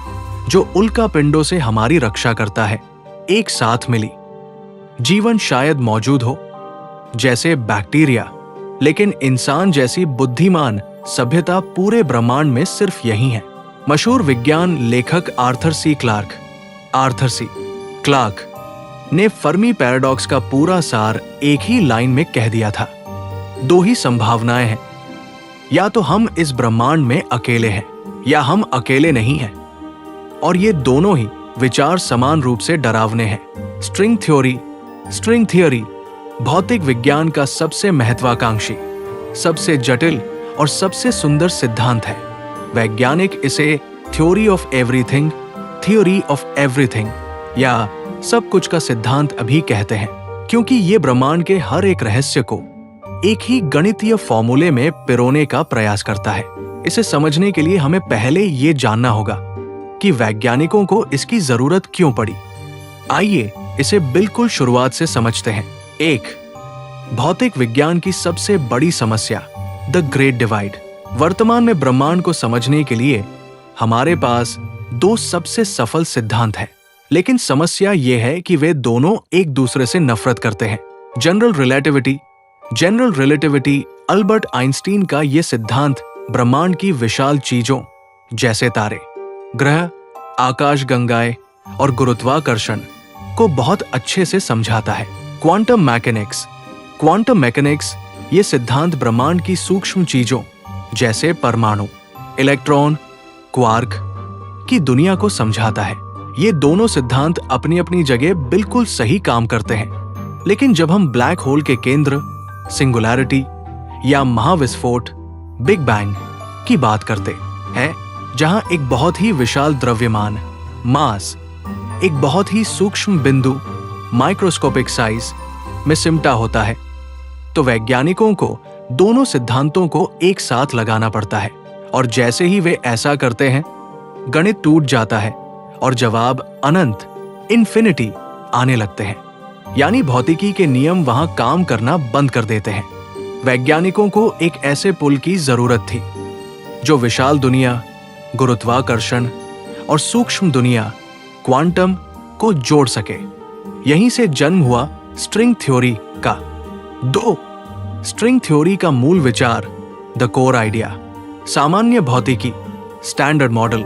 जो उल्का पिंडों से हमारी रक्षा करता है, एक साथ मिली। जीवन शायद मौजूद हो, जैसे बैक्टीरिया, लेकिन इंसान जैसी बुद्धिमान सभ्यता पूरे ब्रह्मांड में सिर्फ यही है। मशहूर विज्ञान लेखक आर्थर सी क्लार्क ने फर्मी पैराडॉक्स का पूरा सार एक ही लाइन में कह दिया था। 2 ही संभावनाएं हैं, या तो हम इस ब्रह्मांड में अकेले हैं या हम अकेले नहीं हैं, और ये दोनों ही विचार समान रूप से डरावने हैं। स्ट्रिंग थियोरी भौतिक विज्ञान का सबसे महत्वाकांक्षी, सबसे जटिल और सबसे सुंदर सिद्धांत है। वैज्ञानिक इसे थ्योरी ऑफ एवरीथिंग या सब कुछ का सिद्धांत अभी कहते हैं, क्योंकि ये ब्रह्मांड के हर एक रहस्य को एक ही गणितीय फॉर्मूले में पिरोने का प्रयास करता है। इसे समझने के लिए हमें पहले ये जानना होगा कि वैज्ञानिकों को इसकी जरूरत क्यों पड़ी। आइए इसे बिल्कुल शुरुआत से समझते हैं। 1. भौतिक विज्ञान की सबसे बड़ी समस्या, द ग्रेट डिवाइड। वर्तमान में ब्रह्मांड को समझने के लिए हमारे पास 2 सबसे सफल सिद्धांत हैं, लेकिन समस्या यह है कि वे दोनों एक दूसरे से नफरत करते हैं। जनरल रिलेटिविटी अल्बर्ट आइंस्टीन का यह सिद्धांत ब्रह्मांड की विशाल चीजों जैसे तारे, ग्रह, आकाशगंगाएं और गुरुत्वाकर्षण को बहुत अच्छे से समझाता है। क्वांटम मैकेनिक्स ये सिद्धांत ब्रह्मांड की सूक्ष्म चीजों जैसे परमाणु, इलेक्ट्रॉन, क्वार्क की दुनिया को समझाता है। ये दोनों सिद्धांत अपनी अपनी जगह बिल्कुल सही काम करते हैं, लेकिन जब हम ब्लैक होल के केंद्र, सिंगुलैरिटी या महाविस्फोट बिग बैंग की बात करते हैं, जहां एक बहुत ही विशाल द्रव्यमान मास एक बहुत ही सूक्ष्म बिंदु माइक्रोस्कोपिक साइज में सिमटा होता है। तो वैज्ञानिकों को दोनों सिद्धांतों को एक साथ लगाना पड़ता है, और जैसे ही वे ऐसा करते हैं गणित टूट जाता है और जवाब अनंत इन्फिनिटी आने लगते हैं। यानी भौतिकी के नियम वहां काम करना बंद कर देते हैं। वैज्ञानिकों को एक ऐसे पुल की जरूरत थी जो विशाल दुनिया गुरुत्वाकर्षण और सूक्ष्म दुनिया क्वांटम को जोड़ सके। यहीं से जन्म हुआ स्ट्रिंग थ्योरी का। दो स्ट्रिंग थ्योरी का मूल विचार द कोर आइडिया। सामान्य भौतिकी स्टैंडर्ड मॉडल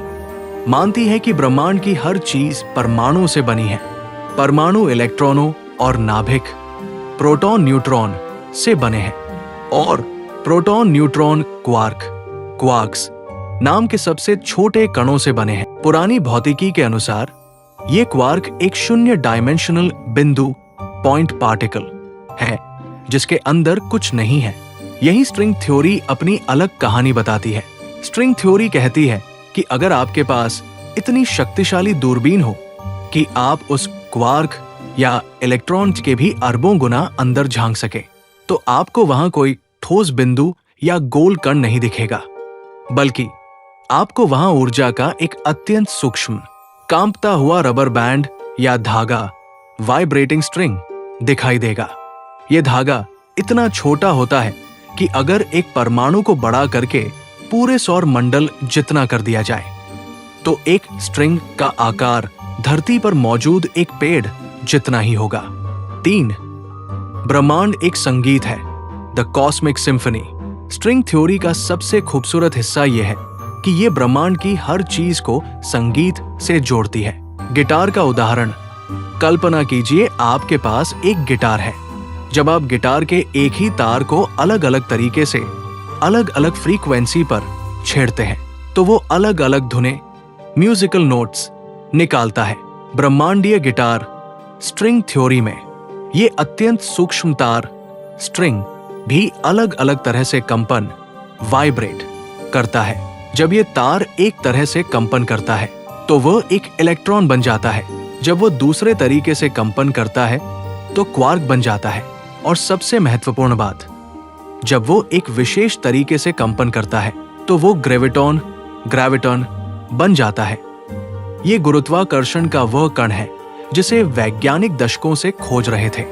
मानती है कि ब्रह्मांड की हर चीज परमाणु से बनी है। परमाणु इलेक्ट्रॉनों और नाभिक प्रोटॉन न्यूट्रॉन से बने हैं, और प्रोटॉन न्यूट्रॉन क्वार्क्स नाम के सबसे छोटे कणों से बने हैं। पुरानी भौतिकी के अनुसार ये क्वार्क एक शून्य डायमेंशनल बिंदु पॉइंट पार्टिकल है जिसके अंदर कुछ नहीं है। यही स्ट्रिंग थ्योरी अपनी अलग कहानी बताती है। स्ट्रिंग थ्योरी कहती है कि अगर आपके पास इतनी शक्तिशाली दूरबीन हो कि आप उस क्वार्क या इलेक्ट्रॉन के भी अरबों गुना अंदर झांक सके, तो आपको वहां कोई ठोस बिंदु या गोल कण नहीं दिखेगा, बल्कि आपको वहां ऊर्जा का एक अत्यंत सूक्ष्म कांपता हुआ रबर बैंड या धागा वाइब्रेटिंग स्ट्रिंग दिखाई देगा। यह धागा इतना छोटा होता है कि अगर एक परमाणु को बड़ा करके पूरे सौर मंडल जितना कर दिया जाए तो एक स्ट्रिंग का आकार धरती पर मौजूद एक पेड़ जितना ही होगा। 3 ब्रह्मांड एक संगीत है, the cosmic symphony. String theory का सबसे खूबसूरत हिस्सा यह है कि यह ब्रह्मांड की हर चीज को संगीत से जोड़ती है। गिटार का उदाहरण, कल्पना कीजिए आपके पास एक गिटार है। जब आप गिटार के एक ही तार को अलग अलग तरीके से अलग अलग फ्रीक्वेंसी पर छेड़ते हैं तो वो अलग अलग धुनें म्यूजिकल नोट्स निकालता है। ब्रह्मांडीय गिटार स्ट्रिंग थ्योरी में ये अत्यंत सूक्ष्म तार स्ट्रिंग भी अलग अलग तरह से कंपन वाइब्रेट करता है। जब ये तार एक तरह से कंपन करता है तो वह एक इलेक्ट्रॉन बन जाता है। जब वो दूसरे तरीके से कंपन करता है तो क्वार्क बन जाता है। और सबसे महत्वपूर्ण बात, जब वो एक विशेष तरीके से कंपन करता है तो वो ग्रेविटॉन बन जाता है। ये गुरुत्वाकर्षण का वह कण है जिसे वैज्ञानिक दशकों से खोज रहे थे।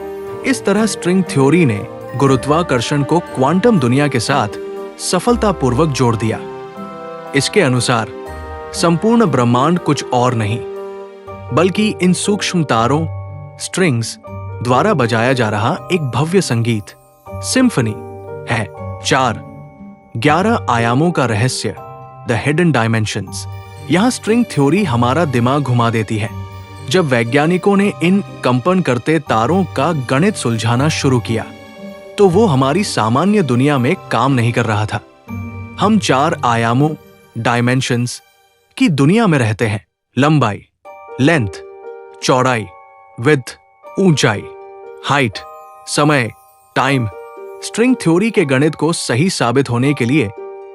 इस तरह स्ट्रिंग थ्योरी ने गुरुत्वाकर्षण को क्वांटम दुनिया के साथ सफलतापूर्वक जोड़ दिया। इसके अनुसार संपूर्ण ब्रह्मांड कुछ और नहीं बल्कि इन सूक्ष्म तारों स्ट्रिंग्स द्वारा बजाया जा रहा एक भव्य संगीत सिम्फनी है। 11 आयामों का रहस्य, द हिडन डायमेंशंस। यहां स्ट्रिंग थ्योरी हमारा दिमाग घुमा देती है। जब वैज्ञानिकों ने इन कंपन करते तारों का गणित सुलझाना शुरू किया तो वो हमारी सामान्य दुनिया में काम नहीं कर रहा था। हम 4 आयामों डायमेंशंस की दुनिया में रहते हैं। लंबाई, लेंथ, चौड़ाई, विड्थ, ऊंचाई, हाइट, समय, टाइम। स्ट्रिंग थ्योरी के गणित को सही साबित होने के लिए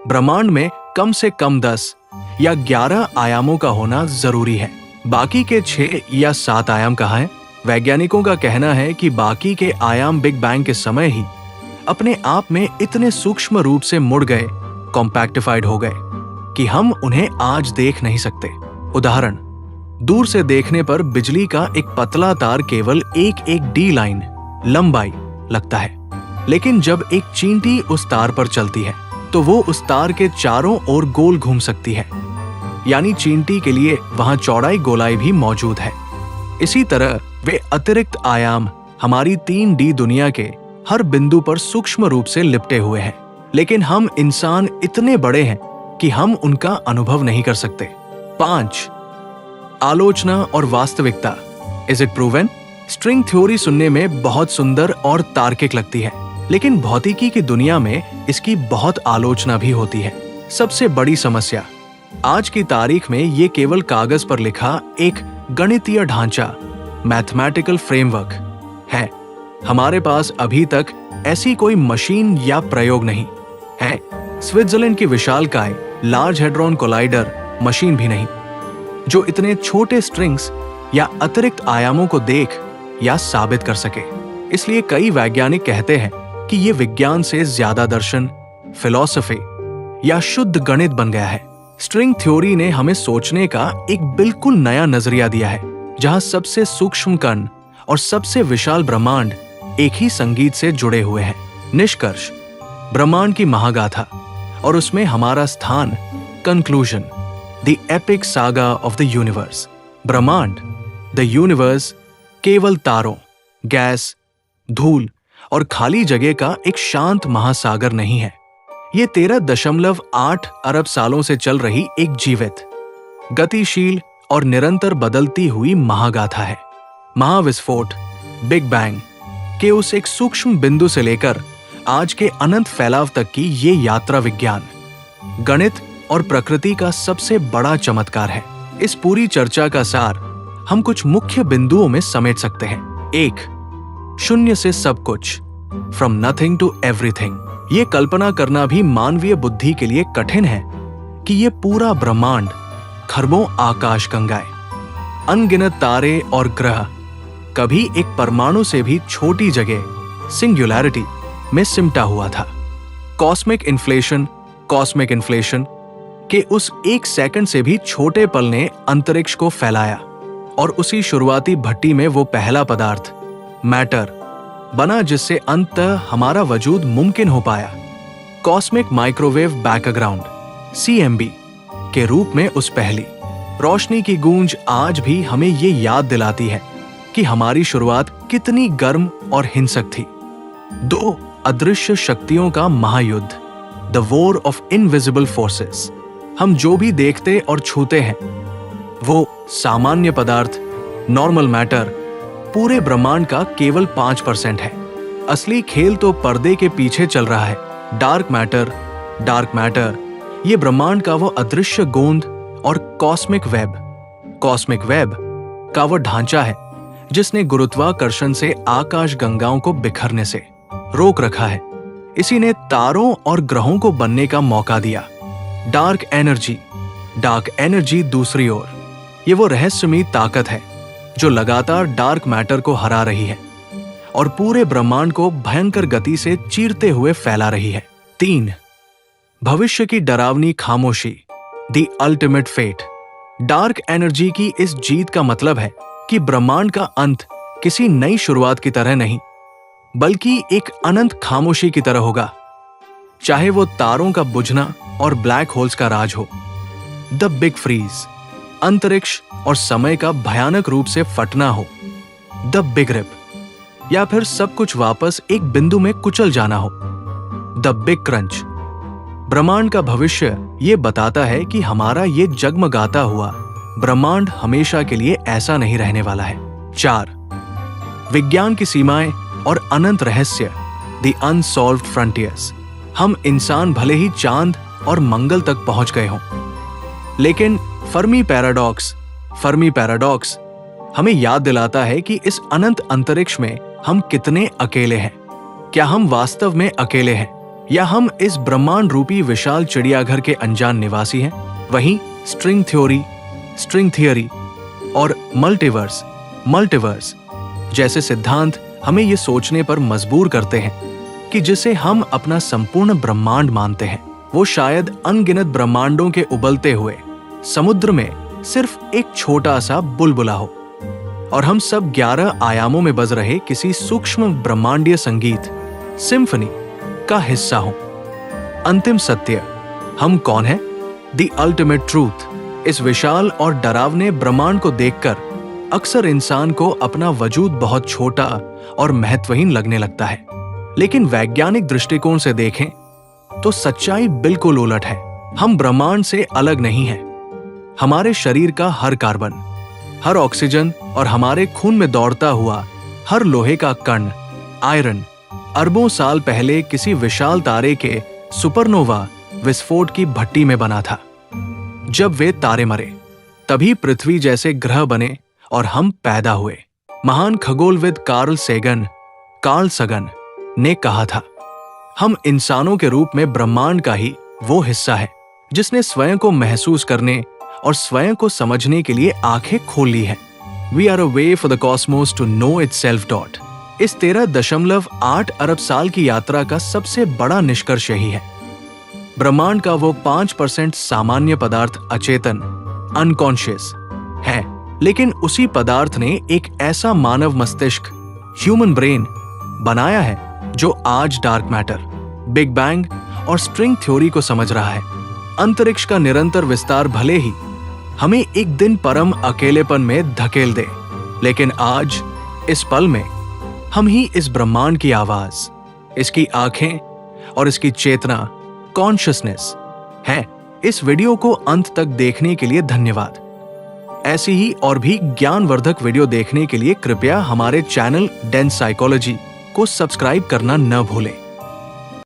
ब्रह्मांड में कम से कम 10 या 11 आयामों का होना जरूरी है। बाकी के 6 या 7 आयाम कहाँ हैं? वैज्ञानिकों का कहना है कि बाकी के आयाम बिग बैंग के समय ही अपने आप में इतने सूक्ष्म रूप से मुड़ गए, कॉम्पैक्टिफाइड हो गए कि हम उन्हें आज देख नहीं सकते। उदाहरण, दूर से देखने पर बिजली का एक पतला तार केवल एक डी लाइन लंबाई लगता है, लेकिन जब एक चींटी उस तार पर चलती है तो वो उस तार के चारों ओर गोल घूम सकती है। यानी चींटी के लिए वहां चौड़ाई गोलाई भी मौजूद है। इसी तरह वे अतिरिक्त आयाम हमारी 3D दुनिया के हर बिंदु पर सूक्ष्म रूप से लिपटे हुए हैं, लेकिन हम इंसान इतने बड़े हैं कि हम उनका अनुभव नहीं कर सकते। 5 आलोचना और वास्तविकता, is it proven? String theory सुनने में बहुत सुंदर और तार्किक लगती है, लेकिन भौतिकी की दुनिया में इसकी बहुत आलोचना भी होती है। सबसे बड़ी समस्या, आज की तारीख में ये केवल कागज पर लिखा एक गणितीय ढांचा मैथमेटिकल फ्रेमवर्क है। हमारे पास अभी तक ऐसी कोई मशीन या प्रयोग नहीं है। स्विट्जरलैंड की विशालकाय लार्ज हेड्रॉन कोलाइडर मशीन भी नहीं, जो इतने छोटे स्ट्रिंग्स या अतिरिक्त आयामों को देख या साबित कर सके। इसलिए कई वैज्ञानिक कहते हैं कि ये विज्ञान से ज्यादा दर्शन, फिलॉसफी या शुद्ध गणित बन गया है। स्ट्रिंग थ्योरी ने हमें सोचने का एक बिल्कुल नया नजरिया दिया है, जहां सबसे सूक्ष्म कण और सबसे विशाल ब्रह्मांड एक ही संगीत से जुड़े हुए हैं। निष्कर्ष, ब्रह्मांड की महागाथा और उसमें हमारा स्थान। Conclusion, the epic saga of the universe. ब्रह्मांड, द यूनिवर्स, केवल तारों, गैस, धूल और खाली जगह का एक शांत महासागर नहीं है। ये 13.8 अरब सालों से चल रही एक जीवित, गतिशील और निरंतर बदलती हुई महागाथा है। महाविस्फोट, बिग बैंग के उस एक सूक्ष्म बिंदु से लेकर आज के अनंत फैलाव तक की ये यात्रा विज्ञान, गणित और प्रकृति का सबसे बड़ा चमत्कार है। इस पूरी चर्चा का सार हम कुछ मुख्य बिंदुओं में समेट सकते हैं। 1. शून्य से सब कुछ, फ्रॉम नथिंग टू एवरीथिंग। ये कल्पना करना भी मानवीय बुद्धि के लिए कठिन है कि ये पूरा ब्रह्मांड, खरबों आकाशगंगाएं, अनगिनत तारे और ग्रह कभी एक परमाणु से भी छोटी जगह, सिंगुलैरिटी, में सिमटा हुआ था। कॉस्मिक इन्फ्लेशन के उस एक सेकंड से भी छोटे पल ने अंतरिक्ष को फैलाया और उसी शुरुआती भट्टी में वो पहला पदार्थ, मैटर, बना जिससे अंततः हमारा वजूद मुमकिन हो पाया। कॉस्मिक माइक्रोवेव बैकग्राउंड, CMB के रूप में उस पहली रोशनी की गूंज आज भी हमें ये याद दिलाती है कि हमारी शुरुआत कितनी गर्म और हिंसक थी। 2. अदृश्य शक्तियों का महायुद्ध, the war of invisible forces. हम जो भी देखते और छूते हैं, वो सामान्य पदार्थ, नॉर्मल मैटर, पूरे ब्रह्मांड का केवल 5% है। असली खेल तो पर्दे के पीछे चल रहा है। डार्क मैटर, ये ब्रह्मांड का वो अदृश्य गोंद और कॉस्मिक वेब का वो ढांचा है जिसने गुरुत्वाकर्षण से आकाश गंगाओं को बिखरने से रोक रखा है। इसी ने तारों और ग्रहों को बनने का मौका दिया। डार्क एनर्जी दूसरी ओर, ये वो रहस्यमयी ताकत है जो लगातार डार्क मैटर को हरा रही है और पूरे ब्रह्मांड को भयंकर गति से चीरते हुए फैला रही है। 3. भविष्य की डरावनी खामोशी, the ultimate fate. Dark energy की इस जीत का मतलब है कि ब्रह्मांड का अंत किसी नई शुरुआत की तरह नहीं, बल्कि एक अनंत खामोशी की तरह होगा, चाहे वो तारों का बुझना और ब्लैक होल्स का राज हो। द बिग फ्रीज, अंतरिक्ष और समय का भयानक रूप से फटना हो। द बिग रिप, या फिर सब कुछ वापस एक बिंदु में कुचल जाना हो। द बिग क्रंच, ब्रह्मांड का भविष्य ये बताता है कि हमारा ये जगमगाता हुआ ब्रह्मांड हमेशा के लिए ऐसा नहीं रहने वाला है। 4. विज्ञान की सीमाएं और अनंत रहस्य, द अनसॉल्व्ड फ्रंटियर्स। हम इंसान भले ही चांद और मंगल तक पहुंच गए हों, लेकिन फर्मी पैराडॉक्स हमें याद दिलाता है कि इस अनंत अंतरिक्ष में हम कितने अकेले हैं। क्या हम वास्तव में अकेले हैं, या हम इस ब्रह्मांड रूपी विशाल चिड़ियाघर के अनजान निवासी हैं? वहीं स्ट्रिंग थियरी और मल्टीवर्स जैसे सिद्धांत हमें ये सोचने पर मजबूर करते हैं कि जिसे हम अपना संपूर्ण ब्रह्मांड मानते हैं, वो शायद अनगिनत ब्रह्मांडों के उबलते हुए समुद्र में सिर्फ एक छोटा सा बुलबुला हो और हम सब 11 आयामों में बज रहे किसी सूक्ष्म ब्रह्मांडीय संगीत, सिम्फनी का हिस्सा हो। अंतिम सत्य, हम कौन हैं? The ultimate truth. इस विशाल और डरावने ब्रह्मांड को देखकर अक्सर इंसान को अपना वजूद बहुत छोटा और महत्वहीन लगने लगता है, लेकिन वैज्ञानिक दृष्टिकोण से देखें तो सच्चाई बिल्कुल उलट है। हम ब्रह्मांड से अलग नहीं हैं। हमारे शरीर का हर कार्बन, हर ऑक्सीजन और हमारे खून में दौड़ता हुआ हर लोहे का कण, आयरन, अरबों साल पहले किसी विशाल तारे के सुपरनोवा विस्फोट की भट्टी में बना था। जब वे तारे मरे, तभी पृथ्वी जैसे ग्रह बने और हम पैदा हुए। महान खगोलविद कार्ल सगन ने कहा था, हम इंसानों के रूप में ब्रह्मांड का ही वो हिस्सा है जिसने स्वयं को महसूस करने और स्वयं को समझने के लिए आंखें खोल ली हैं। We are a way for the cosmos to know itself dot. इस 13.8 अरब साल की यात्रा का सबसे बड़ा निष्कर्ष यही है। ब्रह्मांड का वो 5% सामान्य पदार्थ अचेतन, अनकॉन्शियस है, लेकिन उसी पदार्थ ने एक ऐसा मानव मस्तिष्क, ह्यूमन ब्रेन बनाया है जो आज डार्क मैटर, बिग बैंग और स्ट्रिंग थ्योरी को समझ रहा है। अंतरिक्ष का निरंतर विस्तार भले ही हमें एक दिन परम अकेलेपन में धकेल दे, लेकिन आज इस पल में हम ही इस ब्रह्मांड की आवाज, इसकी आंखें और इसकी चेतना, कॉन्शियसनेस है। इस वीडियो को अंत तक देखने के लिए धन्यवाद। ऐसी ही और भी ज्ञानवर्धक वीडियो देखने के लिए कृपया हमारे चैनल डेंस साइकोलॉजी को सब्सक्राइब करना न भूलें।